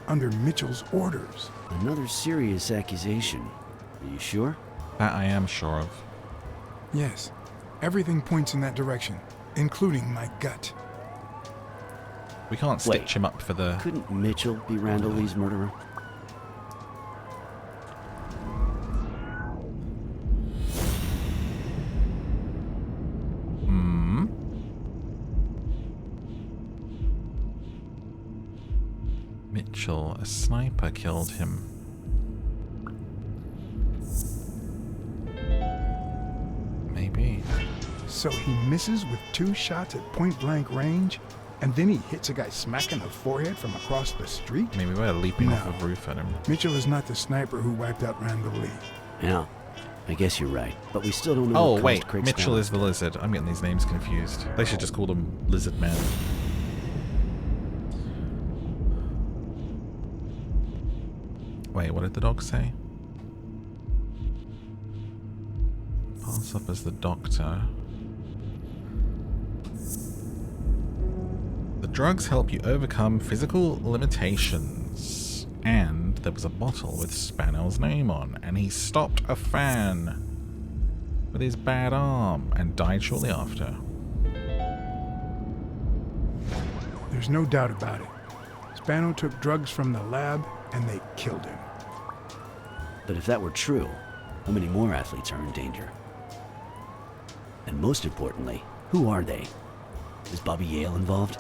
under Mitchell's orders? Another serious accusation. Are you sure? That I am sure of. Yes. Everything points in that direction, including my gut. We can't stitch him up for the... Couldn't Mitchell be Randall Lee's murderer? Mitchell, a sniper, killed him. Maybe. So he misses with 2 shots at point-blank range, and then he hits a guy smack in the forehead from across the street? Maybe we're leaping off a roof at him. Mitchell is not the sniper who wiped out Randall Lee. Yeah, I guess you're right. But we still don't know Oh, what wait. caused Craig's Mitchell family. is the lizard. I'm getting these names confused. They should just call him Lizard Man. Wait, what did the dog say? Pass up as the doctor. The drugs help you overcome physical limitations. And there was a bottle with Spannell's name on, and he stopped a fan with his bad arm and died shortly after. There's no doubt about it. Spano took drugs from the lab, and they killed him. But if that were true, how many more athletes are in danger? And most importantly, who are they? Is Bobby Yale involved?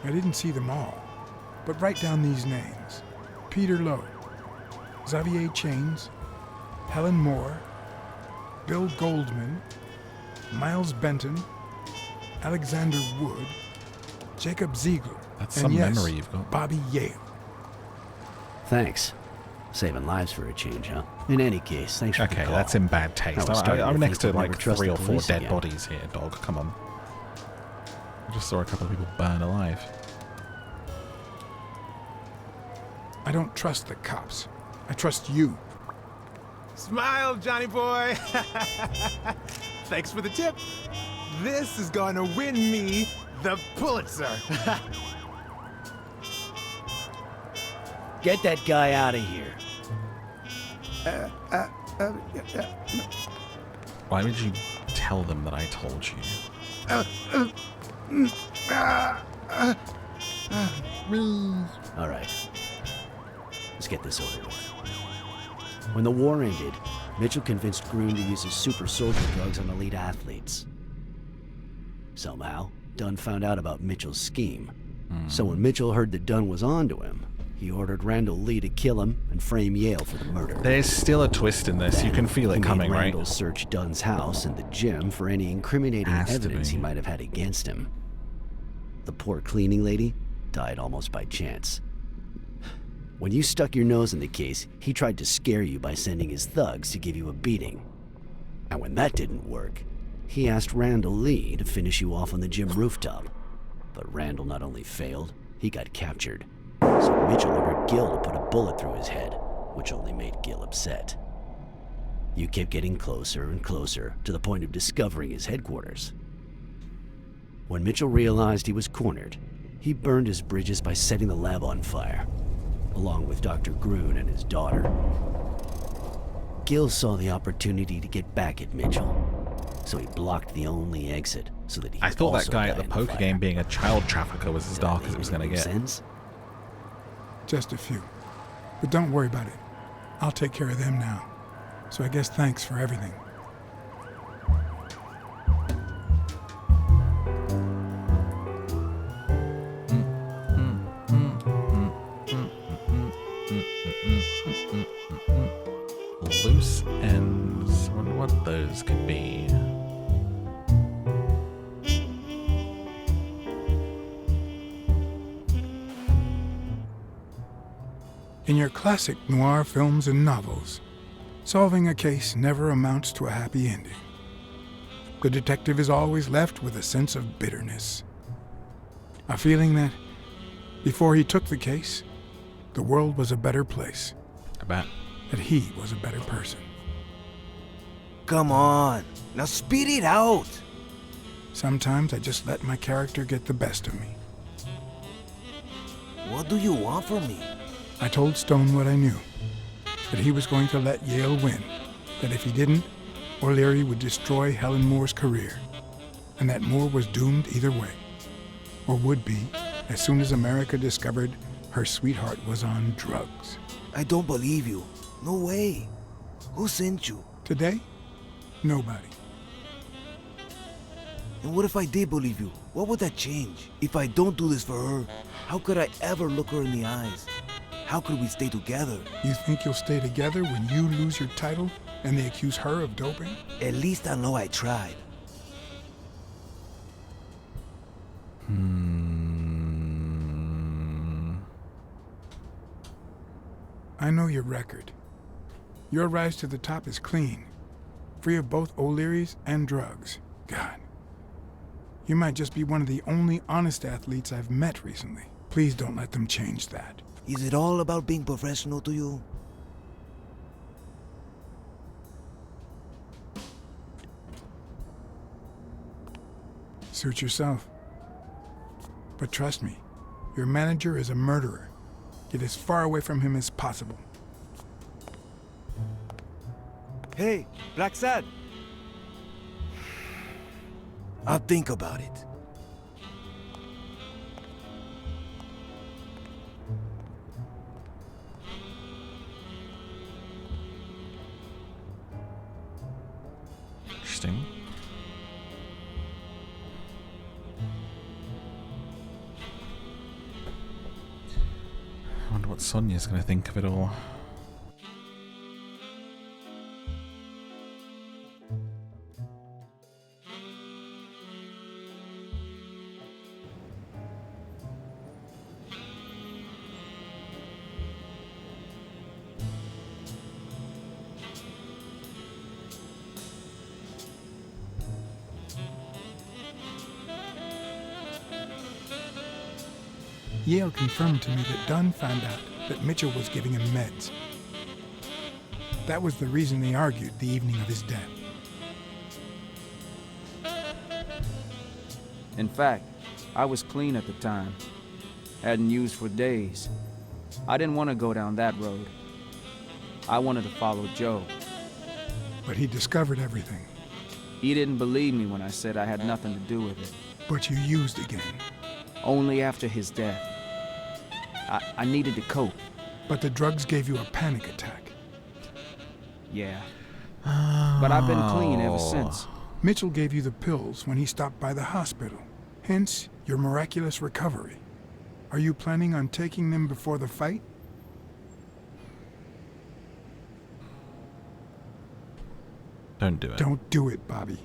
I didn't see them all, but write down these names. Peter Lowe, Xavier Chains, Helen Moore, Bill Goldman, Miles Benton, Alexander Wood, Jacob Ziegler, That's and some yes, memory you've got. Bobby Yale. Thanks. Saving lives for a change, huh? In any case, thanks for the Okay, call. that's in bad taste. I was starting I'm to next think to we'd like never trust 3 or the 4 police dead again. bodies here, dog. Come on. I just saw a couple of people burn alive. I don't trust the cops. I trust you. Smile, Johnny boy. Thanks for the tip. This is gonna win me the Pulitzer. Get that guy out of here. Why would you tell them that I told you? All right. Let's get this over with. When the war ended, Mitchell convinced Groon to use his super soldier drugs on elite athletes. Somehow, Dunn found out about Mitchell's scheme. So when Mitchell heard that Dunn was onto him, he ordered Randall Lee to kill him and frame Yale for the murder. There's still a twist in this. You can feel it coming, right? Randall search Dunn's house and the gym for any incriminating evidence he might have had against him. The poor cleaning lady died almost by chance. When you stuck your nose in the case, he tried to scare you by sending his thugs to give you a beating. And when that didn't work, he asked Randall Lee to finish you off on the gym rooftop. But Randall not only failed, he got captured. So Mitchell ordered Gil to put a bullet through his head, which only made Gil upset. You kept getting closer and closer to the point of discovering his headquarters. When Mitchell realized he was cornered, he burned his bridges by setting the lab on fire, along with Dr. Groon and his daughter. Gil saw the opportunity to get back at Mitchell, so he blocked the only exit so that he I thought that guy at the poker game being a child trafficker was as dark as it was going to get. Sense? Just a few. But don't worry about it. I'll take care of them now. So I guess thanks for everything. Loose ends. I wonder what those could be. In your classic noir films and novels, solving a case never amounts to a happy ending. The detective is always left with a sense of bitterness. A feeling that, before he took the case, the world was a better place. I bet. That he was a better person. Come on, now speed it out. Sometimes I just let my character get the best of me. What do you want from me? I told Stone what I knew, that he was going to let Yale win, that if he didn't, O'Leary would destroy Helen Moore's career, and that Moore was doomed either way, or would be as soon as America discovered her sweetheart was on drugs. I don't believe you. No way. Who sent you? Today? Nobody. And what if I did believe you? What would that change? If I don't do this for her, how could I ever look her in the eyes? How could we stay together? You think you'll stay together when you lose your title and they accuse her of doping? At least I know I tried. I know your record. Your rise to the top is clean, free of both O'Leary's and drugs. God. You might just be one of the only honest athletes I've met recently. Please don't let them change that. Is it all about being professional to you? Suit yourself. But trust me, your manager is a murderer. Get as far away from him as possible. Hey, Blacksad. I'll think about it. Interesting. I wonder what Sonia's going to think of it all. Yale confirmed to me that Dunn found out that Mitchell was giving him meds. That was the reason they argued the evening of his death. In fact, I was clean at the time. Hadn't used for days. I didn't want to go down that road. I wanted to follow Joe. But he discovered everything. He didn't believe me when I said I had nothing to do with it. But you used again. Only after his death. I needed to cope. But the drugs gave you a panic attack. Yeah. But I've been clean ever since. Mitchell gave you the pills when he stopped by the hospital. Hence, your miraculous recovery. Are you planning on taking them before the fight? Don't do it. Don't do it, Bobby.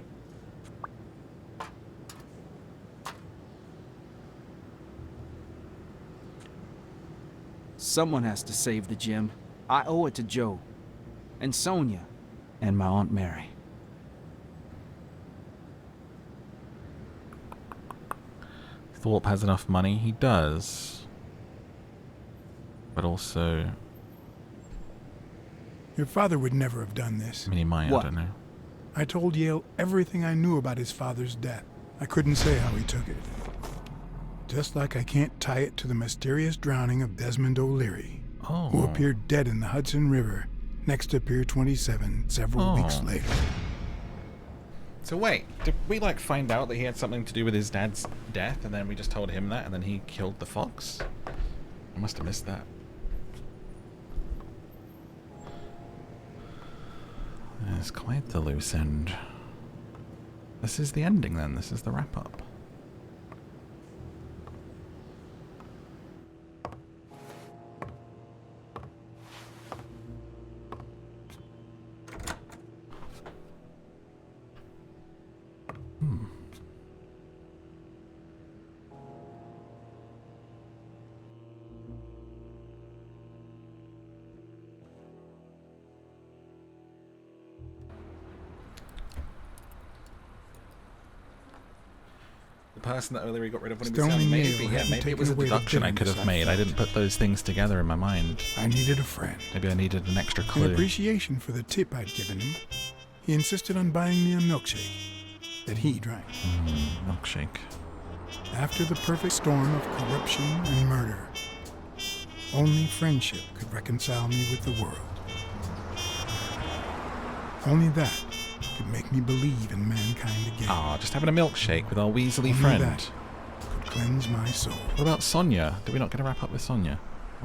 Someone has to save the gym. I owe it to Joe. And Sonia. And my Aunt Mary. Thorpe has enough money. He does. But also... Your father would never have done this. I mean, he might, I don't know. I told Yale everything I knew about his father's death. I couldn't say how he took it. Just like I can't tie it to the mysterious drowning of Desmond O'Leary, who appeared dead in the Hudson River next to Pier 27 several weeks later. So wait, did we like find out that he had something to do with his dad's death and then we just told him that and then he killed the fox? I must have missed that. It's quite the loose end. This is the ending then, this is the wrap up. The person that O'Leary got rid of when he was young, maybe it was a deduction I could have made. I didn't put those things together in my mind. I needed a friend. Maybe I needed an extra clue. In appreciation for the tip I'd given him, he insisted on buying me a milkshake that he drank. Milkshake. After the perfect storm of corruption and murder, only friendship could reconcile me with the world. Only that could make me believe in mankind again. Ah, just having a milkshake with our Weasley friend. That could cleanse my soul. What about Sonia? Did we not get a wrap up with Sonia?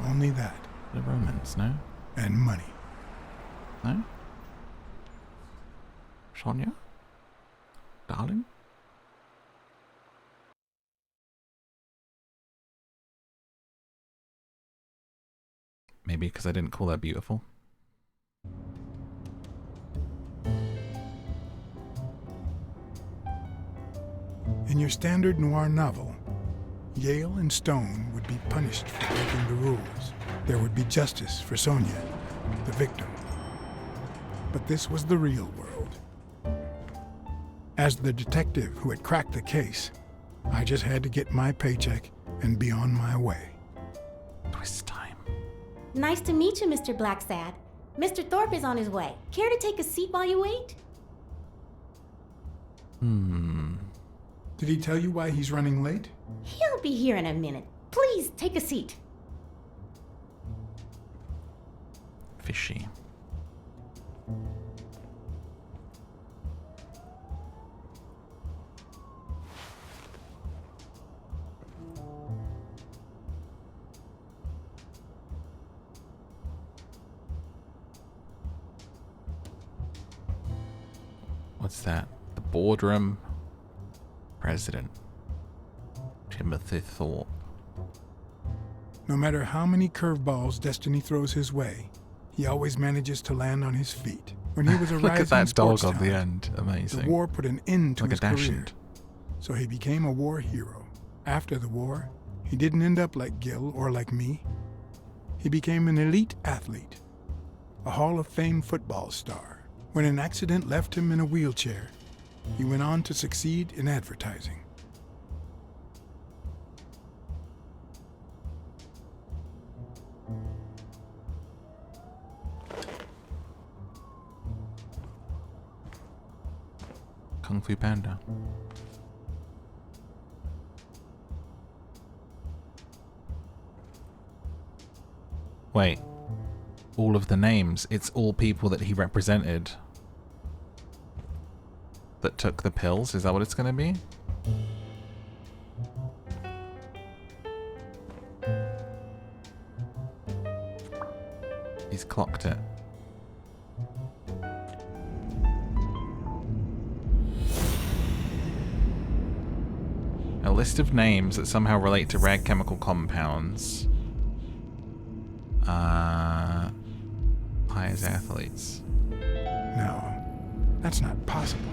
Only that. The romance, no? And money. No? Sonia? Darling? Maybe because I didn't call her beautiful. In your standard noir novel, Yale and Stone would be punished for breaking the rules. There would be justice for Sonia, the victim. But this was the real world. As the detective who had cracked the case, I just had to get my paycheck and be on my way. Twist time. Nice to meet you, Mr. Blacksad. Mr. Thorpe is on his way. Care to take a seat while you wait? Did he tell you why he's running late? He'll be here in a minute. Please, take a seat. Fishy. What's that? The boardroom president. Timothy Thorpe. No matter how many curveballs destiny throws his way, he always manages to land on his feet. When he was a Look at rising that dog sports on the talent, end. Amazing. the war put an end to Like a his career. dachshund. So he became a war hero. After the war, he didn't end up like Gil or like me. He became an elite athlete, a Hall of Fame football star. When an accident left him in a wheelchair, he went on to succeed in advertising. Kung Fu Panda. Wait. All of the names. It's all people that he represented that took the pills. Is that what it's going to be? He's clocked it. A list of names that somehow relate to rare chemical compounds. Hires athletes. No, that's not possible.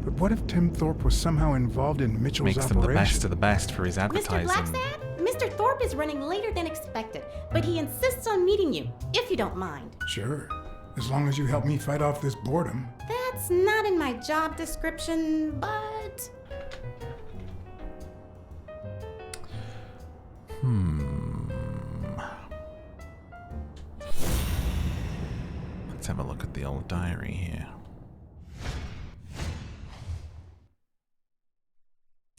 But what if Tim Thorpe was somehow involved in Mitchell's Makes operation? them the best of the best for his advertising. Mr. Blacksad, Mr. Thorpe is running later than expected, but he insists on meeting you, if you don't mind. Sure, as long as you help me fight off this boredom. That's not in my job description, but... Let's have a look at the old diary here.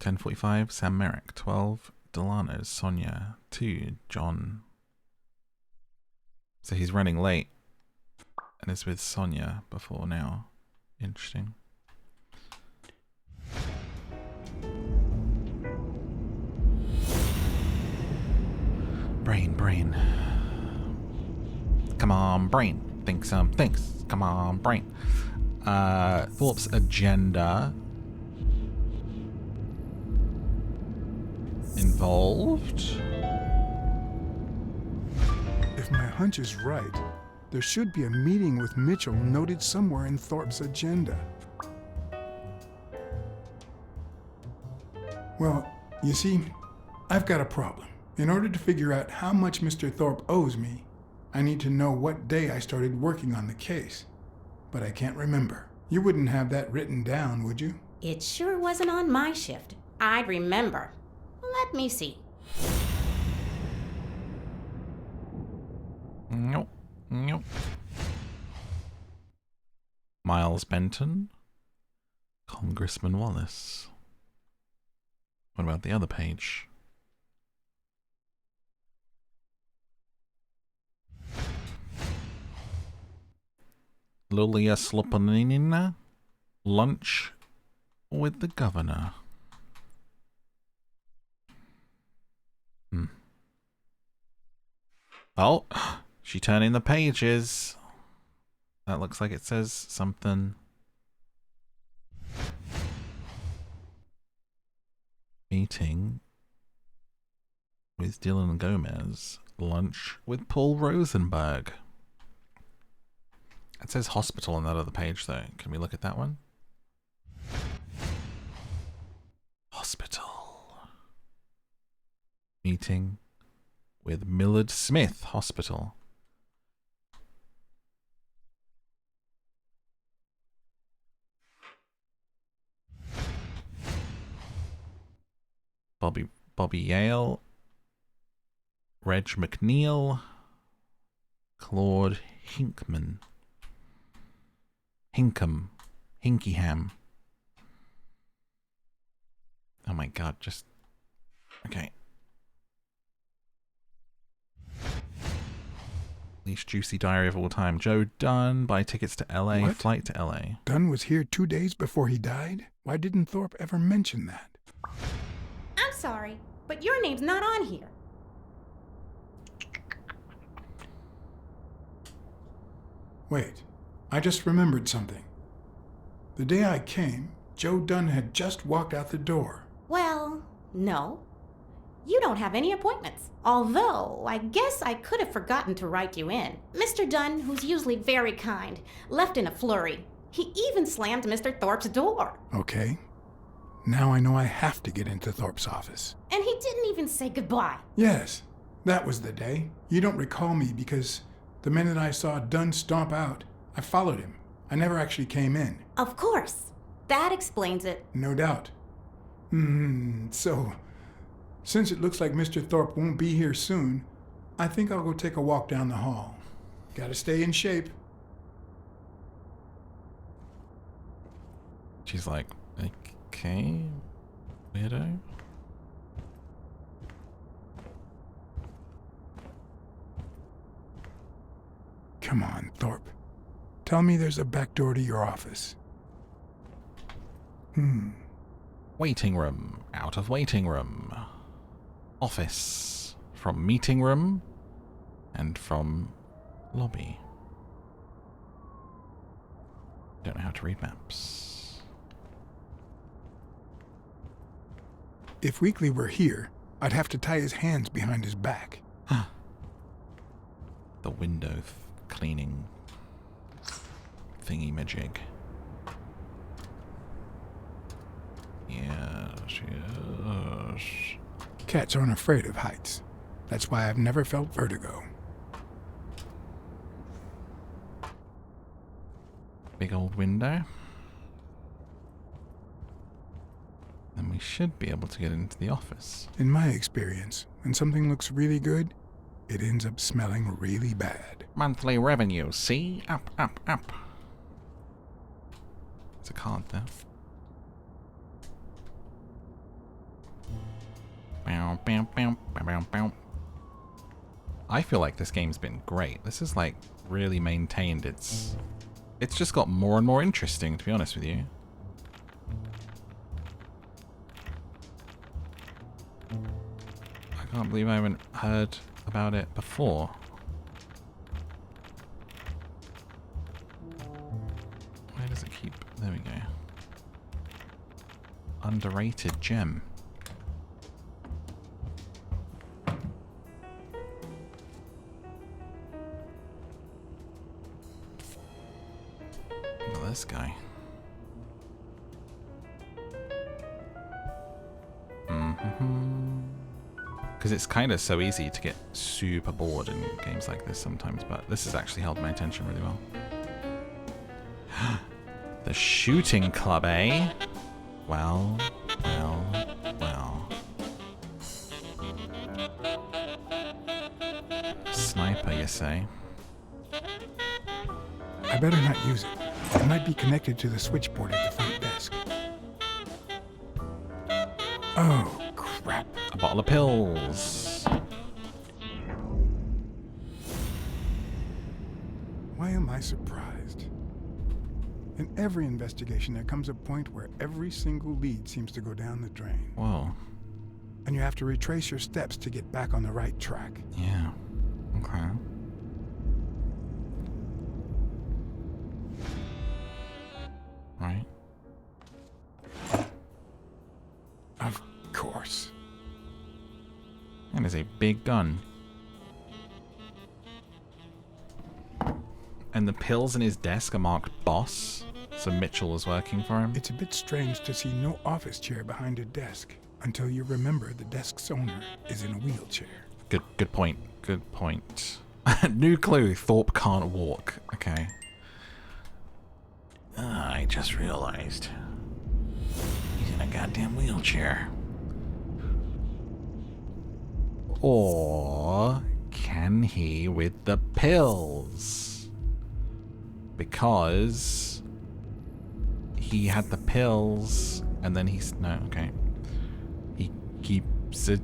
10:45, Sam Merrick. 12, Delano's Sonia. 2, John. So he's running late and is with Sonia before now. Interesting. Brain. Come on, brain. Think some things. Come on, brain. Thorpe's agenda involved. If my hunch is right, there should be a meeting with Mitchell noted somewhere in Thorpe's agenda. Well, you see, I've got a problem. In order to figure out how much Mr. Thorpe owes me, I need to know what day I started working on the case. But I can't remember. You wouldn't have that written down, would you? It sure wasn't on my shift. I'd remember. Let me see. Nope. Miles Benton. Congressman Wallace. What about the other page? Lulia Slopanina. Lunch with the governor. Oh, she turning the pages. That looks like it says something. Meeting with Dylan Gomez. Lunch with Paul Rosenberg. It says hospital on that other page though. Can we look at that one? Hospital. Meeting with Millard Smith Hospital. Bobby Yale, Reg McNeil, Claude Hinkham. Oh my god, just okay. Least juicy diary of all time. Joe Dunn, buy tickets to LA, What? flight to LA. Dunn was here 2 days before he died? Why didn't Thorpe ever mention that? I'm sorry, but your name's not on here. Wait, I just remembered something. The day I came, Joe Dunn had just walked out the door. Well, no. You don't have any appointments. Although, I guess I could have forgotten to write you in. Mr. Dunn, who's usually very kind, left in a flurry. He even slammed Mr. Thorpe's door. Okay. Now I know I have to get into Thorpe's office. And he didn't even say goodbye. Yes, that was the day. You don't recall me because the minute I saw Dunn stomp out, I followed him. I never actually came in. Of course. That explains it. No doubt. So, since it looks like Mr. Thorpe won't be here soon, I think I'll go take a walk down the hall. Gotta stay in shape. She's like, okay, weirdo. Come on, Thorpe. Tell me there's a back door to your office. Waiting room. Out of waiting room. Office. From meeting room. And from lobby. Don't know how to read maps. If Weekly were here, I'd have to tie his hands behind his back. The window cleaning thingy-majig. Yes. Cats aren't afraid of heights. That's why I've never felt vertigo. Big old window. Then we should be able to get into the office. In my experience, when something looks really good, it ends up smelling really bad. Monthly revenue, see? Up, up, up. There's a card there. Bow, bow, bow, bow, bow, bow. I feel like this game's been great. This is like really maintained its... It's just got more and more interesting, to be honest with you. I can't believe I haven't heard about it before. Where does it keep... There we go. Underrated gem. Look at this guy. Because it's kind of so easy to get super bored in games like this sometimes, but this has actually held my attention really well. The shooting club, eh? Well, well, well. Sniper, you say? I better not use it. It might be connected to the switchboard at the front desk. Oh, crap. A bottle of pills. Why am I surprised? In every investigation, there comes a point where every single lead seems to go down the drain. Whoa. And you have to retrace your steps to get back on the right track. Yeah. Okay. Right. Of course. And there's a big gun. And the pills in his desk are marked boss, so Mitchell is working for him. It's a bit strange to see no office chair behind a desk until you remember the desk's owner is in a wheelchair. Good point. Good point. New clue, Thorpe can't walk. Okay. I just realized. He's in a goddamn wheelchair. Or can he with the pills? Because he had the pills and then he's... No, okay. He keeps it...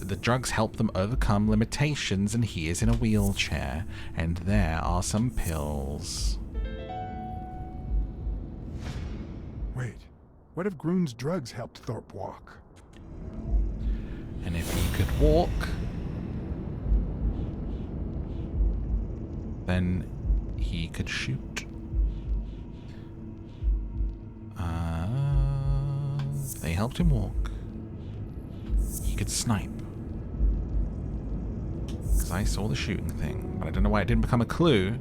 The drugs help them overcome limitations and he is in a wheelchair. And there are some pills. Wait, what if Groon's drugs helped Thorpe walk? And if he could walk, then he could shoot. They helped him walk. He could snipe. Because I saw the shooting thing, but I don't know why it didn't become a clue.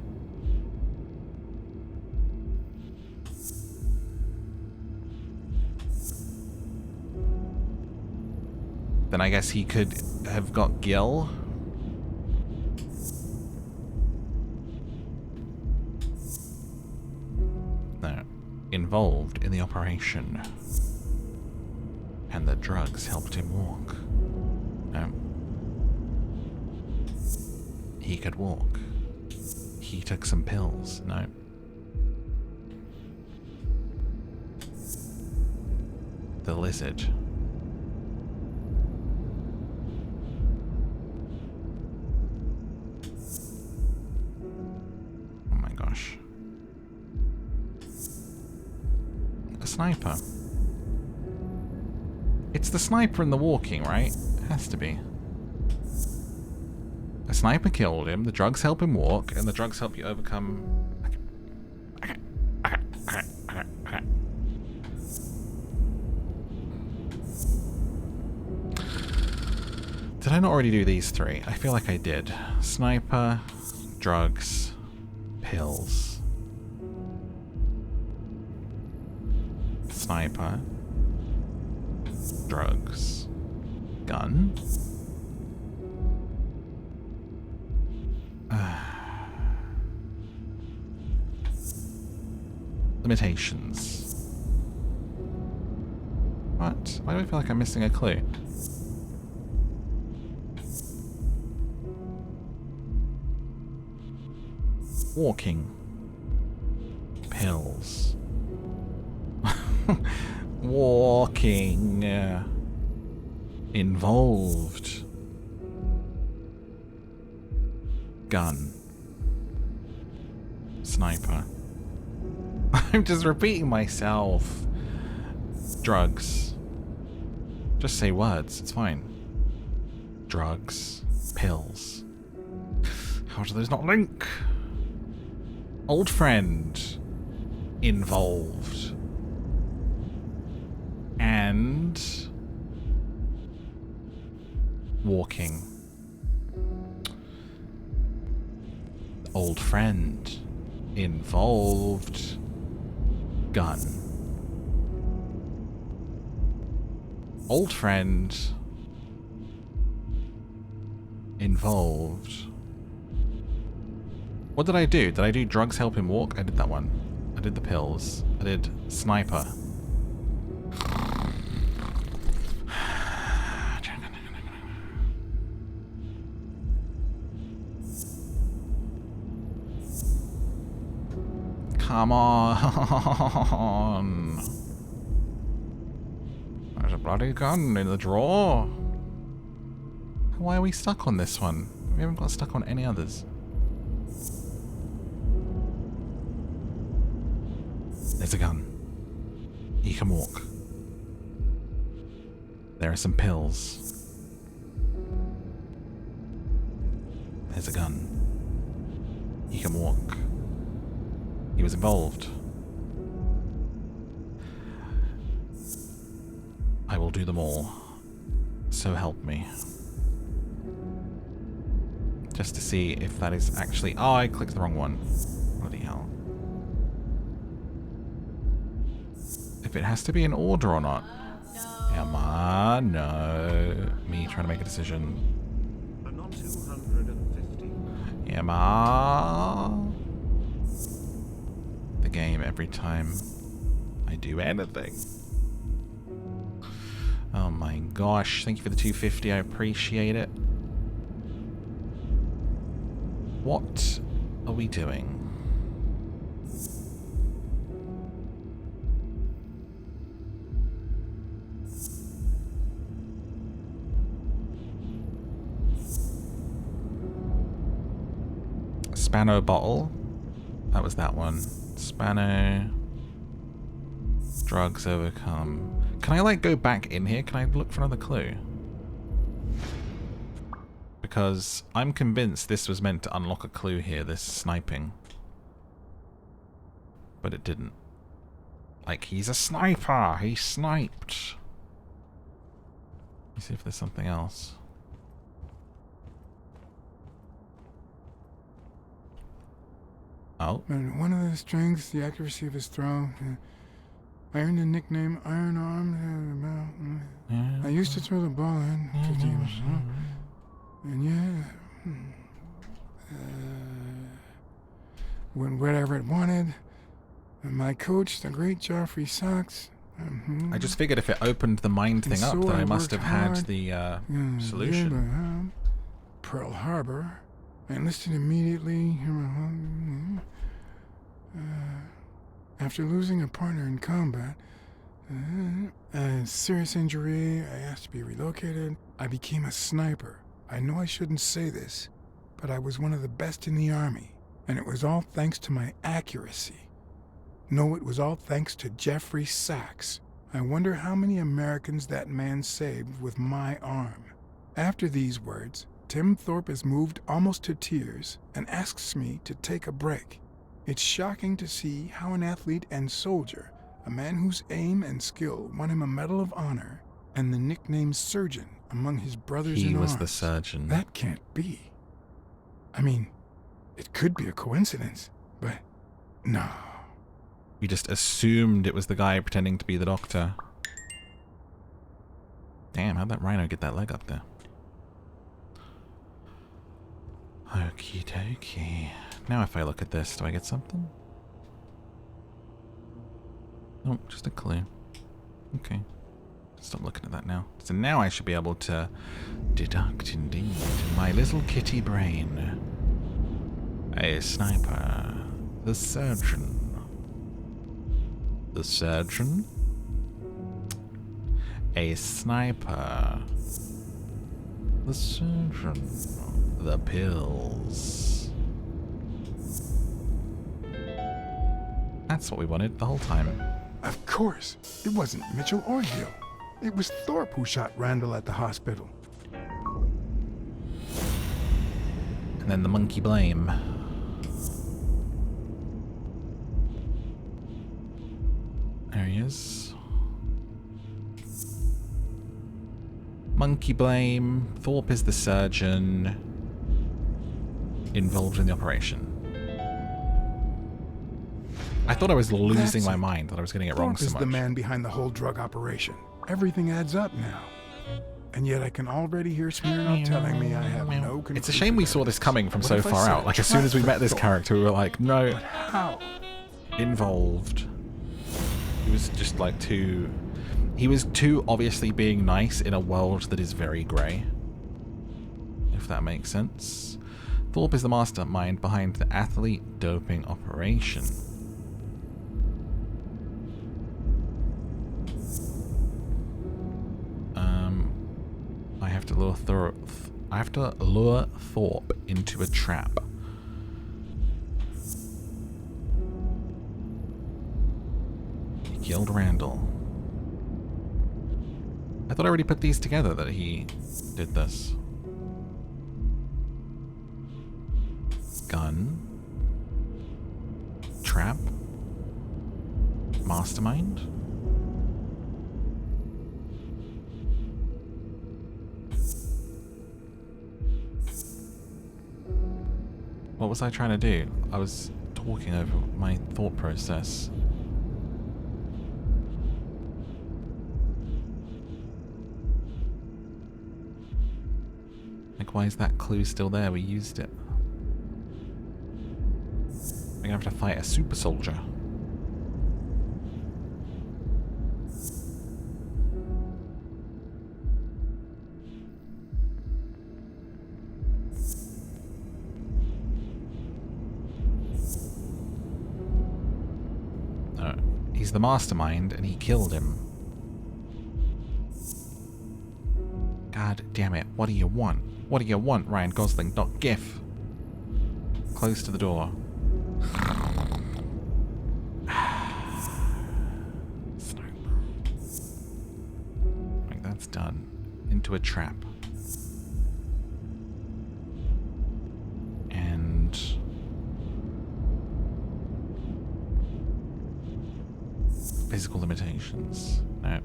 Then I guess he could have got Gil. No. Involved in the operation. And the drugs helped him walk. No. He could walk. He took some pills. No. the lizard. Oh my gosh. A sniper. It's the sniper in the walking, right? It has to be. A sniper killed him, the drugs help him walk, and the drugs help you overcome... Did I not already do these three? I feel like I did. Sniper, drugs, pills. Sniper, drugs, gun. Limitations. What? Why do I feel like I'm missing a clue? Walking. Pills. Walking. Involved. Gun. Sniper. I'm just repeating myself. Drugs. Just say words, it's fine. Drugs. Pills. How do those not link? Old friend. Involved. And... walking. Old friend. Involved. Gun. Old friend. Involved. What did I do? Did I do drugs help him walk? I did that one. I did the pills. I did sniper. Come on. There's a bloody gun in the drawer. Why are we stuck on this one? We haven't got stuck on any others. There's a gun. He can walk. There are some pills. There's a gun. He can walk. He was involved. I will do them all. So help me. Just to see if that is actually... Oh, I clicked the wrong one. Bloody hell. If it has to be in order or not. Emma, no. Me trying to make a decision. I'm on 250. Emma. The game every time I do anything. Oh my gosh. Thank you for the 250. I appreciate it. What are we doing? Spano bottle. That was that one. Spano. Drugs overcome. Can I like go back in here? Can I look for another clue? Because I'm convinced this was meant to unlock a clue here, this sniping. But it didn't. Like, he's a sniper! He sniped! Let's see if there's something else. Oh. And one of the strengths, the accuracy of his throw. I earned the nickname Iron Arm. I used to throw the ball in 50 years ago. And yeah, when whatever it wanted. And my coach, the great Joffrey Sox. I just figured if it opened the mind thing up, so then I I must have worked had hard. the solution. Pearl Harbor. I enlisted immediately. After losing a partner in combat, Serious injury, I asked to be relocated. I became a sniper. I know I shouldn't say this, but I was one of the best in the Army, and it was all thanks to my accuracy. No, it was all thanks to Jeffrey Sachs. I wonder how many Americans that man saved with my arm. After these words, Tim Thorpe is moved almost to tears and asks me to take a break. It's shocking to see how an athlete and soldier, a man whose aim and skill won him a Medal of Honor and the nickname Surgeon among his brothers in arms. He was the surgeon. That can't be. I mean, it could be a coincidence, but no. You just assumed it was the guy pretending to be the doctor. Damn, how'd that rhino get that leg up there? Okie dokie. Now if I look at this, do I get something? Oh, just a clue. Okay. Stop looking at that now. So now I should be able to deduct indeed. My little kitty brain. A sniper. The surgeon. The surgeon? A sniper. The surgeon. The pills. That's what we wanted the whole time. Of course. It wasn't Mitchell or Hill. It was Thorpe who shot Randall at the hospital. And then the monkey blame. There he is. Monkey blame. Thorpe is the surgeon involved in the operation. I thought I was losing my mind, that I was getting it wrong so much. Thorpe is the man behind the whole drug operation. Everything adds up now. And yet I can already hear Smirnoff telling me I have no conclusion. It's a shame we saw this coming from so far out. Like, as soon as we met this character, we were like, no. But how? Involved. He was just like too... He was too obviously being nice in a world that is very grey. If that makes sense. Thorpe is the mastermind behind the athlete doping operation. I have to lure Thorpe into a trap. He killed Randall. I thought I already put these together that he did this. Gun. Trap. Mastermind. What was I trying to do? I was talking over my thought process. Like, why is that clue still there? We used it. We're gonna have to fight a super soldier. He's the mastermind, and he killed him. God damn it. What do you want? What do you want, Ryan Gosling? .gif. Close to the door. Right, that's done. Into a trap. And... physical limitations. No.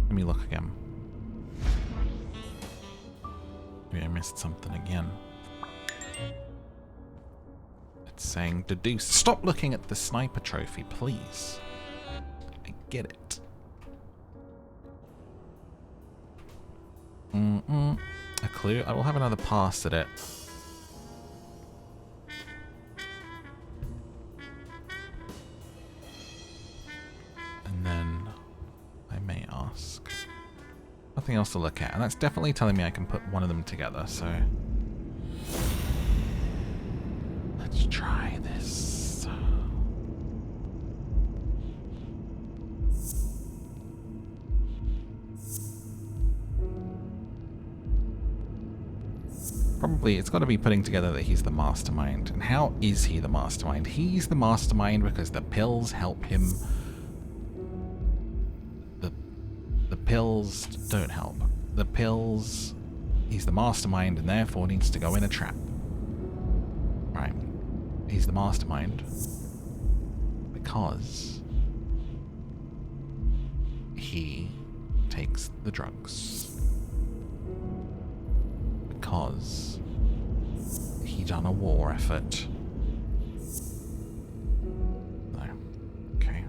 Let me look again. Maybe I missed something again. It's saying deduce. Stop looking at the sniper trophy, please. I get it. A clue? I will have another pass at it. Nothing else to look at, and that's definitely telling me I can put one of them together, so let's try this. Probably, it's got to be putting together that he's the mastermind. And how is he the mastermind? He's the mastermind because the pills help him. The pills don't help. The pills, he's the mastermind and therefore needs to go in a trap. Right. He's the mastermind because he takes the drugs. Because he done a war effort. No. Okay.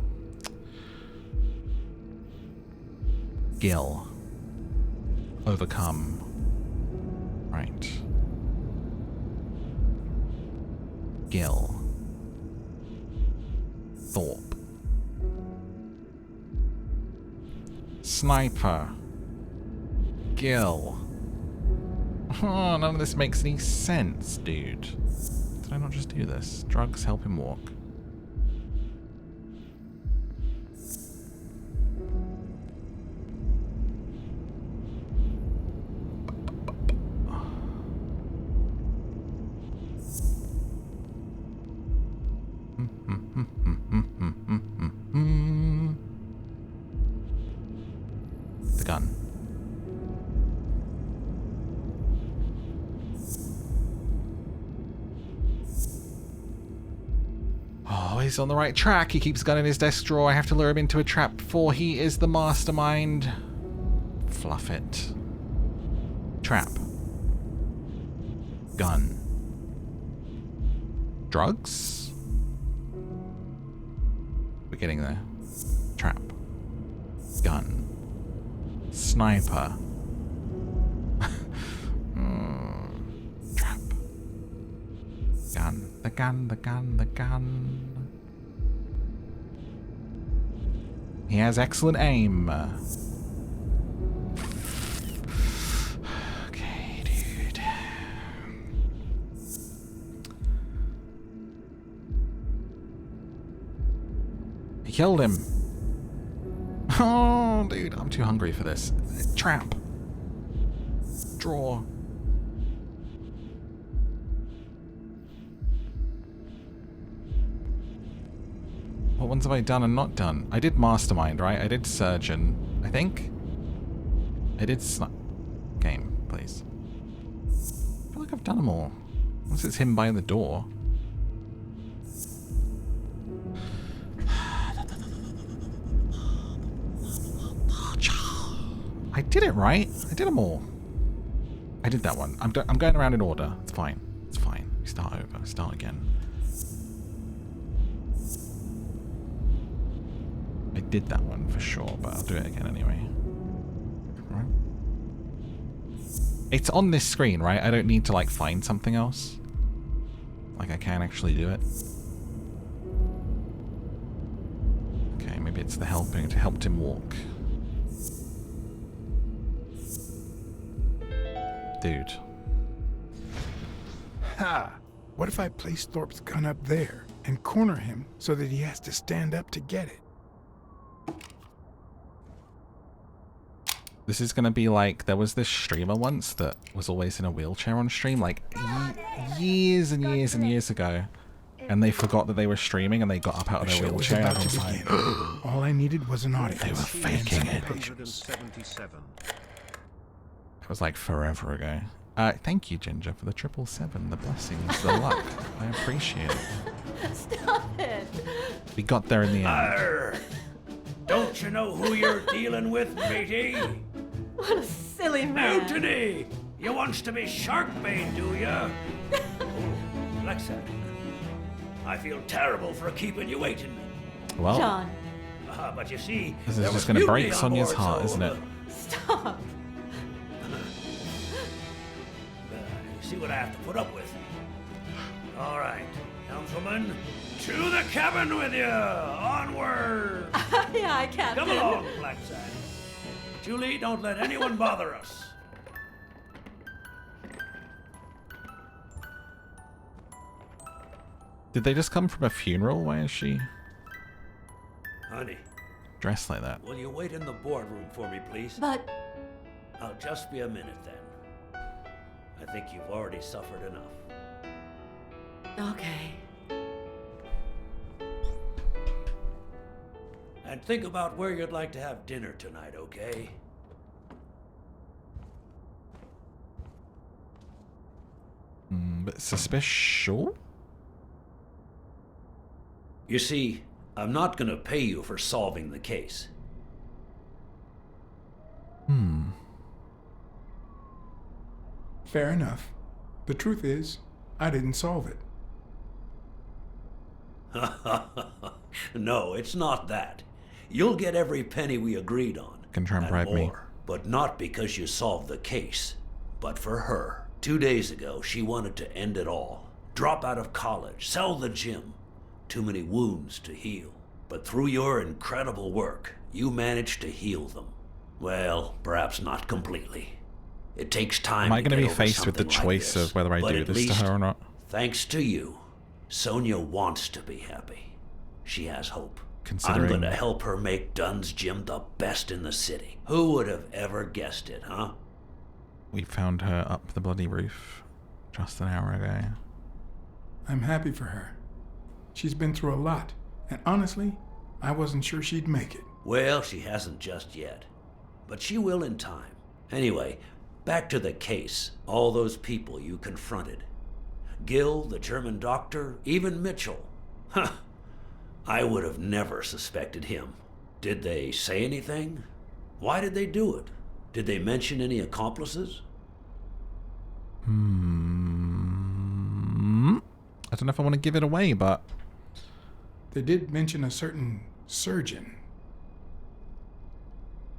Gil. Overcome. Right. Gil. Thorpe. Sniper. Gil. Oh, none of this makes any sense, dude. Did I not just do this? Drugs help him walk. The gun. Oh, he's on the right track. He keeps a gun in his desk drawer. I have to lure him into a trap before he is the mastermind. Fluff it. Trap. Gun. Drugs? We're getting there. Trap. Gun. Sniper. Trap. Gun. The gun, the gun, the gun. He has excellent aim. Okay, dude. He killed him. Oh, dude, I'm too hungry for this. Trap. Draw. What ones have I done and not done? I did Mastermind, right? I did Surgeon, I think. I did Game, please. I feel like I've done them all. Unless it's him by the door. I did it right. I did them all. I did that one. I'm going around in order. It's fine. It's fine. We start over. Start again. I did that one for sure, but I'll do it again anyway. Right. It's on this screen, right? I don't need to like find something else. Like I can actually do it. Okay, maybe it's the helping to help him walk. Dude. Ha! What if I place Thorpe's gun up there and corner him so that he has to stand up to get it? This is gonna be like, there was this streamer once that was always in a wheelchair on stream, like years and years and years ago. And they forgot that they were streaming and they got up out of their wheelchair and I was like, all I needed was an audience. They were faking it. 177. It was like forever ago. Thank you, Ginger, for the 777, the blessings, the luck. I appreciate it. Stop it! We got there in the end. Arr! Don't you know who you're dealing with, matey? What a silly man. Anthony! You wants to be Sharkbait, do ya? Blacksad, I feel terrible for keeping you waiting. Well, John. But you see, this is just going to break Sonia's heart, isn't it? Stop. You see what I have to put up with. All right, helmswoman, to the cabin with you! Onward! Yeah, I can't. Come along, Blacksad. Julie, don't let anyone bother us. Did they just come from a funeral? Why is she Honey, dressed like that? will you wait in the boardroom for me, please? But... I'll just be a minute then. I think you've already suffered enough. Okay. And think about where you'd like to have dinner tonight, okay? Bit suspicious? You see, I'm not gonna pay you for solving the case. Fair enough. The truth is, I didn't solve it. No, it's not that. You'll get every penny we agreed on. Can try and and bribe me. more, but not because you solved the case, but for her. 2 days ago, she wanted to end it all. Drop out of college, sell the gym. Too many wounds to heal. But through your incredible work, you managed to heal them. Well, perhaps not completely. It takes time. Am I going to be faced with the choice of whether I do this to her or not? Thanks to you, Sonia wants to be happy. She has hope. Considering I'm going to help her make Dunn's gym the best in the city. Who would have ever guessed it, huh? we found her up the bloody roof just an hour ago. I'm happy for her. She's been through a lot, and honestly, I wasn't sure she'd make it. Well, she hasn't just yet, but she will in time. Anyway, back to the case. All those people you confronted. Gill, the German doctor, even Mitchell. Huh. I would have never suspected him. Did they say anything? Why did they do it? Did they mention any accomplices? I don't know if I want to give it away, but... They did mention a certain surgeon.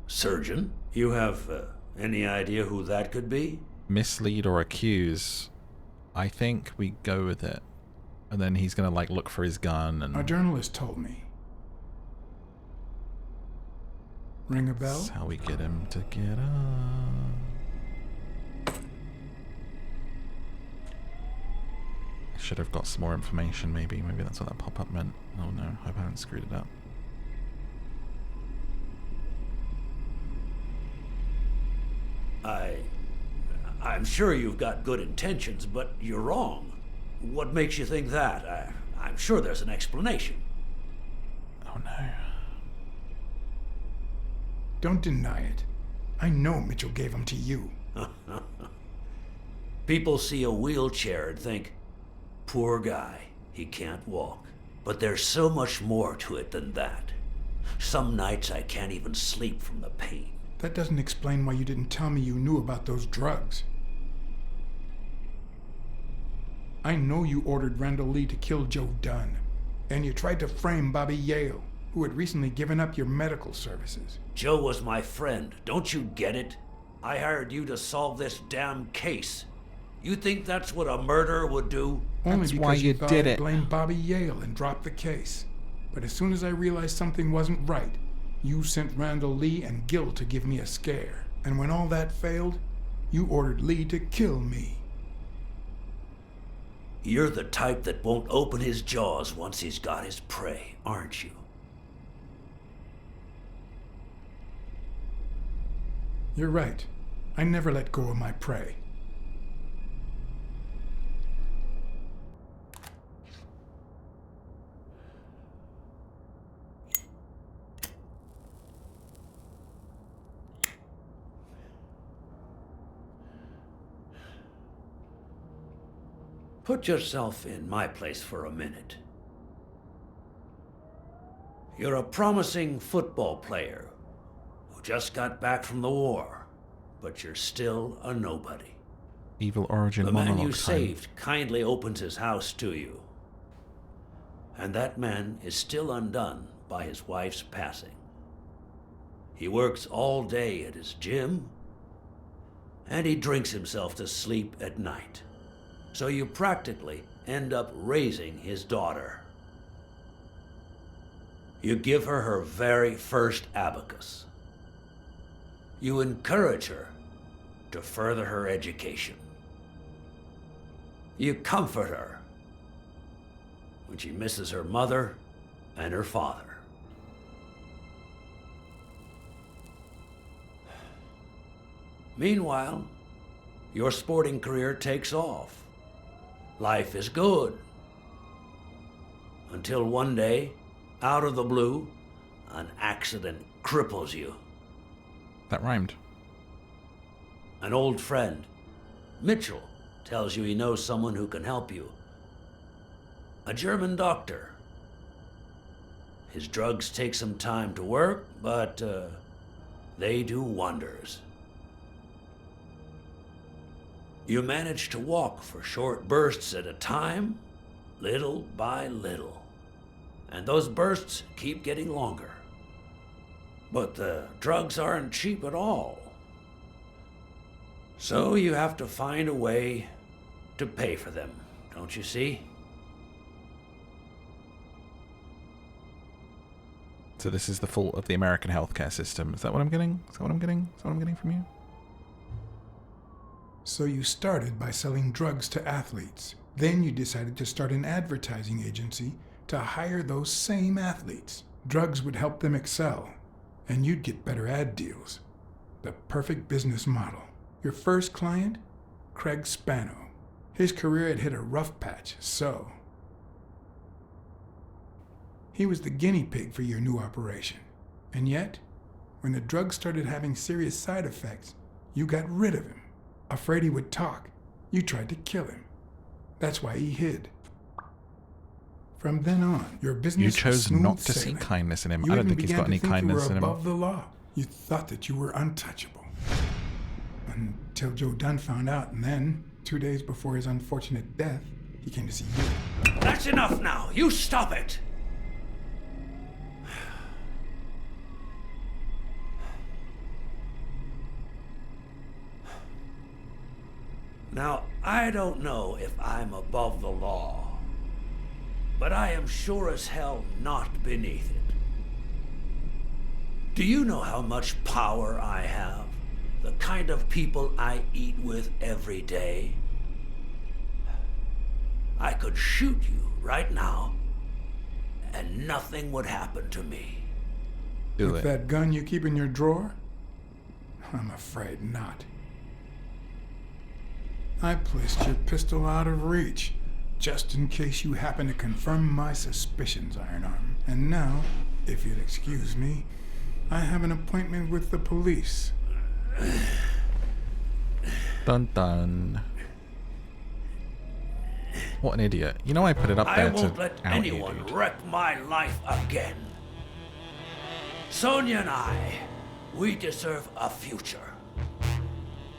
Surgeon? You have any idea who that could be? Mislead or accuse. I think we go with it. And then he's going to, like, look for his gun and... A journalist told me. Ring a bell? That's how we get him to get up. I should have got some more information, maybe. Maybe that's what that pop-up meant. Oh no, I hope I haven't screwed it up. I'm sure you've got good intentions, but you're wrong. What makes you think that? I'm sure there's an explanation. Oh no. Don't deny it. I know Mitchell gave them to you. People see a wheelchair and think, poor guy, he can't walk. But there's so much more to it than that. Some nights I can't even sleep from the pain. That doesn't explain why you didn't tell me you knew about those drugs. I know you ordered Randall Lee to kill Joe Dunn, and you tried to frame Bobby Yale, who had recently given up your medical services. Joe was my friend, don't you get it? I hired you to solve this damn case. You think that's what a murderer would do? Only that's because why you thought did I'd it. blame Bobby Yale and drop the case. But as soon as I realized something wasn't right, you sent Randall Lee and Gill to give me a scare. And when all that failed, you ordered Lee to kill me. You're the type that won't open his jaws once he's got his prey, aren't you? You're right. I never let go of my prey. Put yourself in my place for a minute. You're a promising football player who just got back from the war, but you're still a nobody. Evil origin The man monologue you time. saved kindly opens his house to you. And that man is still undone by his wife's passing. He works all day at his gym, and he drinks himself to sleep at night. So you practically end up raising his daughter. You give her her very first abacus. You encourage her to further her education. You comfort her when she misses her mother and her father. Meanwhile, Your sporting career takes off. Life is good. Until one day, out of the blue, an accident cripples you. That rhymed. An old friend, Mitchell, tells you he knows someone who can help you. A German doctor. His drugs take some time to work, but they do wonders. You manage to walk for short bursts at a time, little by little. And those bursts keep getting longer. But the drugs aren't cheap at all. So you have to find a way to pay for them, don't you see? So this is the fault of the American healthcare system. Is that what I'm getting? Is that what I'm getting? Is that what I'm getting from you? So you started by selling drugs to athletes. Then you decided to start an advertising agency to hire those same athletes. Drugs would help them excel, and you'd get better ad deals. The perfect business model. Your first client? Craig Spano. His career had hit a rough patch, so he was the guinea pig for your new operation. And yet, when the drug started having serious side effects, you got rid of him. Afraid he would talk, you tried to kill him. That's why he hid. From then on, your business You chose was smooth not to see sailing. kindness in him. You I don't even think he's began got to any think kindness you in were him. above the law. You thought that you were untouchable. Until Joe Dunn found out, and then, 2 days before his unfortunate death, he came to see you. That's enough now. You stop it. Now, I don't know if I'm above the law, but I am sure as hell not beneath it. Do you know how much power I have? The kind of people I eat with every day? I could shoot you right now, and nothing would happen to me. With that gun you keep in your drawer? I'm afraid not. I placed your pistol out of reach, just in case you happen to confirm my suspicions, Ironarm. And now, if you'll excuse me, I have an appointment with the police. Dun dun. What an idiot. You know I put it up there I to won't let out you, anyone dude. wreck my life again. Sonia and I, we deserve a future.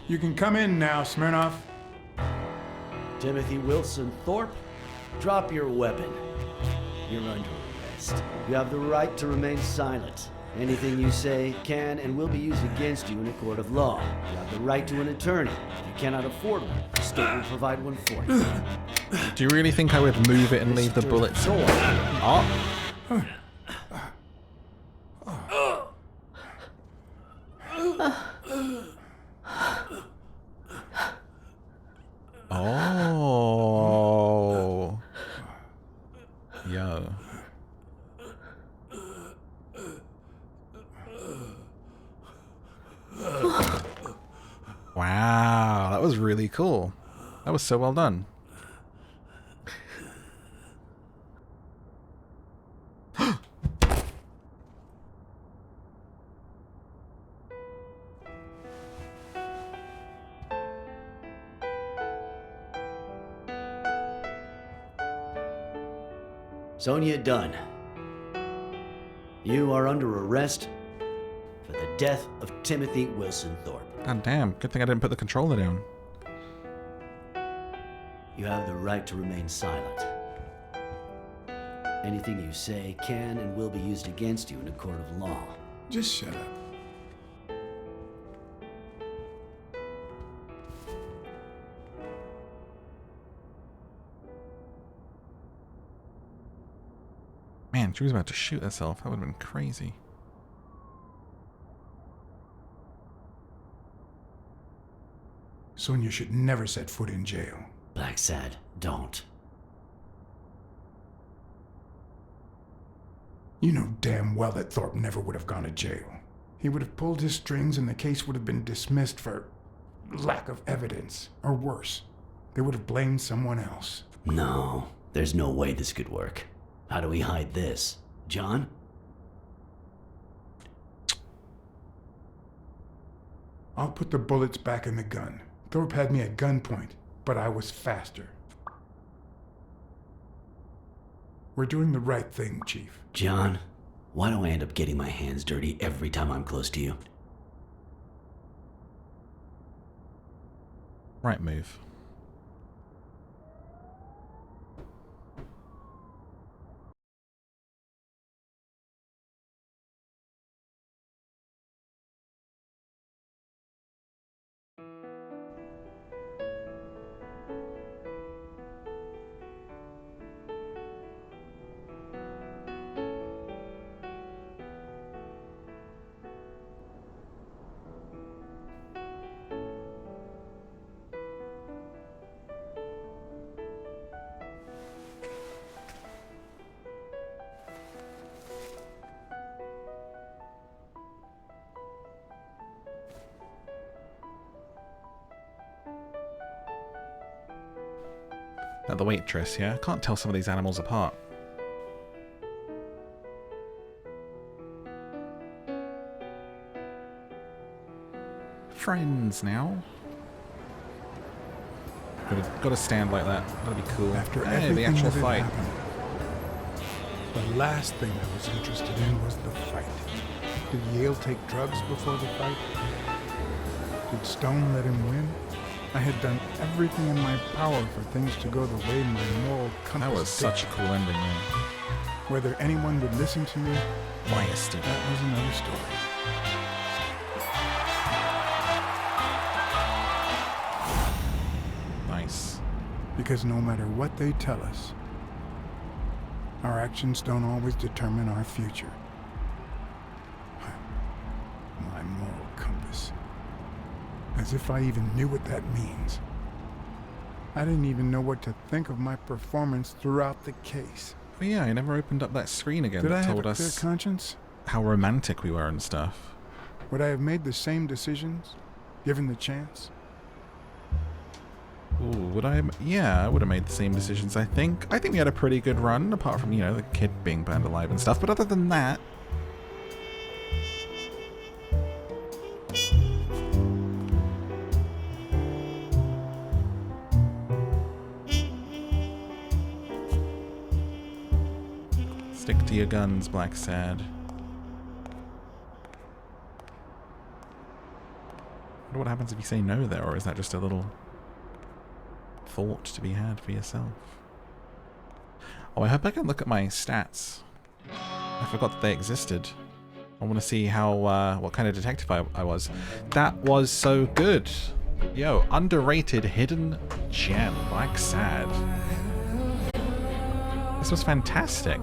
You can come in now, Smirnoff. Timothy Wilson Thorpe, drop your weapon. You're under arrest. You have the right to remain silent. Anything you say can and will be used against you in a court of law. You have the right to an attorney. If you cannot afford one, the state will provide one for you. Do you really think I would move it and leave the bullets? Oh. Oh. Yo. Wow, that was really cool. That was so well done. Sonia Dunn, you are under arrest for the death of Timothy Wilson Thorpe. God damn, good thing I didn't put the controller down. You have the right to remain silent. Anything you say can and will be used against you in a court of law. Just shut up. Man, she was about to shoot herself. That would have been crazy. Sonia should never set foot in jail. Blacksad, don't. You know damn well that Thorpe never would have gone to jail. He would have pulled his strings and the case would have been dismissed for lack of evidence. Or worse, they would have blamed someone else. No, there's no way this could work. How do we hide this? John? I'll put the bullets back in the gun. Thorpe had me at gunpoint, but I was faster. We're doing the right thing, Chief. John, why do I end up getting my hands dirty every time I'm close to you? Right move. The waitress, yeah? I can't tell some of these animals apart. Friends now. Gotta stand like that. That'd be cool. After Hey, everything the actual that had fight. happened, the last thing I was interested in was the fight. Did Yale take drugs before the fight? Did Stone let him win? I had done everything in my power for things to go the way my moral compass That was such a cool ending, man. Whether anyone would listen to me, Biased. that was another story. Nice. Because no matter what they tell us, our actions don't always determine our future. My moral compass. As if I even knew what that means. I didn't even know what to think of my performance throughout the case. But yeah, I never opened up that screen again Did I that have told a clear us conscience? how romantic we were and stuff. Would I have made the same decisions, given the chance? Ooh, would I? Yeah, I would have made the same decisions, I think. I think we had a pretty good run, apart from, you know, the kid being burned alive and stuff. But other than that... Stick to your guns, Blacksad. I wonder what happens if you say no there, or is that just a little thought to be had for yourself? Oh, I hope I can look at my stats. I forgot that they existed. I want to see how what kind of detective I was. That was so good. Yo, underrated hidden gem, Blacksad. This was fantastic.